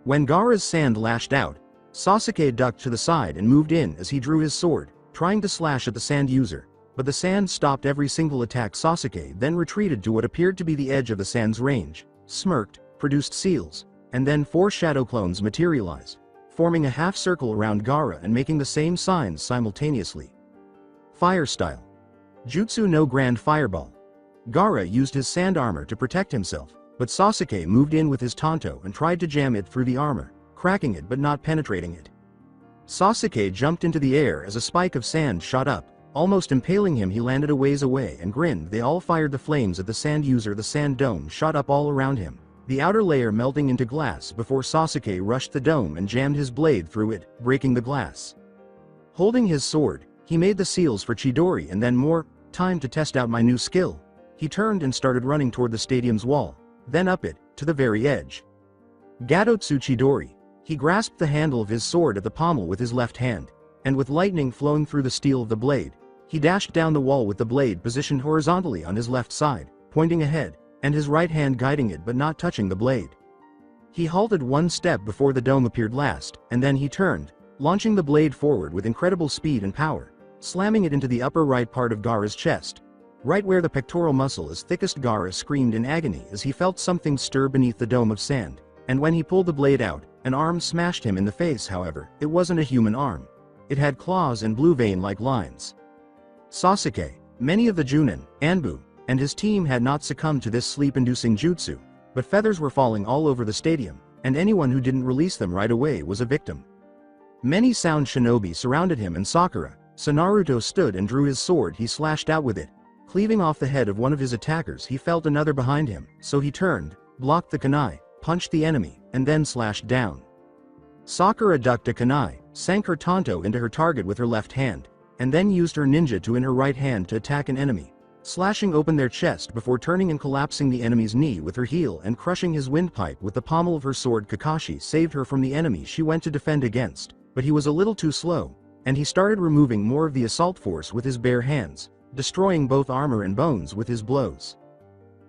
When Gaara's sand lashed out, Sasuke ducked to the side and moved in as he drew his sword, trying to slash at the sand user, but the sand stopped every single attack. Sasuke then retreated to what appeared to be the edge of the sand's range, smirked, produced seals, and then 4 shadow clones materialized, forming a half circle around Gaara and making the same signs simultaneously. Fire style. Jutsu no Grand Fireball. Gaara used his sand armor to protect himself, but Sasuke moved in with his Tanto and tried to jam it through the armor, cracking it but not penetrating it. Sasuke jumped into the air as a spike of sand shot up, almost impaling him. He landed a ways away and grinned. They all fired the flames at the sand user. The sand dome shot up all around him, the outer layer melting into glass before Sasuke rushed the dome and jammed his blade through it, breaking the glass. Holding his sword, he made the seals for Chidori and then more. "Time to test out my new skill." He turned and started running toward the stadium's wall, then up it, to the very edge. Gadotsu Chidori. He grasped the handle of his sword at the pommel with his left hand, and with lightning flowing through the steel of the blade, he dashed down the wall with the blade positioned horizontally on his left side, pointing ahead, and his right hand guiding it but not touching the blade. He halted 1 step before the dome appeared last, and then he turned, launching the blade forward with incredible speed and power, slamming it into the upper right part of Gaara's chest, right where the pectoral muscle is thickest. Gaara screamed in agony as he felt something stir beneath the dome of sand, and when he pulled the blade out, an arm smashed him in the face. However, it wasn't a human arm. It had claws and blue vein-like lines. Sasuke, many of the Chunin, Anbu, and his team had not succumbed to this sleep-inducing jutsu, but feathers were falling all over the stadium, and anyone who didn't release them right away was a victim. Many sound shinobi surrounded him and Sakura, so Naruto stood and drew his sword. He slashed out with it, cleaving off the head of one of his attackers. He felt another behind him, so he turned, blocked the kunai, punched the enemy, and then slashed down. Sakura ducked a kunai, sank her Tanto into her target with her left hand, and then used her ninja to in her right hand to attack an enemy, slashing open their chest before turning and collapsing the enemy's knee with her heel and crushing his windpipe with the pommel of her sword. Kakashi saved her from the enemy she went to defend against, but he was a little too slow, and he started removing more of the assault force with his bare hands, destroying both armor and bones with his blows.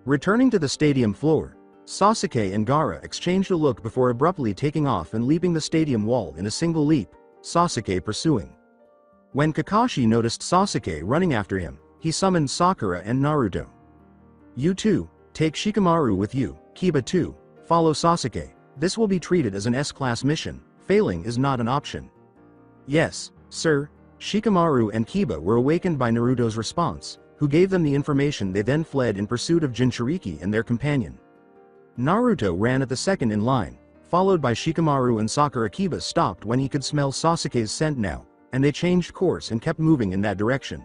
Returning to the stadium floor, Sasuke and Gaara exchanged a look before abruptly taking off and leaping the stadium wall in a single leap, Sasuke pursuing. When Kakashi noticed Sasuke running after him, he summoned Sakura and Naruto. You two, take Shikamaru with you, Kiba too, follow Sasuke. This will be treated as an S-class mission, failing is not an option. Yes, sir. Shikamaru and Kiba were awakened by Naruto's response, who gave them the information. They then fled in pursuit of Jinchuriki and their companion. Naruto ran at the second in line, followed by Shikamaru and Sakura. Kiba stopped when he could smell Sasuke's scent now, and they changed course and kept moving in that direction.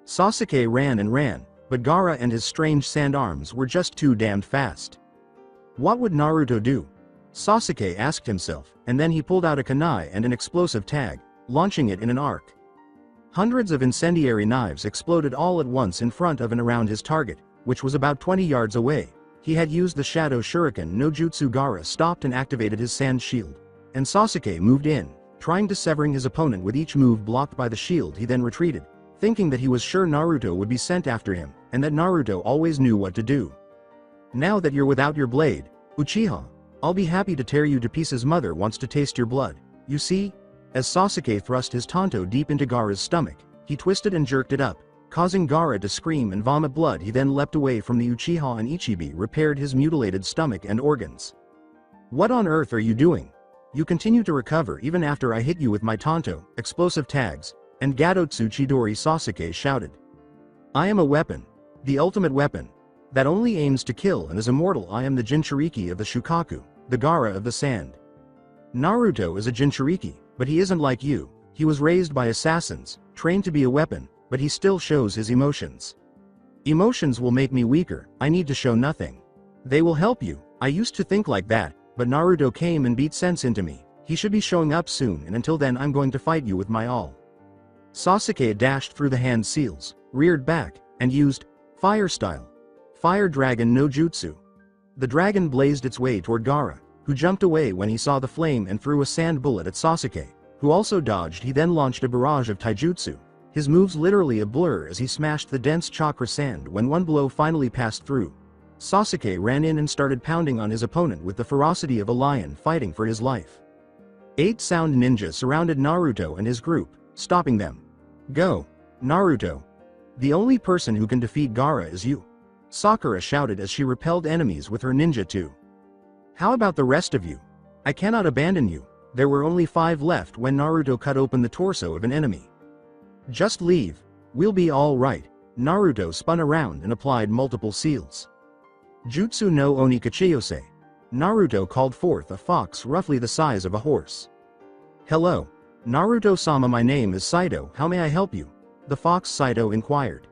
Sasuke ran and ran, but Gaara and his strange sand arms were just too damned fast. What would Naruto do? Sasuke asked himself, and then he pulled out a kunai and an explosive tag, launching it in an arc. Hundreds of incendiary knives exploded all at once in front of and around his target, which was about 20 yards away. He had used the Shadow Shuriken no Jutsu. Gaara stopped and activated his sand shield, and Sasuke moved in, trying to severing his opponent with each move blocked by the shield. He then retreated, thinking that he was sure Naruto would be sent after him, and that Naruto always knew what to do. Now that you're without your blade, Uchiha, I'll be happy to tear you to pieces. Mother wants to taste your blood, you see? As Sasuke thrust his tanto deep into Gaara's stomach, he twisted and jerked it up, causing Gaara to scream and vomit blood. He then leapt away from the Uchiha and Ichibi repaired his mutilated stomach and organs. What on earth are you doing? You continue to recover even after I hit you with my tanto, explosive tags, and Gadotsu Chidori. Sasuke shouted. I am a weapon. The ultimate weapon. That only aims to kill and is immortal. I am the Jinchuriki of the Shukaku, the Gaara of the sand. Naruto is a Jinchuriki, but he isn't like you. He was raised by assassins, trained to be a weapon, but he still shows his emotions. Emotions will make me weaker. I need to show nothing. They will help you. I used to think like that, but Naruto came and beat sense into me. He should be showing up soon, and until then I'm going to fight you with my all. Sasuke dashed through the hand seals, reared back, and used Fire Style. Fire Dragon no Jutsu. The dragon blazed its way toward Gaara, who jumped away when he saw the flame and threw a sand bullet at Sasuke, who also dodged. He then launched a barrage of taijutsu, his moves literally a blur as he smashed the dense chakra sand. When one blow finally passed through, Sasuke ran in and started pounding on his opponent with the ferocity of a lion fighting for his life. 8 sound ninjas surrounded Naruto and his group, stopping them. Go, Naruto. The only person who can defeat Gaara is you. Sakura shouted as she repelled enemies with her ninja too. How about the rest of you? I cannot abandon you. There were only 5 left when Naruto cut open the torso of an enemy. Just leave. We'll be all right. Naruto spun around and applied multiple seals. Jutsu no Oni Kachiyose. Naruto called forth a fox roughly the size of a horse. Hello. Naruto-sama, my name is Saito. How may I help you? The fox Saito inquired.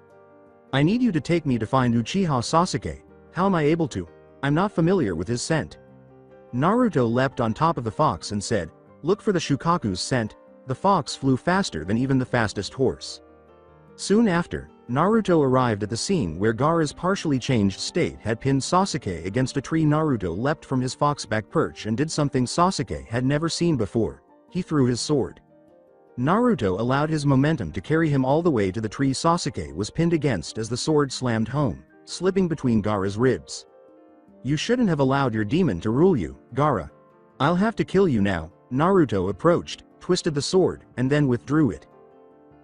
I need you to take me to find Uchiha Sasuke. How am I able to? I'm not familiar with his scent. Naruto leapt on top of the fox and said, look for the Shukaku's scent. The fox flew faster than even the fastest horse. Soon after, Naruto arrived at the scene where Gaara's partially changed state had pinned Sasuke against a tree. Naruto leapt from his fox-back perch and did something Sasuke had never seen before. He threw his sword. Naruto allowed his momentum to carry him all the way to the tree Sasuke was pinned against as the sword slammed home, slipping between Gaara's ribs. You shouldn't have allowed your demon to rule you, Gaara. I'll have to kill you now. Naruto approached, twisted the sword, and then withdrew it.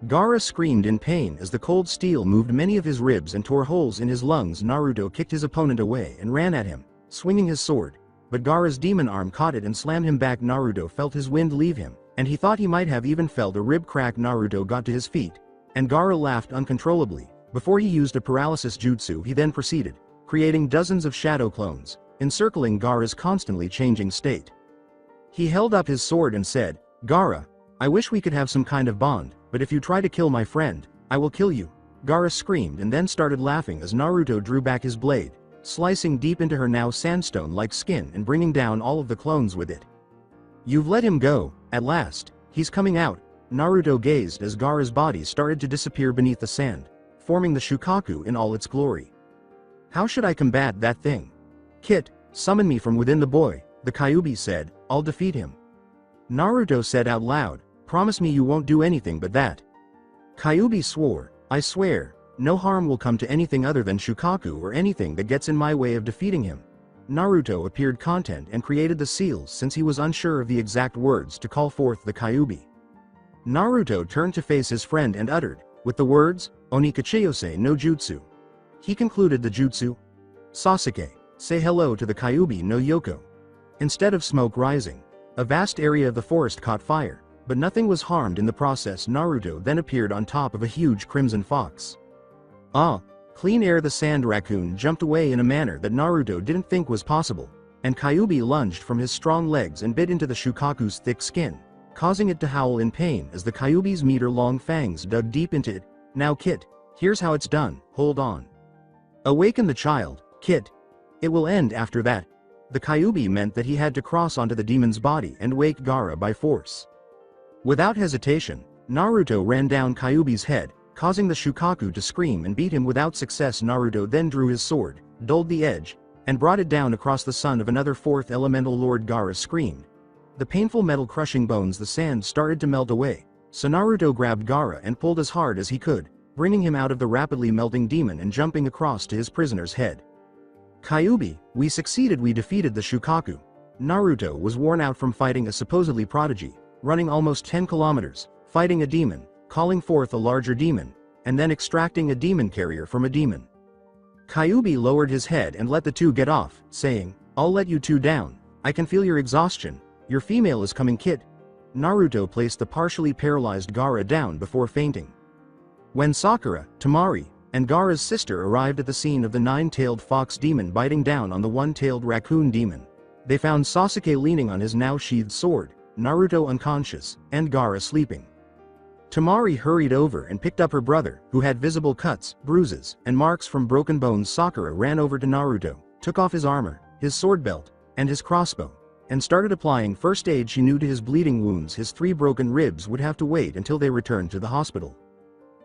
Gaara screamed in pain as the cold steel moved many of his ribs and tore holes in his lungs. Naruto kicked his opponent away and ran at him, swinging his sword, but Gaara's demon arm caught it and slammed him back. Naruto felt his wind leave him, and he thought he might have even felt a rib crack. Naruto got to his feet, and Gaara laughed uncontrollably. Before he used a paralysis jutsu, he then proceeded, creating dozens of shadow clones, encircling Gaara's constantly changing state. He held up his sword and said, Gaara, I wish we could have some kind of bond, but if you try to kill my friend, I will kill you. Gaara screamed and then started laughing as Naruto drew back his blade, slicing deep into her now sandstone-like skin and bringing down all of the clones with it. You've let him go, at last. He's coming out. Naruto gazed as Gaara's body started to disappear beneath the sand, forming the Shukaku in all its glory. How should I combat that thing? Kit, summon me from within the boy, the Kyuubi said, I'll defeat him. Naruto said out loud, promise me you won't do anything but that. Kyuubi swore, I swear, no harm will come to anything other than Shukaku or anything that gets in my way of defeating him. Naruto appeared content and created the seals since he was unsure of the exact words to call forth the Kyuubi. Naruto turned to face his friend and uttered, with the words, Onikachiyose no jutsu. He concluded the jutsu. Sasuke, say hello to the Kyuubi no Yoko. Instead of smoke rising, a vast area of the forest caught fire, but nothing was harmed in the process. Naruto then appeared on top of a huge crimson fox. Ah! Clean air. The sand raccoon jumped away in a manner that Naruto didn't think was possible, and Kyuubi lunged from his strong legs and bit into the Shukaku's thick skin, causing it to howl in pain as the Kyuubi's meter-long fangs dug deep into it. Now Kit, here's how it's done, hold on. Awaken the child, Kit. It will end after that. The Kyuubi meant that he had to cross onto the demon's body and wake Gaara by force. Without hesitation, Naruto ran down Kyuubi's head, causing the Shukaku to scream and beat him without success. Naruto then drew his sword, dulled the edge, and brought it down across the son of another fourth elemental lord. Gaara screamed. The painful metal crushing bones. The sand started to melt away, so Naruto grabbed Gaara and pulled as hard as he could, bringing him out of the rapidly melting demon and jumping across to his prisoner's head. Kyuubi, we succeeded. We defeated the Shukaku. Naruto was worn out from fighting a supposedly prodigy, running almost 10 kilometers, fighting a demon, calling forth a larger demon, and then extracting a demon carrier from a demon. Kyuubi lowered his head and let the two get off, saying, I'll let you two down. I can feel your exhaustion. Your female is coming, Kit. Naruto placed the partially paralyzed Gaara down before fainting. When Sakura, Temari, and Gaara's sister arrived at the scene of the nine-tailed fox demon biting down on the one-tailed raccoon demon, they found Sasuke leaning on his now sheathed sword, Naruto unconscious, and Gaara sleeping. Temari hurried over and picked up her brother, who had visible cuts, bruises, and marks from broken bones. Sakura ran over to Naruto, took off his armor, his sword belt, and his crossbow, and started applying first aid. She knew to his bleeding wounds his 3 broken ribs would have to wait until they returned to the hospital.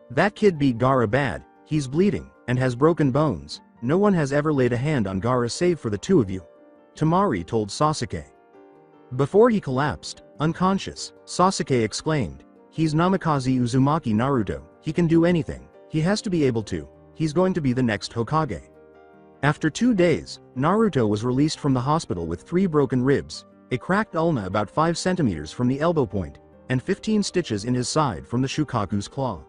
That kid beat Gaara bad, he's bleeding, and has broken bones. No one has ever laid a hand on Gaara save for the two of you. Temari told Sasuke. Before he collapsed, unconscious, Sasuke exclaimed, he's Namikaze Uzumaki. Naruto, he can do anything, he has to be able to, he's going to be the next Hokage. After 2 days, Naruto was released from the hospital with 3 broken ribs, a cracked ulna about 5 centimeters from the elbow point, and 15 stitches in his side from the Shukaku's claw.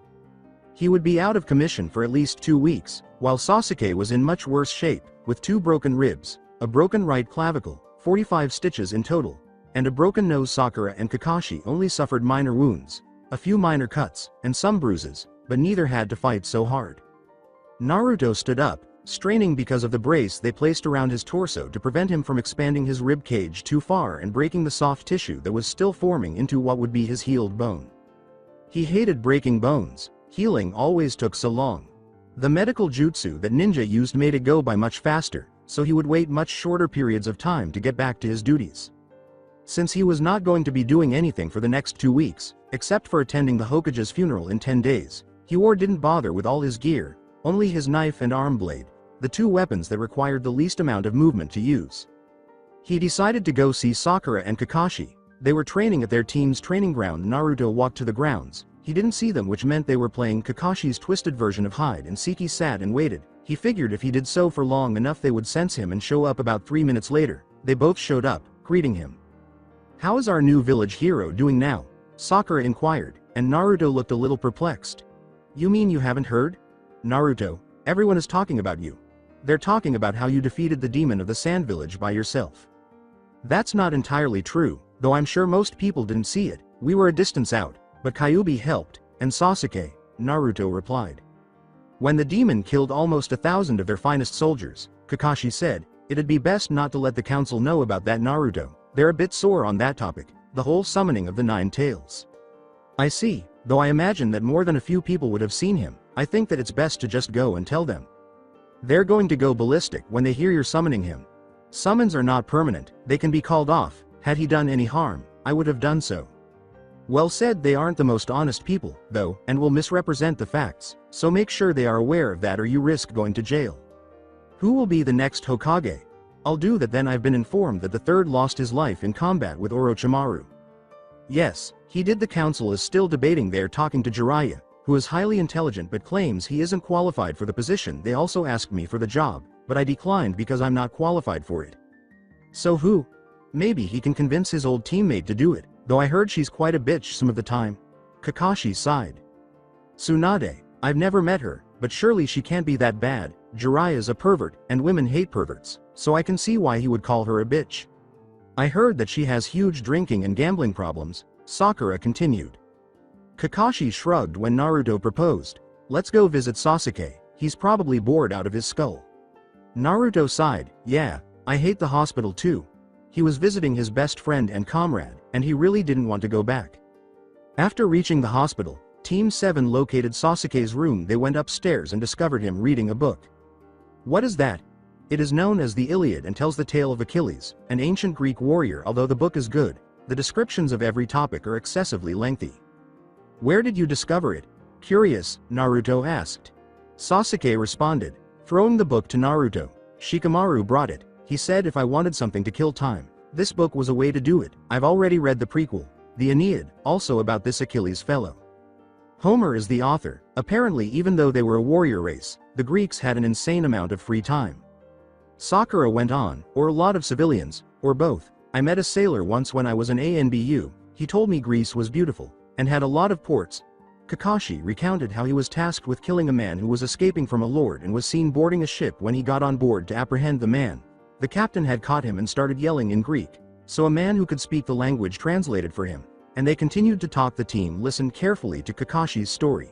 He would be out of commission for at least 2 weeks, while Sasuke was in much worse shape, with 2 broken ribs, a broken right clavicle, 45 stitches in total, and a broken nose. Sakura and Kakashi only suffered minor wounds, a few minor cuts, and some bruises, but neither had to fight so hard. Naruto stood up, straining because of the brace they placed around his torso to prevent him from expanding his rib cage too far and breaking the soft tissue that was still forming into what would be his healed bone. He hated breaking bones, healing always took so long. The medical jutsu that ninja used made it go by much faster, so he would wait much shorter periods of time to get back to his duties. Since he was not going to be doing anything for the next 2 weeks, except for attending the Hokage's funeral in 10 days, he didn't bother with all his gear, only his knife and arm blade, the 2 weapons that required the least amount of movement to use. He decided to go see Sakura and Kakashi. They were training at their team's training ground. Naruto walked to the grounds. He didn't see them, which meant they were playing Kakashi's twisted version of hide and seek. He sat and waited. He figured if he did so for long enough they would sense him and show up. About 3 minutes later, they both showed up, greeting him. How is our new village hero doing now? Sakura inquired, and Naruto looked a little perplexed. You mean you haven't heard? Naruto, everyone is talking about you. They're talking about how you defeated the demon of the Sand Village by yourself. That's not entirely true, though I'm sure most people didn't see it. We were a distance out, but Kyuubi helped, and Sasuke, Naruto replied. When the demon killed almost 1,000 of their finest soldiers, Kakashi said, it'd be best not to let the council know about that. Naruto, they're a bit sore on that topic, the whole summoning of the 9 tails. I see, though I imagine that more than a few people would have seen him. I think that it's best to just go and tell them. They're going to go ballistic when they hear you're summoning him. Summons are not permanent, they can be called off. Had he done any harm, I would have done so. Well said, they aren't the most honest people, though, and will misrepresent the facts, so make sure they are aware of that or you risk going to jail. Who will be the next Hokage? I'll do that. Then I've been informed that the third lost his life in combat with Orochimaru. Yes, he did. The council is still debating. They're talking to Jiraiya, who is highly intelligent but claims he isn't qualified for the position. They also asked me for the job, but I declined because I'm not qualified for it. So who? Maybe he can convince his old teammate to do it, though I heard she's quite a bitch some of the time. Kakashi sighed. Tsunade, I've never met her, but surely she can't be that bad. Jiraiya's a pervert, and women hate perverts, so I can see why he would call her a bitch. I heard that she has huge drinking and gambling problems, Sakura continued. Kakashi shrugged when Naruto proposed. Let's go visit Sasuke, he's probably bored out of his skull. Naruto sighed, yeah, I hate the hospital too. He was visiting his best friend and comrade, and he really didn't want to go back. After reaching the hospital, Team 7 located Sasuke's room. They went upstairs and discovered him reading a book. What is that? It is known as the Iliad and tells the tale of Achilles, an ancient Greek warrior. Although the book is good, the descriptions of every topic are excessively lengthy. Where did you discover it? Curious, Naruto asked. Sasuke responded, throwing the book to Naruto. Shikamaru brought it. He said if I wanted something to kill time, this book was a way to do it. I've already read the prequel, the Aeneid, also about this Achilles fellow. Homer is the author. Apparently, even though they were a warrior race, the Greeks had an insane amount of free time. Sakura went on, or a lot of civilians, or both. I met a sailor once when I was an ANBU, he told me Greece was beautiful, and had a lot of ports. Kakashi recounted how he was tasked with killing a man who was escaping from a lord and was seen boarding a ship. When he got on board to apprehend the man, the captain had caught him and started yelling in Greek, so a man who could speak the language translated for him, and they continued to talk. The team listened carefully to Kakashi's story.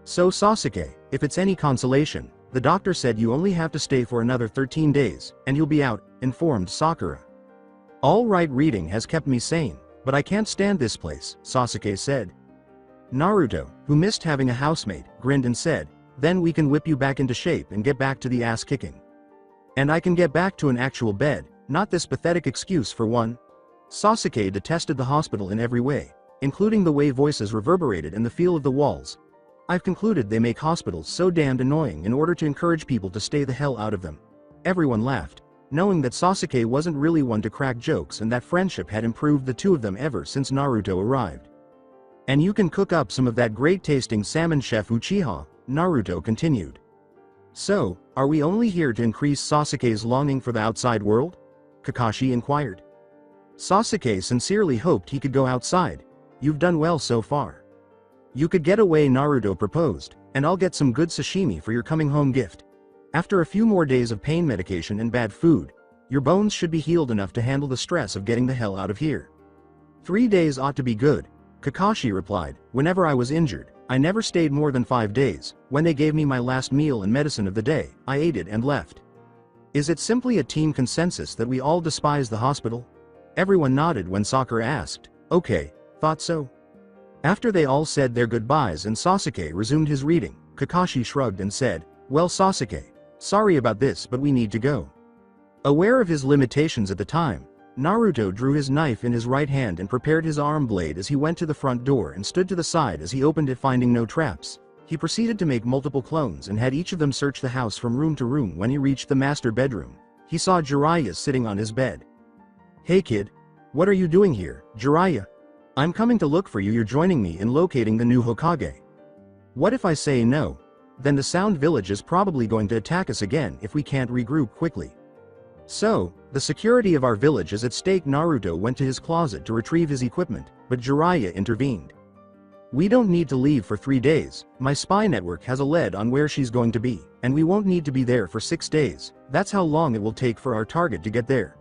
So Sasuke, if it's any consolation, the doctor said you only have to stay for another 13 days, and you'll be out, informed Sakura. All right, reading has kept me sane, but I can't stand this place, Sasuke said. Naruto, who missed having a housemate, grinned and said, then we can whip you back into shape and get back to the ass kicking. And I can get back to an actual bed, not this pathetic excuse for one. Sasuke detested the hospital in every way, including the way voices reverberated and the feel of the walls. I've concluded they make hospitals so damned annoying in order to encourage people to stay the hell out of them. Everyone laughed, knowing that Sasuke wasn't really one to crack jokes and that friendship had improved the two of them ever since Naruto arrived. And you can cook up some of that great-tasting salmon, Chef Uchiha, Naruto continued. So, are we only here to increase Sasuke's longing for the outside world? Kakashi inquired. Sasuke sincerely hoped he could go outside. You've done well so far. You could get away, Naruto proposed, and I'll get some good sashimi for your coming home gift. After a few more days of pain medication and bad food, your bones should be healed enough to handle the stress of getting the hell out of here. 3 days ought to be good, Kakashi replied. Whenever I was injured, I never stayed more than 5 days. When they gave me my last meal and medicine of the day, I ate it and left. Is it simply a team consensus that we all despise the hospital? Everyone nodded when Sakura asked, okay, thought so. After they all said their goodbyes and Sasuke resumed his reading, Kakashi shrugged and said, well Sasuke, sorry about this but we need to go. Aware of his limitations at the time, Naruto drew his knife in his right hand and prepared his arm blade as he went to the front door and stood to the side as he opened it. Finding no traps, he proceeded to make multiple clones and had each of them search the house from room to room. When he reached the master bedroom, he saw Jiraiya sitting on his bed. Hey kid, what are you doing here, Jiraiya? I'm coming to look for you. You're joining me in locating the new Hokage. What if I say no? Then the Sound Village is probably going to attack us again if we can't regroup quickly. So, the security of our village is at stake. Naruto went to his closet to retrieve his equipment, but Jiraiya intervened. We don't need to leave for 3 days. My spy network has a lead on where she's going to be, and we won't need to be there for 6 days. That's how long it will take for our target to get there.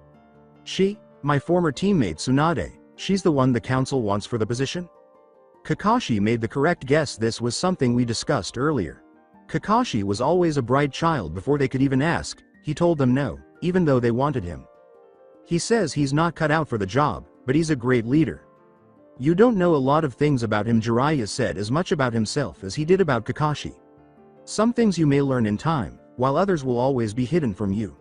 She? My former teammate Tsunade. She's the one the council wants for the position? Kakashi made the correct guess. This was something we discussed earlier. Kakashi was always a bright child. Before they could even ask, he told them no, even though they wanted him. He says he's not cut out for the job, but he's a great leader. You don't know a lot of things about him. Jiraiya said as much about himself as he did about Kakashi. Some things you may learn in time, while others will always be hidden from you.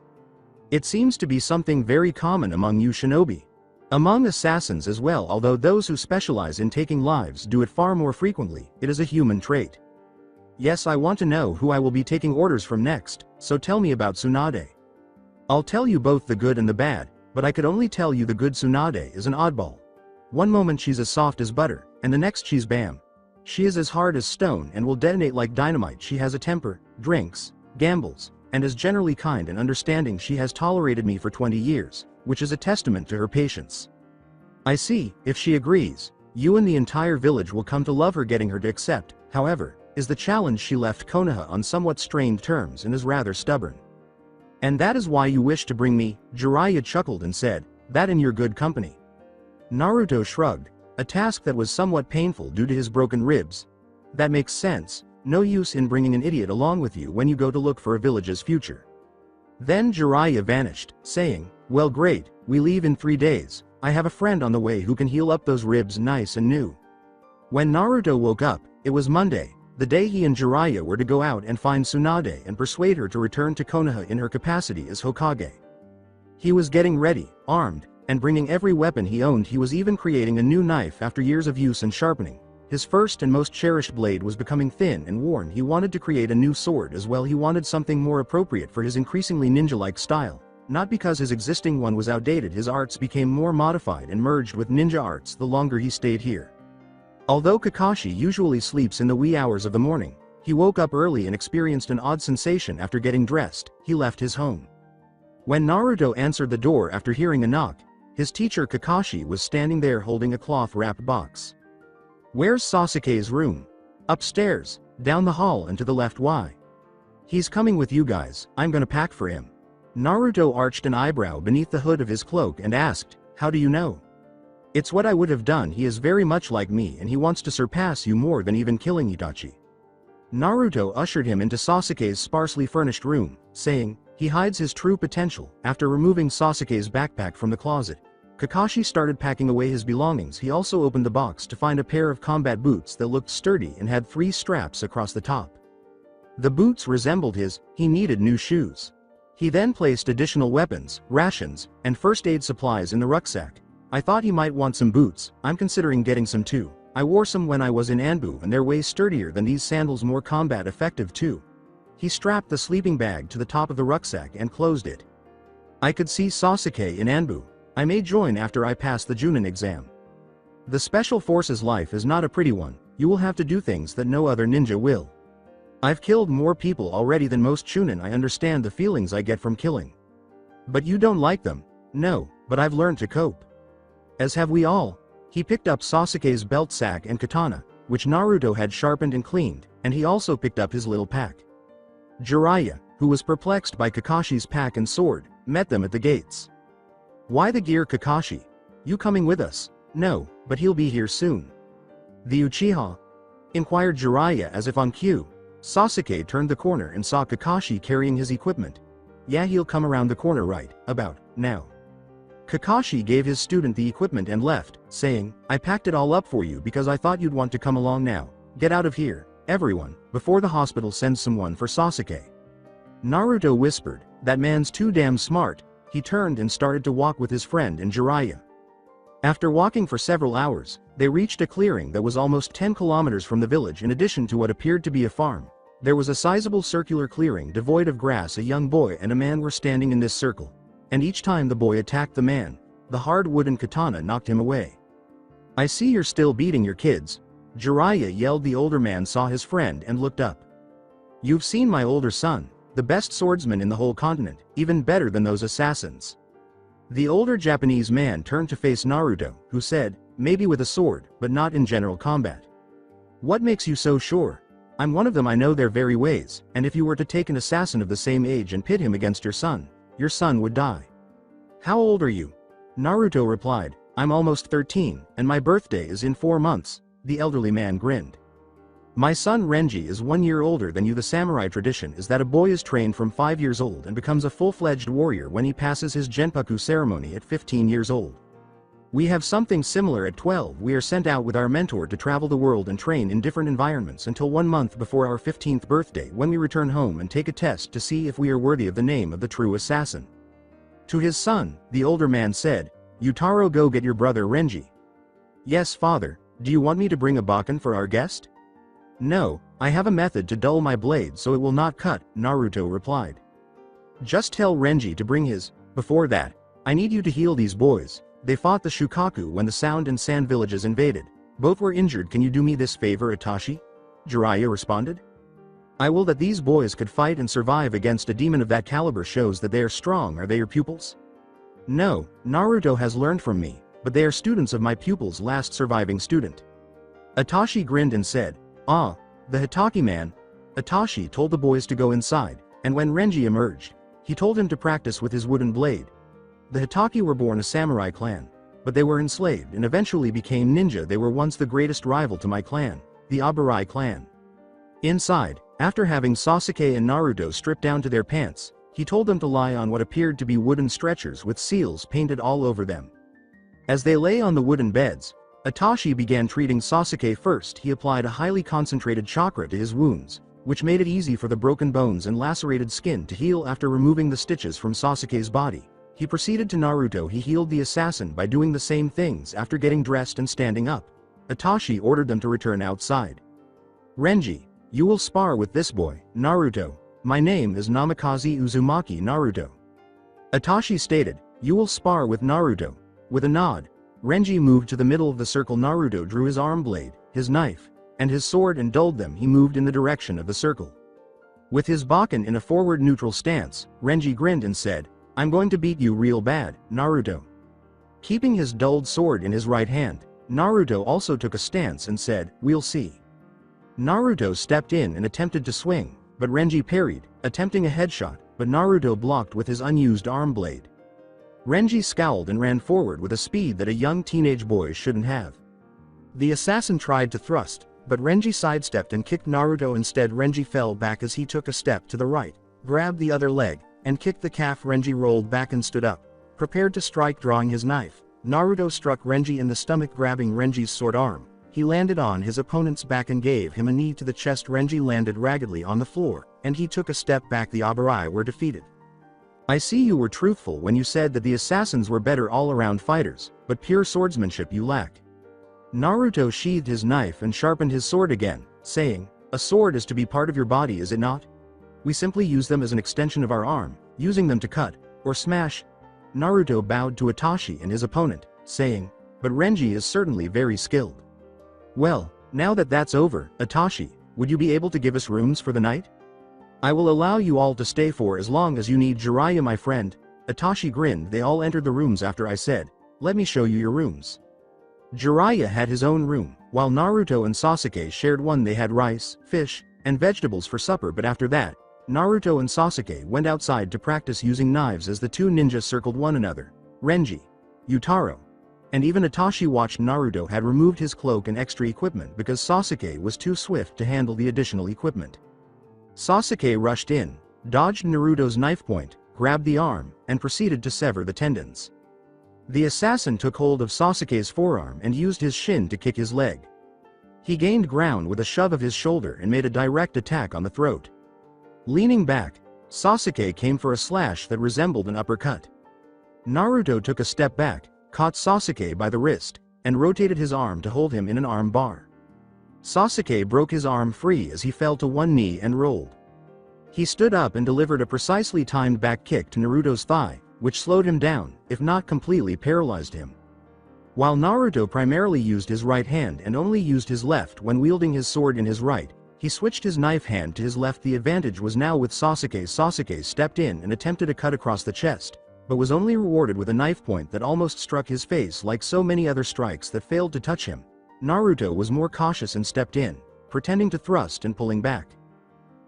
It seems to be something very common among you shinobi. Among assassins as well, although those who specialize in taking lives do it far more frequently, it is a human trait. Yes, I want to know who I will be taking orders from next, so tell me about Tsunade. I'll tell you both the good and the bad, but I could only tell you the good. Tsunade is an oddball. One moment she's as soft as butter, and the next she's bam. She is as hard as stone and will detonate like dynamite. She has a temper, drinks, gambles, and is generally kind and understanding. She has tolerated me for 20 years, which is a testament to her patience. I see, if she agrees, you and the entire village will come to love her. Getting her to accept, however, is the challenge. She left Konoha on somewhat strained terms and is rather stubborn. And that is why you wish to bring me, Jiraiya chuckled and said, that in your good company. Naruto shrugged, a task that was somewhat painful due to his broken ribs. That makes sense, no use in bringing an idiot along with you when you go to look for a village's future. Then Jiraiya vanished, saying, well great, we leave in 3 days, I have a friend on the way who can heal up those ribs nice and new. When Naruto woke up, it was Monday, the day he and Jiraiya were to go out and find Tsunade and persuade her to return to Konoha in her capacity as Hokage. He was getting ready, armed, and bringing every weapon he owned. He was even creating a new knife after years of use and sharpening. His first and most cherished blade was becoming thin and worn. He wanted to create a new sword as well. He wanted something more appropriate for his increasingly ninja-like style. Not because his existing one was outdated, his arts became more modified and merged with ninja arts the longer he stayed here. Although Kakashi usually sleeps in the wee hours of the morning, he woke up early and experienced an odd sensation after getting dressed. He left his home. When Naruto answered the door after hearing a knock, his teacher Kakashi was standing there holding a cloth-wrapped box. Where's Sasuke's room? Upstairs, down the hall and to the left. Why? He's coming with you guys, I'm gonna pack for him. Naruto arched an eyebrow beneath the hood of his cloak and asked, how do you know? It's what I would have done. He is very much like me and he wants to surpass you more than even killing Itachi. Naruto ushered him into Sasuke's sparsely furnished room, saying, he hides his true potential. After removing Sasuke's backpack from the closet, Kakashi started packing away his belongings. He also opened the box to find a pair of combat boots that looked sturdy and had 3 straps across the top. The boots resembled his. He needed new shoes. He then placed additional weapons, rations, and first aid supplies in the rucksack. I thought he might want some boots. I'm considering getting some too. I wore some when I was in Anbu and they're way sturdier than these sandals, more combat effective too. He strapped the sleeping bag to the top of the rucksack and closed it. I could see Sasuke in Anbu. I may join after I pass the Chunin exam. The Special Forces life is not a pretty one. You will have to do things that no other ninja will. I've killed more people already than most Chunin. I understand the feelings I get from killing. But you don't like them. No, but I've learned to cope. As have we all. He picked up Sasuke's belt sack and katana, which Naruto had sharpened and cleaned, and he also picked up his little pack. Jiraiya, who was perplexed by Kakashi's pack and sword, met them at the gates. Why the gear, Kakashi? You coming with us? No, but he'll be here soon. The Uchiha? Inquired Jiraiya as if on cue. Sasuke turned the corner and saw Kakashi carrying his equipment. Yeah, he'll come around the corner right about now. Kakashi gave his student the equipment and left, saying, I packed it all up for you because I thought you'd want to come along now. Get out of here, everyone, before the hospital sends someone for Sasuke. Naruto whispered, that man's too damn smart. He turned and started to walk with his friend and Jiraiya. After walking for several hours, they reached a clearing that was almost 10 kilometers from the village. In addition to what appeared to be a farm, there was a sizable circular clearing devoid of grass. A young boy and a man were standing in this circle. And each time the boy attacked the man, the hard wooden katana knocked him away. I see you're still beating your kids. Jiraiya yelled. The older man saw his friend and looked up. You've seen my older son, the best swordsman in the whole continent, even better than those assassins. The older Japanese man turned to face Naruto, who said, maybe with a sword, but not in general combat. What makes you so sure? I'm one of them. I know their very ways, and if you were to take an assassin of the same age and pit him against your son would die. How old are you? Naruto replied, I'm almost 13, and my birthday is in 4 months. The elderly man grinned. My son Renji is 1 year older than you. The samurai tradition is that a boy is trained from 5 years old and becomes a full-fledged warrior when he passes his Genpaku ceremony at 15 years old. We have something similar at 12. We are sent out with our mentor to travel the world and train in different environments until 1 month before our 15th birthday, when we return home and take a test to see if we are worthy of the name of the true assassin. To his son, the older man said, Yutaro, go get your brother Renji. Yes, father, do you want me to bring a baken for our guest? No, I have a method to dull my blade so it will not cut, Naruto replied. Just tell Renji to bring his. Before that, I need you to heal these boys. They fought the Shukaku when the Sound and Sand villages invaded. Both were injured. Can you do me this favor, Itachi? Jiraiya responded. I will. That these boys could fight and survive against a demon of that caliber shows that they are strong. Are they your pupils? No, Naruto has learned from me, but they are students of my pupil's last surviving student. Itachi grinned and said, Ah, the Hitaki man. Itachi told the boys to go inside, and when Renji emerged, he told him to practice with his wooden blade. The Hitaki were born a samurai clan, but they were enslaved and eventually became ninja. They were once the greatest rival to my clan, the Aburai clan. Inside, after having Sasuke and Naruto stripped down to their pants, he told them to lie on what appeared to be wooden stretchers with seals painted all over them. As they lay on the wooden beds, Itachi began treating Sasuke first. He applied a highly concentrated chakra to his wounds, which made it easy for the broken bones and lacerated skin to heal after removing the stitches from Sasuke's body. He proceeded to Naruto. He healed the assassin by doing the same things after getting dressed and standing up. Itachi ordered them to return outside. Renji, you will spar with this boy, Naruto. My name is Namikaze Uzumaki Naruto. Itachi stated, you will spar with Naruto. With a nod, Renji moved to the middle of the circle. Naruto drew his arm blade, his knife, and his sword and dulled them. He moved in the direction of the circle. With his baken in a forward neutral stance, Renji grinned and said, I'm going to beat you real bad, Naruto. Keeping his dulled sword in his right hand, Naruto also took a stance and said, we'll see. Naruto stepped in and attempted to swing, but Renji parried, attempting a headshot, but Naruto blocked with his unused arm blade. Renji scowled and ran forward with a speed that a young teenage boy shouldn't have. The assassin tried to thrust, but Renji sidestepped and kicked Naruto instead. Renji fell back as he took a step to the right, grabbed the other leg, and kicked the calf. Renji rolled back and stood up, prepared to strike. Drawing his knife, Naruto struck Renji in the stomach, grabbing Renji's sword arm. He landed on his opponent's back and gave him a knee to the chest. Renji landed raggedly on the floor, and he took a step back. The Aburai were defeated. I see you were truthful when you said that the assassins were better all-around fighters, but pure swordsmanship you lack. Naruto sheathed his knife and sharpened his sword again, saying, a sword is to be part of your body, is it not? We simply use them as an extension of our arm, using them to cut, or smash. Naruto bowed to Itachi and his opponent, saying, but Renji is certainly very skilled. Well, now that that's over, Itachi, would you be able to give us rooms for the night? I will allow you all to stay for as long as you need. Jiraiya, my friend. Itachi grinned. They all entered the rooms after I said, let me show you your rooms. Jiraiya had his own room, while Naruto and Sasuke shared one. They had rice, fish, and vegetables for supper, but after that, Naruto and Sasuke went outside to practice using knives as the two ninjas circled one another. Renji, Yutaro, and even Itachi watched. Naruto had removed his cloak and extra equipment because Sasuke was too swift to handle the additional equipment. Sasuke rushed in, dodged Naruto's knife point, grabbed the arm, and proceeded to sever the tendons. The assassin took hold of Sasuke's forearm and used his shin to kick his leg. He gained ground with a shove of his shoulder and made a direct attack on the throat. Leaning back, Sasuke came for a slash that resembled an uppercut. Naruto took a step back, caught Sasuke by the wrist, and rotated his arm to hold him in an arm bar. Sasuke broke his arm free as he fell to one knee and rolled. He stood up and delivered a precisely timed back kick to Naruto's thigh, which slowed him down, if not completely paralyzed him. While Naruto primarily used his right hand and only used his left when wielding his sword in his right, he switched his knife hand to his left. The advantage was now with Sasuke. Sasuke stepped in and attempted a cut across the chest, but was only rewarded with a knife point that almost struck his face. Like so many other strikes that failed to touch him, Naruto was more cautious and stepped in, pretending to thrust and pulling back.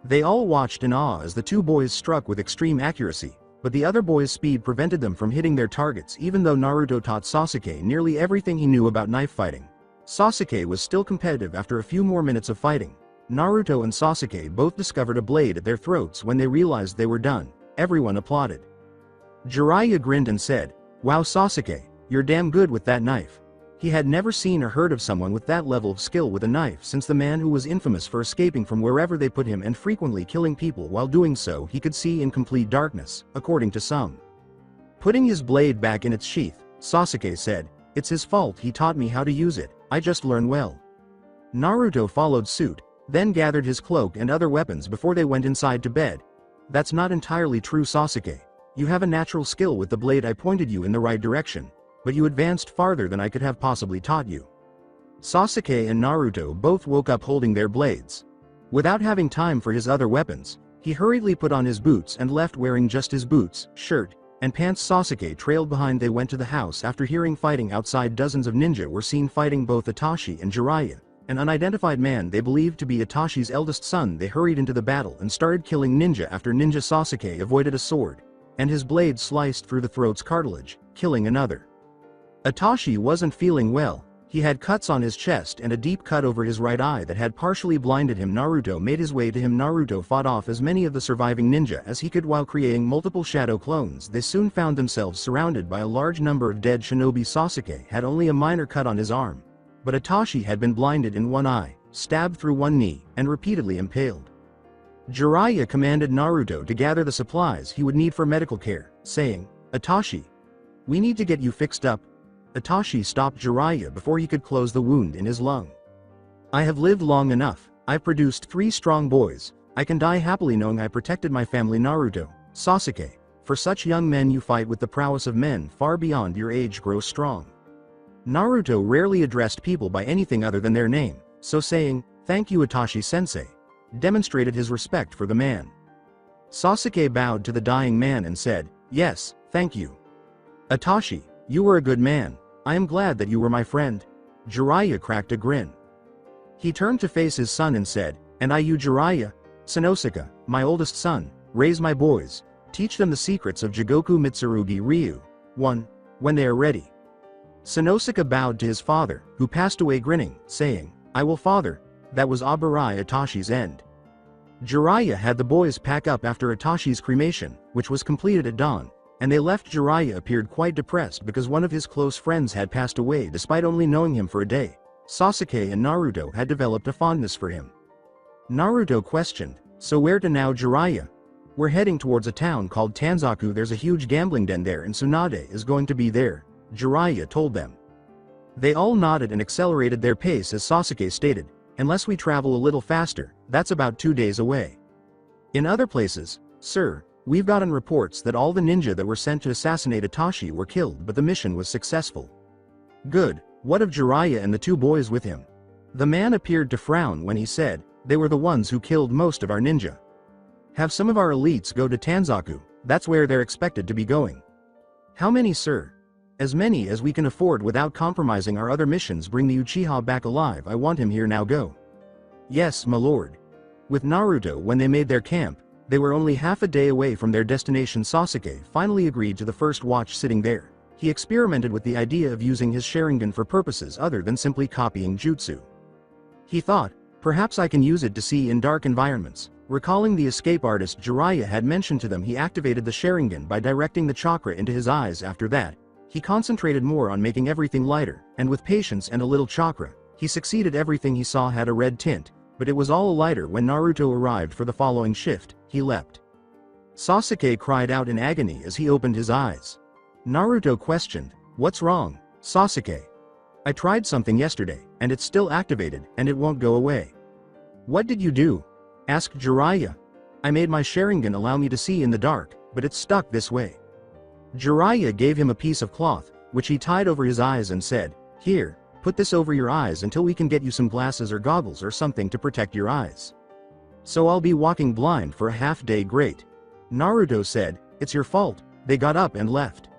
They all watched in awe as the two boys struck with extreme accuracy, but the other boys' speed prevented them from hitting their targets. Even though Naruto taught Sasuke nearly everything he knew about knife fighting, Sasuke was still competitive. After a few more minutes of fighting, Naruto and Sasuke both discovered a blade at their throats. When they realized they were done, everyone applauded. Jiraiya grinned and said, wow Sasuke, you're damn good with that knife. He had never seen or heard of someone with that level of skill with a knife since the man who was infamous for escaping from wherever they put him and frequently killing people while doing so he could see in complete darkness, according to some. Putting his blade back in its sheath, Sasuke said. It's his fault, he taught me how to use it, I just learn well. Naruto followed suit, then gathered his cloak and other weapons before they went inside to bed. That's not entirely true, Sasuke. You have a natural skill with the blade, I pointed you in the right direction, but you advanced farther than I could have possibly taught you. Sasuke and Naruto both woke up holding their blades. Without having time for his other weapons, he hurriedly put on his boots and left wearing just his boots, shirt, and pants. Sasuke trailed behind. They went to the house after hearing fighting outside. Dozens of ninja were seen fighting both Itachi and Jiraiya, an unidentified man they believed to be Itachi's eldest son. They hurried into the battle and started killing ninja after ninja. Sasuke avoided a sword, and his blade sliced through the throat's cartilage, killing another. Itachi wasn't feeling well. He had cuts on his chest and a deep cut over his right eye that had partially blinded him. Naruto made his way to him. Naruto fought off as many of the surviving ninja as he could while creating multiple shadow clones. They soon found themselves surrounded by a large number of dead shinobi. Sasuke had only a minor cut on his arm, but Itachi had been blinded in one eye, stabbed through one knee, and repeatedly impaled. Jiraiya commanded Naruto to gather the supplies he would need for medical care, saying, "Itachi, we need to get you fixed up." Itachi stopped Jiraiya before he could close the wound in his lung. "I have lived long enough, I've produced 3 strong boys, I can die happily knowing I protected my family." Naruto, Sasuke, for such young men you fight with the prowess of men far beyond your age. Grow strong. Naruto rarely addressed people by anything other than their name, so saying, "Thank you Itachi-sensei," demonstrated his respect for the man. Sasuke bowed to the dying man and said, "Yes, thank you. Itachi, you were a good man, I am glad that you were my friend." Jiraiya cracked a grin. He turned to face his son and said, "And you Jiraiya, Sanosuke, my oldest son, raise my boys, teach them the secrets of Jigoku Mitsurugi Ryu. 1. When they are ready." Sanosuke bowed to his father, who passed away grinning, saying, "I will, father." That was Aburai Itachi's end. Jiraiya had the boys pack up after Itachi's cremation, which was completed at dawn, and they left. Jiraiya appeared quite depressed because one of his close friends had passed away despite only knowing him for a day. Sasuke and Naruto had developed a fondness for him. Naruto questioned, "So where to now Jiraiya?" "We're heading towards a town called Tanzaku. There's a huge gambling den there and Tsunade is going to be there," Jiraiya told them. They all nodded and accelerated their pace as Sasuke stated, "Unless we travel a little faster, that's about 2 days away." In other places, "Sir, we've gotten reports that all the ninja that were sent to assassinate Itachi were killed, but the mission was successful." "Good, what of Jiraiya and the 2 boys with him?" The man appeared to frown when he said, "They were the ones who killed most of our ninja. Have some of our elites go to Tanzaku, that's where they're expected to be going." "How many, sir?" "As many as we can afford without compromising our other missions. Bring the Uchiha back alive, I want him here now. Go." "Yes, my lord." With Naruto, when they made their camp, they were only half a day away from their destination. Sasuke finally agreed to the first watch. Sitting there, he experimented with the idea of using his Sharingan for purposes other than simply copying jutsu. He thought, perhaps I can use it to see in dark environments. Recalling the escape artist Jiraiya had mentioned to them, he activated the Sharingan by directing the chakra into his eyes. After that, he concentrated more on making everything lighter, and with patience and a little chakra, he succeeded. Everything he saw had a red tint, but it was all lighter. When Naruto arrived for the following shift, he leapt. Sasuke cried out in agony as he opened his eyes. Naruto questioned, "What's wrong, Sasuke?" "I tried something yesterday, and it's still activated, and it won't go away." "What did you do?" asked Jiraiya. "I made my Sharingan allow me to see in the dark, but it's stuck this way." Jiraiya gave him a piece of cloth, which he tied over his eyes and said, "Here, put this over your eyes until we can get you some glasses or goggles or something to protect your eyes. So I'll be walking blind for a half day." "Great." Naruto said, "It's your fault." They got up and left.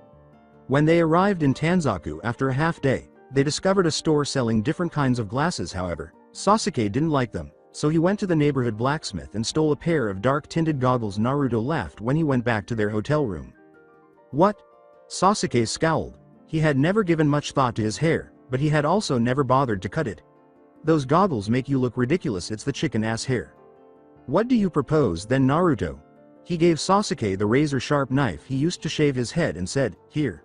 When they arrived in Tanzaku after a half day, they discovered a store selling different kinds of glasses. However, Sasuke didn't like them, so he went to the neighborhood blacksmith and stole a pair of dark-tinted goggles. Naruto laughed when he went back to their hotel room. "What?" Sasuke scowled. He had never given much thought to his hair, but he had also never bothered to cut it. "Those goggles make you look ridiculous. It's the chicken-ass hair." "What do you propose then, Naruto?" He gave Sasuke the razor-sharp knife he used to shave his head and said, "Here.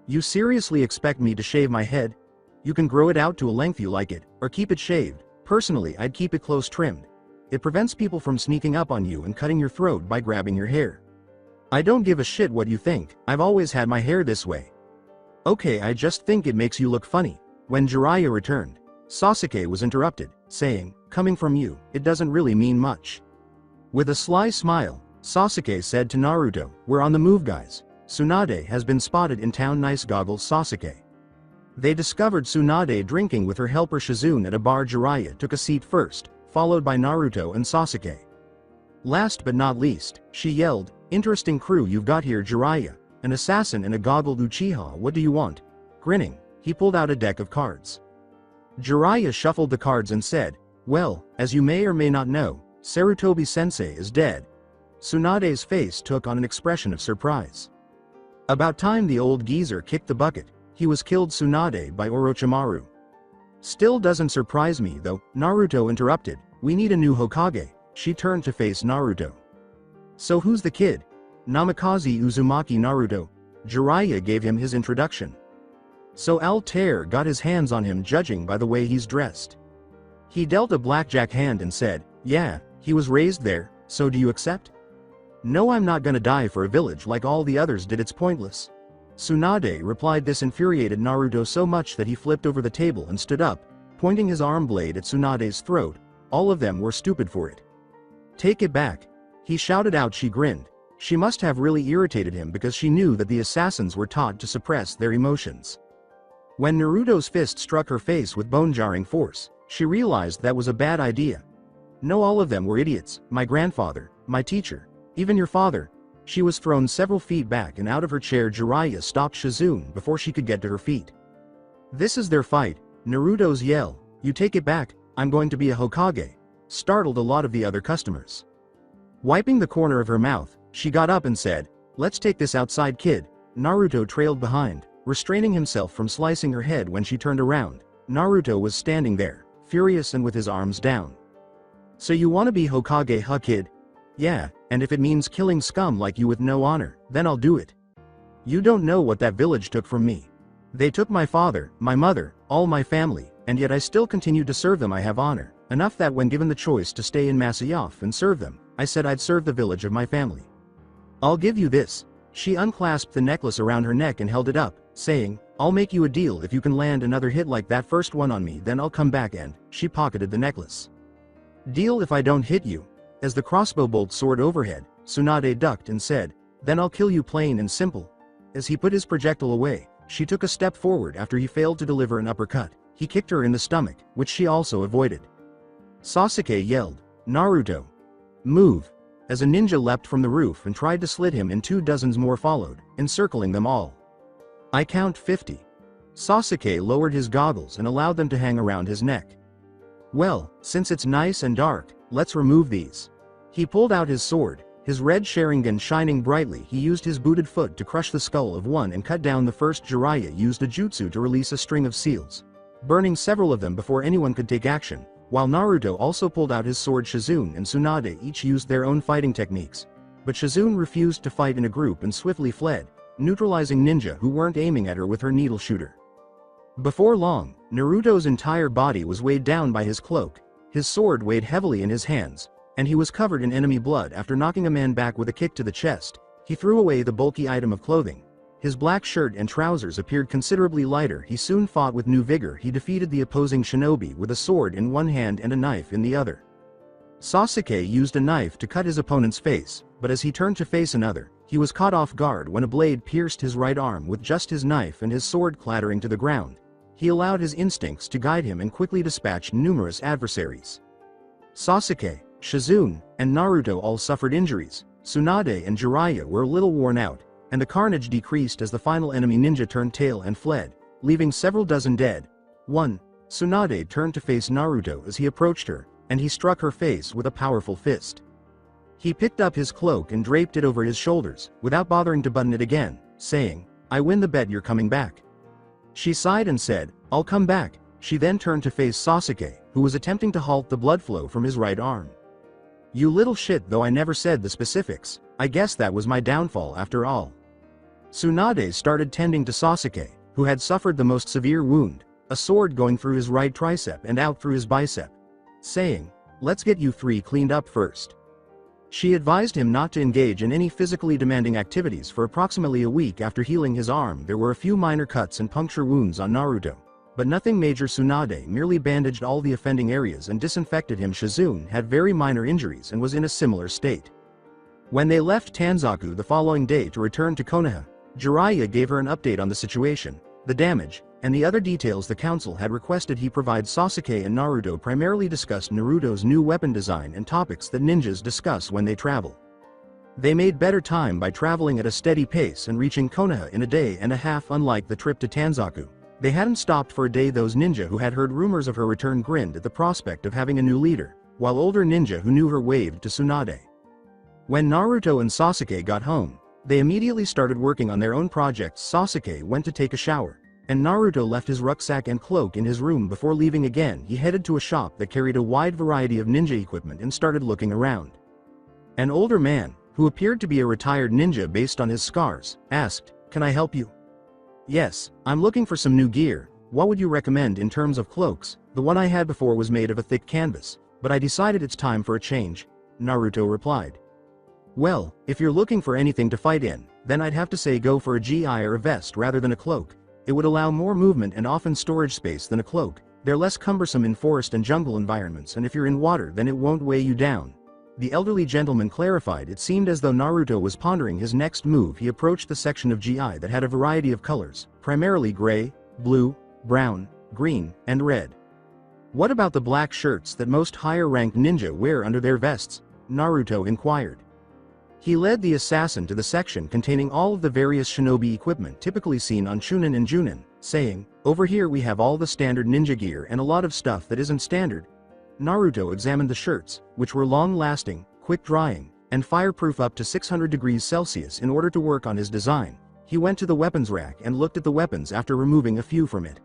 You seriously expect me to shave my head? You can grow it out to a length you like it, or keep it shaved. Personally, I'd keep it close trimmed. It prevents people from sneaking up on you and cutting your throat by grabbing your hair. I don't give a shit what you think, I've always had my hair this way." Okay, I just think it makes you look funny. When Jiraiya returned, Sasuke was interrupted, saying, coming from you, it doesn't really mean much. With a sly smile, Sasuke said to Naruto, we're on the move guys. Tsunade has been spotted in town. Nice goggles Sasuke. They discovered Tsunade drinking with her helper Shizune at a bar. Jiraiya took a seat first, followed by Naruto and Sasuke. Last but not least, she yelled, interesting crew you've got here Jiraiya, an assassin and a goggled Uchiha, what do you want? Grinning, he pulled out a deck of cards. Jiraiya shuffled the cards and said, well, as you may or may not know, Sarutobi-sensei is dead. Tsunade's face took on an expression of surprise. About time the old geezer kicked the bucket, he was killed Tsunade by Orochimaru. Still doesn't surprise me though, Naruto interrupted, we need a new Hokage. She turned to face Naruto. So who's the kid? Namikaze Uzumaki Naruto. Jiraiya gave him his introduction. So Al-Tair got his hands on him judging by the way he's dressed. He dealt a blackjack hand and said, yeah, he was raised there, so do you accept? No, I'm not gonna die for a village like all the others did, it's pointless. Tsunade replied. This infuriated Naruto so much that he flipped over the table and stood up, pointing his arm blade at Tsunade's throat. All of them were stupid for it. Take it back, he shouted out. She grinned. She must have really irritated him because she knew that the assassins were taught to suppress their emotions. When Naruto's fist struck her face with bone-jarring force, she realized that was a bad idea. No, all of them were idiots, my grandfather, my teacher, even your father. She was thrown several feet back and out of her chair. Jiraiya stopped Shizune before she could get to her feet. This is their fight, Naruto's yell, you take it back, I'm going to be a Hokage, startled a lot of the other customers. Wiping the corner of her mouth, she got up and said, let's take this outside kid. Naruto trailed behind, restraining himself from slicing her head. When she turned around, Naruto was standing there, furious and with his arms down. So you wanna be Hokage, huh kid? Yeah, and if it means killing scum like you with no honor, then I'll do it. You don't know what that village took from me. They took my father, my mother, all my family, and yet I still continue to serve them. I have honor, enough that when given the choice to stay in Masyaf and serve them, I said I'd serve the village of my family. I'll give you this. She unclasped the necklace around her neck and held it up, saying, I'll make you a deal. If you can land another hit like that first one on me, then I'll come back. And she pocketed the necklace. Deal if I don't hit you. As the crossbow bolt soared overhead, Tsunade ducked and said, then I'll kill you, plain and simple. As he put his projectile away, she took a step forward. After he failed to deliver an uppercut, he kicked her in the stomach, which she also avoided. Sasuke yelled, Naruto, move, as a ninja leapt from the roof and tried to slit him, and 24 more followed, encircling them all. I count 50. Sasuke lowered his goggles and allowed them to hang around his neck. Well, since it's nice and dark, let's remove these. He pulled out his sword, his red Sharingan shining brightly. He used his booted foot to crush the skull of one and cut down the first. Jiraiya used a jutsu to release a string of seals, burning several of them before anyone could take action, while Naruto also pulled out his sword. Shizune and Tsunade each used their own fighting techniques, but Shizune refused to fight in a group and swiftly fled, neutralizing ninja who weren't aiming at her with her needle shooter. Before long, Naruto's entire body was weighed down by his cloak, his sword weighed heavily in his hands, and he was covered in enemy blood. After knocking a man back with a kick to the chest, he threw away the bulky item of clothing. His black shirt and trousers appeared considerably lighter. He soon fought with new vigor. He defeated the opposing shinobi with a sword in one hand and a knife in the other. Sasuke used a knife to cut his opponent's face, but as he turned to face another, he was caught off guard when a blade pierced his right arm. With just his knife and his sword clattering to the ground, he allowed his instincts to guide him and quickly dispatched numerous adversaries. Sasuke, Shizune, and Naruto all suffered injuries. Tsunade and Jiraiya were a little worn out, and the carnage decreased as the final enemy ninja turned tail and fled, leaving several dozen dead. 1. Tsunade turned to face Naruto as he approached her, and he struck her face with a powerful fist. He picked up his cloak and draped it over his shoulders, without bothering to button it again, saying, I win the bet you're coming back. She sighed and said, I'll come back. She then turned to face Sasuke, who was attempting to halt the blood flow from his right arm. You little shit, though I never said the specifics, I guess that was my downfall after all. Tsunade started tending to Sasuke, who had suffered the most severe wound, a sword going through his right tricep and out through his bicep, saying, let's get you three cleaned up first. She advised him not to engage in any physically demanding activities for approximately a week after healing his arm. There were a few minor cuts and puncture wounds on Naruto, but nothing major. Tsunade merely bandaged all the offending areas and disinfected him. Shizune had very minor injuries and was in a similar state. When they left Tanzaku the following day to return to Konoha, Jiraiya gave her an update on the situation, the damage, and the other details. The council had requested he provide. Sasuke and Naruto primarily discussed Naruto's new weapon design and topics that ninjas discuss when they travel. They made better time by traveling at a steady pace and reaching Konoha in a day and a half. Unlike the trip to Tanzaku, they hadn't stopped for a day. Those ninja who had heard rumors of her return grinned at the prospect of having a new leader, while older ninja who knew her waved to Tsunade. When Naruto and Sasuke got home, they immediately started working on their own projects. Sasuke went to take a shower, and Naruto left his rucksack and cloak in his room. Before leaving again, he headed to a shop that carried a wide variety of ninja equipment and started looking around. An older man, who appeared to be a retired ninja based on his scars, asked, "Can I help you?" "Yes, I'm looking for some new gear. What would you recommend in terms of cloaks? The one I had before was made of a thick canvas, but I decided it's time for a change," Naruto replied. "Well, if you're looking for anything to fight in, then I'd have to say go for a gi or a vest rather than a cloak. It would allow more movement and often storage space than a cloak. They're less cumbersome in forest and jungle environments, and if you're in water then it won't weigh you down," the elderly gentleman clarified. It seemed as though Naruto was pondering his next move. He approached the section of gi that had a variety of colors, primarily gray, blue, brown, green, and red. "What about the black shirts that most higher-ranked ninja wear under their vests?" Naruto inquired. He led the assassin to the section containing all of the various shinobi equipment typically seen on Chunin and Junin, saying, "Over here we have all the standard ninja gear and a lot of stuff that isn't standard." Naruto examined the shirts, which were long-lasting, quick-drying, and fireproof up to 600 degrees Celsius. In order to work on his design, he went to the weapons rack and looked at the weapons after removing a few from it.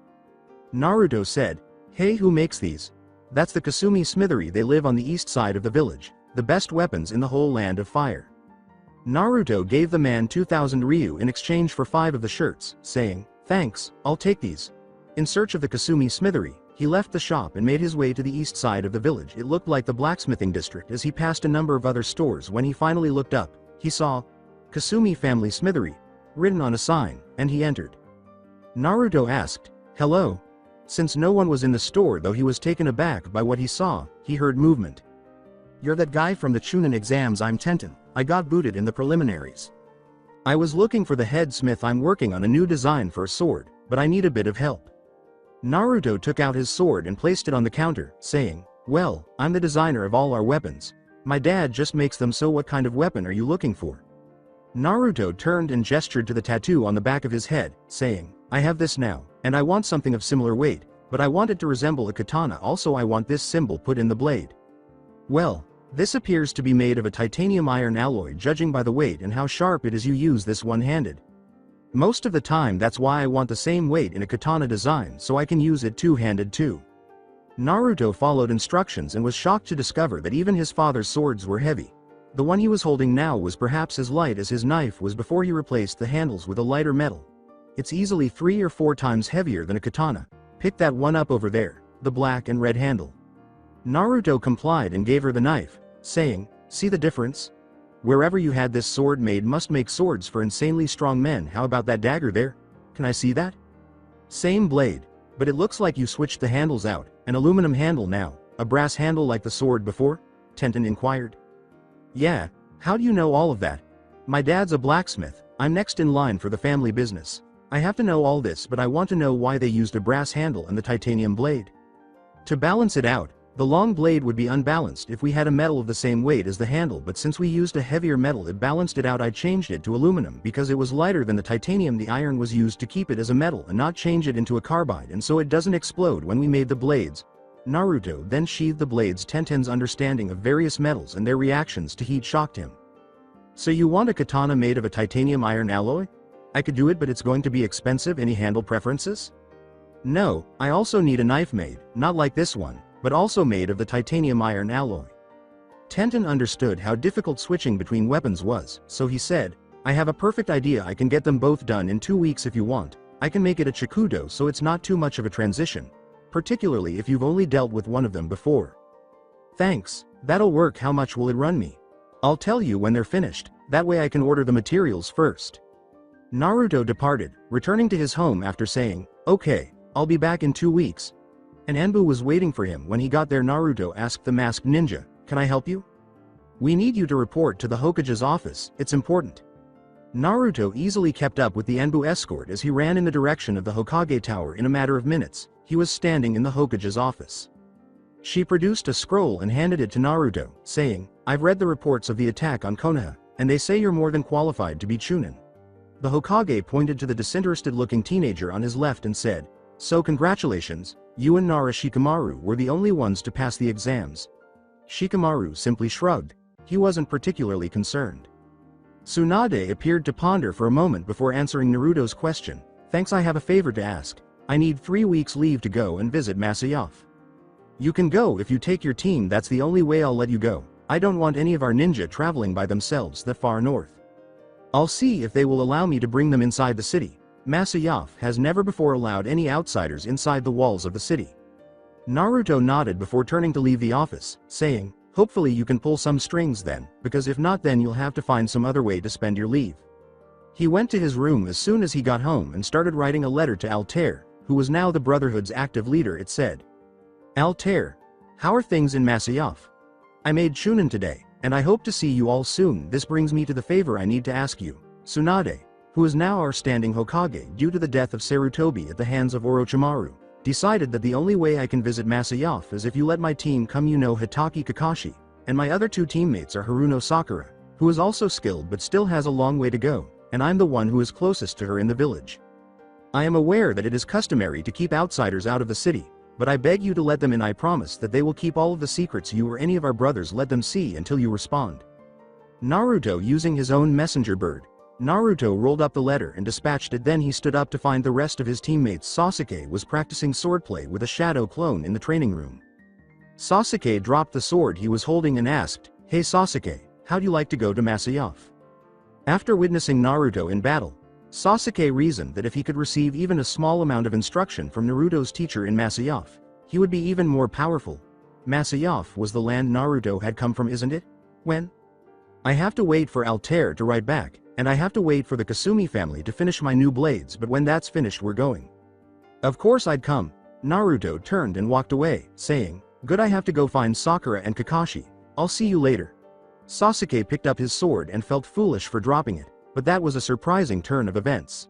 Naruto said, "Hey, who makes these?" "That's the Kasumi Smithery. They live on the east side of the village. The best weapons in the whole land of fire." Naruto gave the man 2,000 ryu in exchange for 5 of the shirts, saying, "Thanks, I'll take these." In search of the Kasumi Smithery, he left the shop and made his way to the east side of the village. It looked like the blacksmithing district as he passed a number of other stores. When he finally looked up, he saw Kasumi Family Smithery written on a sign, and he entered. Naruto asked, "Hello?" Since no one was in the store, though he was taken aback by what he saw, he heard movement. "You're that guy from the Chunin exams. I'm Tenten. I got booted in the preliminaries. I was looking for the head smith. I'm working on a new design for a sword, but I need a bit of help." Naruto took out his sword and placed it on the counter, saying, "Well, I'm the designer of all our weapons. My dad just makes them. So what kind of weapon are you looking for?" Naruto turned and gestured to the tattoo on the back of his head, saying, "I have this now, and I want something of similar weight, but I want it to resemble a katana. Also I want this symbol put in the blade." "Well, this appears to be made of a titanium iron alloy. Judging by the weight and how sharp it is, you use this one-handed." "Most of the time. That's why I want the same weight in a katana design, so I can use it two-handed too." Naruto followed instructions and was shocked to discover that even his father's swords were heavy. The one he was holding now was perhaps as light as his knife was before he replaced the handles with a lighter metal. "It's easily 3 or 4 times heavier than a katana. Pick that one up over there, the black and red handle." Naruto complied and gave her the knife, saying, "See the difference? Wherever you had this sword made must make swords for insanely strong men. How about that dagger there? Can I see that? Same blade, but it looks like you switched the handles out, an aluminum handle now, a brass handle like the sword before?" Tenten inquired. "Yeah, how do you know all of that?" "My dad's a blacksmith. I'm next in line for the family business. I have to know all this, but I want to know why they used a brass handle and the titanium blade. To balance it out, the long blade would be unbalanced if we had a metal of the same weight as the handle, but since we used a heavier metal it balanced it out. I changed it to aluminum because it was lighter than the titanium. The iron was used to keep it as a metal and not change it into a carbide, and so it doesn't explode when we made the blades." Naruto then sheathed the blades. Tenten's understanding of various metals and their reactions to heat shocked him. "So you want a katana made of a titanium iron alloy? I could do it, but it's going to be expensive. Any handle preferences?" "No, I also need a knife made, not like this one, but also made of the titanium iron alloy." Tenten understood how difficult switching between weapons was, so he said, "I have a perfect idea. I can get them both done in 2 weeks if you want. I can make it a chikudo so it's not too much of a transition, particularly if you've only dealt with one of them before." "Thanks, that'll work. How much will it run me?" I'll tell you when they're finished, that way I can order the materials first. Naruto departed, returning to his home after saying, "Okay, I'll be back in 2 weeks." An Anbu was waiting for him. When he got there, Naruto asked the masked ninja, "Can I help you?" "We need you to report to the Hokage's office, it's important." Naruto easily kept up with the Anbu escort as he ran in the direction of the Hokage Tower. In a matter of minutes, he was standing in the Hokage's office. She produced a scroll and handed it to Naruto, saying, "I've read the reports of the attack on Konoha, and they say you're more than qualified to be Chunin." The Hokage pointed to the disinterested-looking teenager on his left and said, "So congratulations, you and Nara Shikamaru were the only ones to pass the exams." Shikamaru simply shrugged. He wasn't particularly concerned. Tsunade appeared to ponder for a moment before answering Naruto's question. "Thanks, I have a favor to ask. I need 3 weeks leave to go and visit Masyaf." "You can go if you take your team, that's the only way I'll let you go. I don't want any of our ninja traveling by themselves that far north. I'll see if they will allow me to bring them inside the city. Masyaf has never before allowed any outsiders inside the walls of the city." Naruto nodded before turning to leave the office, saying, "Hopefully you can pull some strings then, because if not then you'll have to find some other way to spend your leave." He went to his room as soon as he got home and started writing a letter to Al-Tair, who was now the Brotherhood's active leader. It said, "Al-Tair, how are things in Masyaf? I made Chunin today, and I hope to see you all soon. This brings me to the favor I need to ask you. Tsunade, who is now our standing Hokage due to the death of Sarutobi at the hands of Orochimaru, decided that the only way I can visit Masyaf is if you let my team come. You know Hitaki Kakashi, and my other 2 teammates are Haruno Sakura, who is also skilled but still has a long way to go, and I'm the one who is closest to her in the village. I am aware that it is customary to keep outsiders out of the city, but I beg you to let them in. I promise that they will keep all of the secrets you or any of our brothers let them see until you respond." Naruto using his own messenger bird. Naruto rolled up the letter and dispatched it. Then he stood up to find the rest of his teammates. Sasuke was practicing swordplay with a shadow clone in the training room. Sasuke dropped the sword he was holding and asked, "Hey Sasuke, how'd you like to go to Masyaf?" After witnessing Naruto in battle, Sasuke reasoned that if he could receive even a small amount of instruction from Naruto's teacher in Masyaf, he would be even more powerful. Masyaf was the land Naruto had come from, isn't it? When? I have to wait for Al-Tair to write back, and I have to wait for the Kasumi family to finish my new blades, but when that's finished we're going. Of course I'd come. Naruto turned and walked away, saying, "Good, I have to go find Sakura and Kakashi. I'll see you later." Sasuke picked up his sword and felt foolish for dropping it, but that was a surprising turn of events.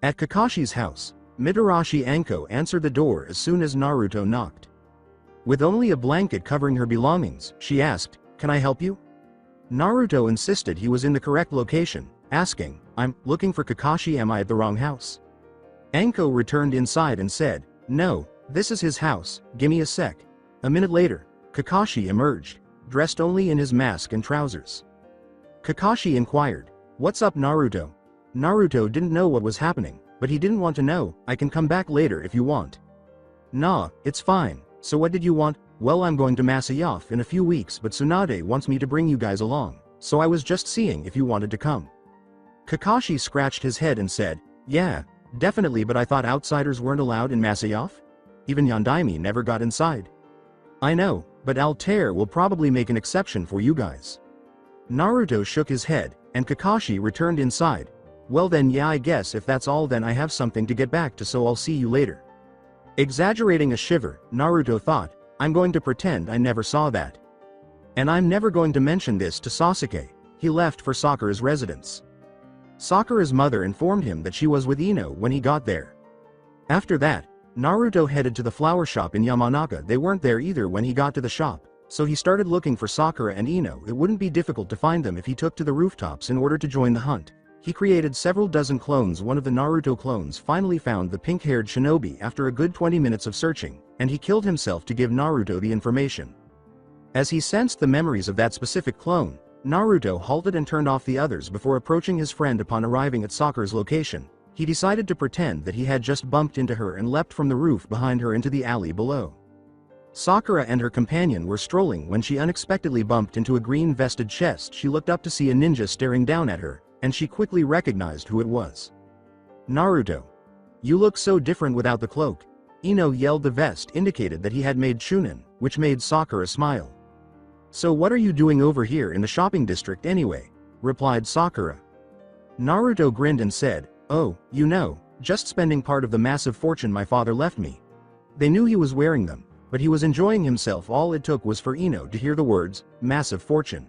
At Kakashi's house, Mitarashi Anko answered the door as soon as Naruto knocked. With only a blanket covering her belongings, she asked, "Can I help you?" Naruto insisted he was in the correct location, asking, "I'm looking for Kakashi. Am I at the wrong house?" Anko returned inside and said, "No, this is his house, gimme a sec." A minute later, Kakashi emerged, dressed only in his mask and trousers. Kakashi inquired, "What's up, Naruto?" Naruto didn't know what was happening, but he didn't want to know. "I can come back later if you want." "Nah, it's fine. So what did you want?" "Well, I'm going to Masyaf in a few weeks, but Tsunade wants me to bring you guys along, so I was just seeing if you wanted to come." Kakashi scratched his head and said, "Yeah, definitely, but I thought outsiders weren't allowed in Masyaf? Even Yondaime never got inside." "I know, but Al-Tair will probably make an exception for you guys." Naruto shook his head, and Kakashi returned inside. "Well then, yeah, I guess if that's all then I have something to get back to, so I'll see you later." Exaggerating a shiver, Naruto thought, "I'm going to pretend I never saw that. And I'm never going to mention this to Sasuke." He left for Sakura's residence. Sakura's mother informed him that she was with Ino when he got there. After that, Naruto headed to the flower shop in Yamanaka. They weren't there either when he got to the shop, so he started looking for Sakura and Ino. It wouldn't be difficult to find them if he took to the rooftops in order to join the hunt. He created several dozen clones. One of the Naruto clones finally found the pink-haired shinobi after a good 20 minutes of searching, and he killed himself to give Naruto the information. As he sensed the memories of that specific clone, Naruto halted and turned off the others before approaching his friend. Upon arriving at Sakura's location, he decided to pretend that he had just bumped into her and leapt from the roof behind her into the alley below. Sakura and her companion were strolling when she unexpectedly bumped into a green-vested chest. She looked up to see a ninja staring down at her, and she quickly recognized who it was. "Naruto. You look so different without the cloak." Ino yelled. The vest indicated that he had made Chunin, which made Sakura smile. "So what are you doing over here in the shopping district anyway?" replied Sakura. Naruto grinned and said, "Oh, just spending part of the massive fortune my father left me." They knew he was wearing them, but he was enjoying himself. All it took was for Ino to hear the words, massive fortune.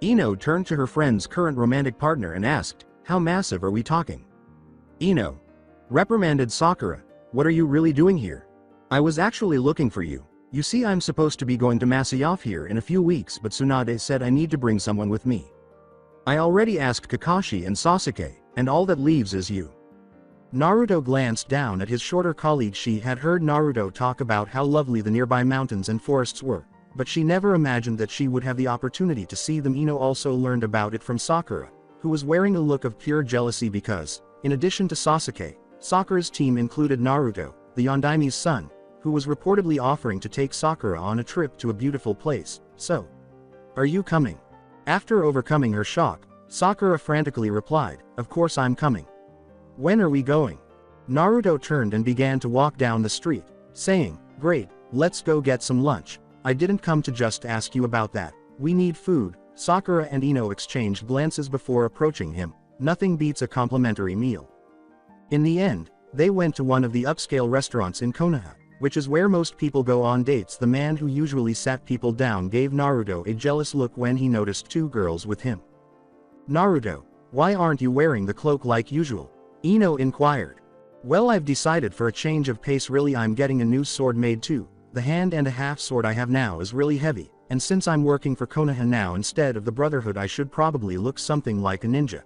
Ino turned to her friend's current romantic partner and asked, "How massive are we talking?" "Ino," reprimanded Sakura, "what are you really doing here? I was actually looking for you. You see, I'm supposed to be going to Masyaf here in a few weeks, but Tsunade said I need to bring someone with me. I already asked Kakashi and Sasuke, and all that leaves is you." Naruto glanced down at his shorter colleague. She had heard Naruto talk about how lovely the nearby mountains and forests were, but she never imagined that she would have the opportunity to see them. Ino also learned about it from Sakura, who was wearing a look of pure jealousy because, in addition to Sasuke, Sakura's team included Naruto, the Yondaime's son, who was reportedly offering to take Sakura on a trip to a beautiful place. "So, are you coming?" After overcoming her shock, Sakura frantically replied, "Of course I'm coming. When are we going?" Naruto turned and began to walk down the street, saying, "Great, let's go get some lunch. I didn't come to just ask you about that. We need food." Sakura and Ino exchanged glances before approaching him. Nothing beats a complimentary meal. In the end, they went to one of the upscale restaurants in Konoha, which is where most people go on dates. The man who usually sat people down gave Naruto a jealous look when he noticed two girls with him. "Naruto, why aren't you wearing the cloak like usual?" Ino inquired. "Well, I've decided for a change of pace. Really, I'm getting a new sword made too. The hand and a half sword I have now is really heavy, and since I'm working for Konoha now instead of the Brotherhood, I should probably look something like a ninja."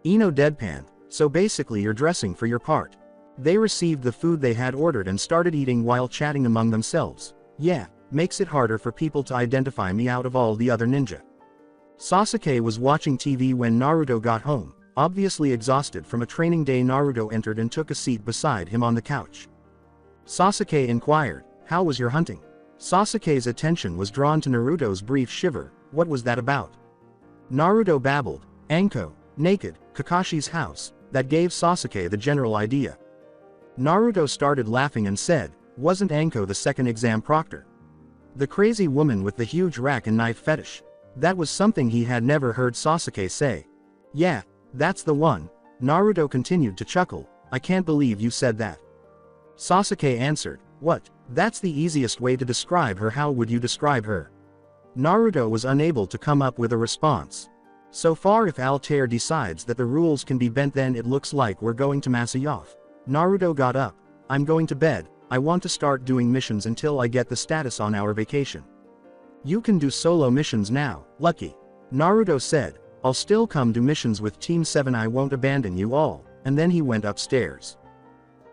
Ino deadpanned, "So basically you're dressing for your part." They received the food they had ordered and started eating while chatting among themselves. "Yeah, makes it harder for people to identify me out of all the other ninja." Sasuke was watching TV when Naruto got home. Obviously exhausted from a training day, Naruto entered and took a seat beside him on the couch. Sasuke inquired, "How was your hunting?" Sasuke's attention was drawn to Naruto's brief shiver. "What was that about?" Naruto babbled, "Anko, naked, Kakashi's house." That gave Sasuke the general idea. Naruto started laughing and said, "Wasn't Anko the second exam proctor? The crazy woman with the huge rack and knife fetish?" That was something he had never heard Sasuke say. "Yeah, that's the one." Naruto continued to chuckle, "I can't believe you said that." Sasuke answered, "What? That's the easiest way to describe her. How would you describe her?" Naruto was unable to come up with a response. So far, if Al-Tair decides that the rules can be bent, then it looks like we're going to Masyaf. Naruto got up. "I'm going to bed. I want to start doing missions until I get the status on our vacation." "You can do solo missions now, Lucky." Naruto said, "I'll still come do missions with Team 7. I won't abandon you all." And then he went upstairs.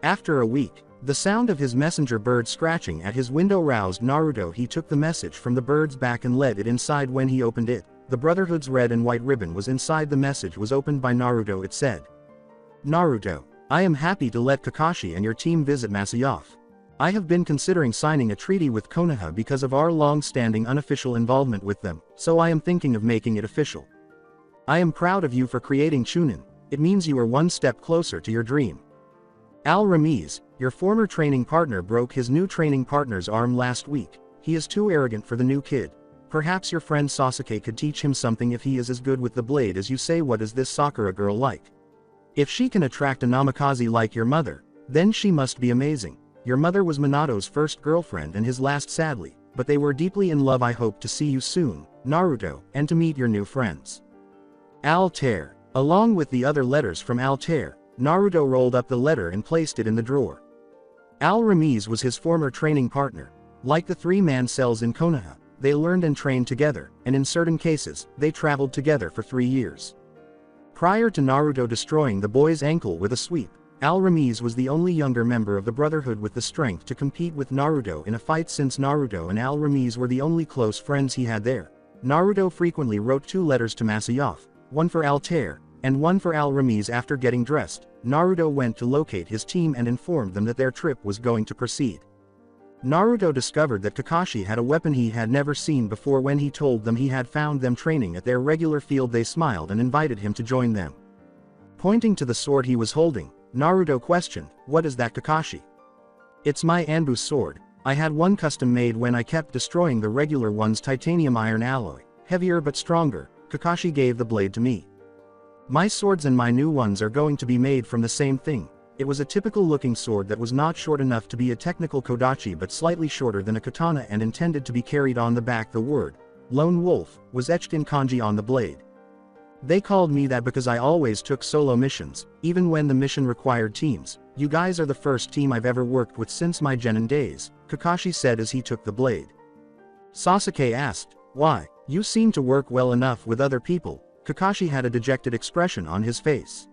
After a week, the sound of his messenger bird scratching at his window roused Naruto. He took the message from the bird's back and laid it inside. When he opened it, the Brotherhood's red and white ribbon was inside. The message was opened by Naruto. It said, "Naruto, I am happy to let Kakashi and your team visit Masyaf. I have been considering signing a treaty with Konoha because of our long-standing unofficial involvement with them, so I am thinking of making it official. I am proud of you for creating Chunin. It means you are one step closer to your dream. Al-Ramiz, your former training partner, broke his new training partner's arm last week. He is too arrogant for the new kid. Perhaps your friend Sasuke could teach him something if he is as good with the blade as you say. What is this Sakura girl like? If she can attract a Namikaze like your mother, then she must be amazing. Your mother was Minato's first girlfriend and his last, sadly, but they were deeply in love. I hope to see you soon, Naruto, and to meet your new friends. Al-Tair." Along with the other letters from Al-Tair, Naruto rolled up the letter and placed it in the drawer. Al-Ramiz was his former training partner. Like the three-man cells in Konoha, they learned and trained together, and in certain cases, they traveled together for 3 years. Prior to Naruto destroying the boy's ankle with a sweep, Al-Ramiz was the only younger member of the Brotherhood with the strength to compete with Naruto in a fight. Since Naruto and Al-Ramiz were the only close friends he had there, Naruto frequently wrote 2 letters to Masyaf, one for Al-Tair, and one for Al-Ramiz. After getting dressed, Naruto went to locate his team and informed them that their trip was going to proceed. Naruto discovered that Kakashi had a weapon he had never seen before. When he told them he had found them training at their regular field, they smiled and invited him to join them. Pointing to the sword he was holding, Naruto questioned, "What is that, Kakashi?" "It's my Anbu sword. I had one custom made when I kept destroying the regular one's titanium iron alloy, heavier but stronger. Kakashi gave the blade to me. My swords and my new ones are going to be made from the same thing. It was a typical looking sword that was not short enough to be a technical kodachi but slightly shorter than a katana and intended to be carried on the back. The word, Lone Wolf, was etched in kanji on the blade. They called me that because I always took solo missions, even when the mission required teams. You guys are the first team I've ever worked with since my genin days, Kakashi said as he took the blade. Sasuke asked, why? You seem to work well enough with other people. Kakashi had a dejected expression on his face.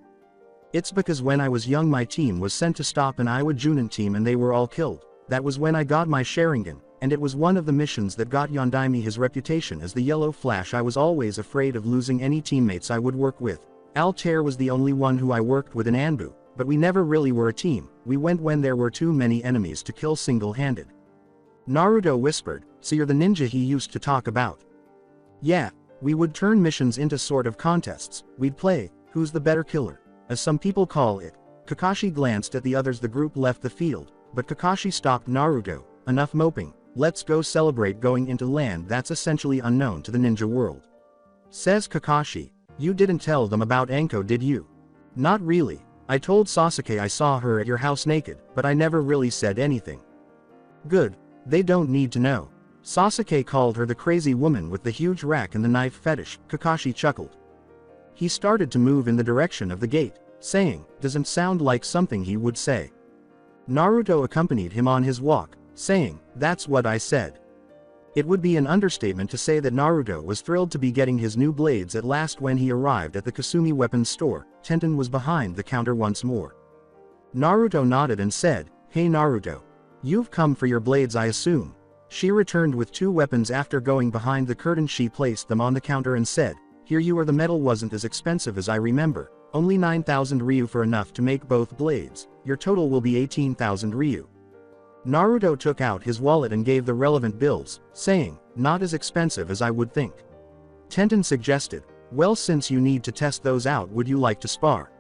It's because when I was young my team was sent to stop an Iwa Junin team and they were all killed. That was when I got my Sharingan, and it was one of the missions that got Yondaime his reputation as the Yellow Flash. I was always afraid of losing any teammates I would work with. Al-Tair was the only one who I worked with in Anbu, but we never really were a team. We went when there were too many enemies to kill single-handed. Naruto whispered, so you're the ninja he used to talk about. Yeah, we would turn missions into sort of contests. We'd play, who's the better killer, as some people call it. Kakashi glanced at the others. The group left the field, but Kakashi stopped Naruto. Enough moping, let's go celebrate going into land that's essentially unknown to the ninja world. Says Kakashi, you didn't tell them about Anko, did you? Not really. I told Sasuke I saw her at your house naked, but I never really said anything. Good, they don't need to know. Sasuke called her the crazy woman with the huge rack and the knife fetish. Kakashi chuckled. He started to move in the direction of the gate, saying, doesn't sound like something he would say. Naruto accompanied him on his walk, saying, that's what I said. It would be an understatement to say that Naruto was thrilled to be getting his new blades at last. When he arrived at the Kasumi weapons store, Tenten was behind the counter once more. Naruto nodded and said, hey Naruto. You've come for your blades I assume. She returned with 2 weapons. After going behind the curtain she placed them on the counter and said, here you are. The metal wasn't as expensive as I remember, only 9,000 ryu for enough to make both blades. Your total will be 18,000 ryu. Naruto took out his wallet and gave the relevant bills, saying, not as expensive as I would think. Tenten suggested, well since you need to test those out would you like to spar?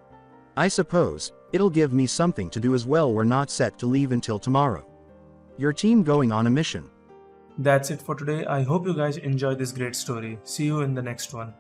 I suppose, it'll give me something to do as well. We're not set to leave until tomorrow. Your team going on a mission. That's it for today. I hope you guys enjoyed this great story. See you in the next one.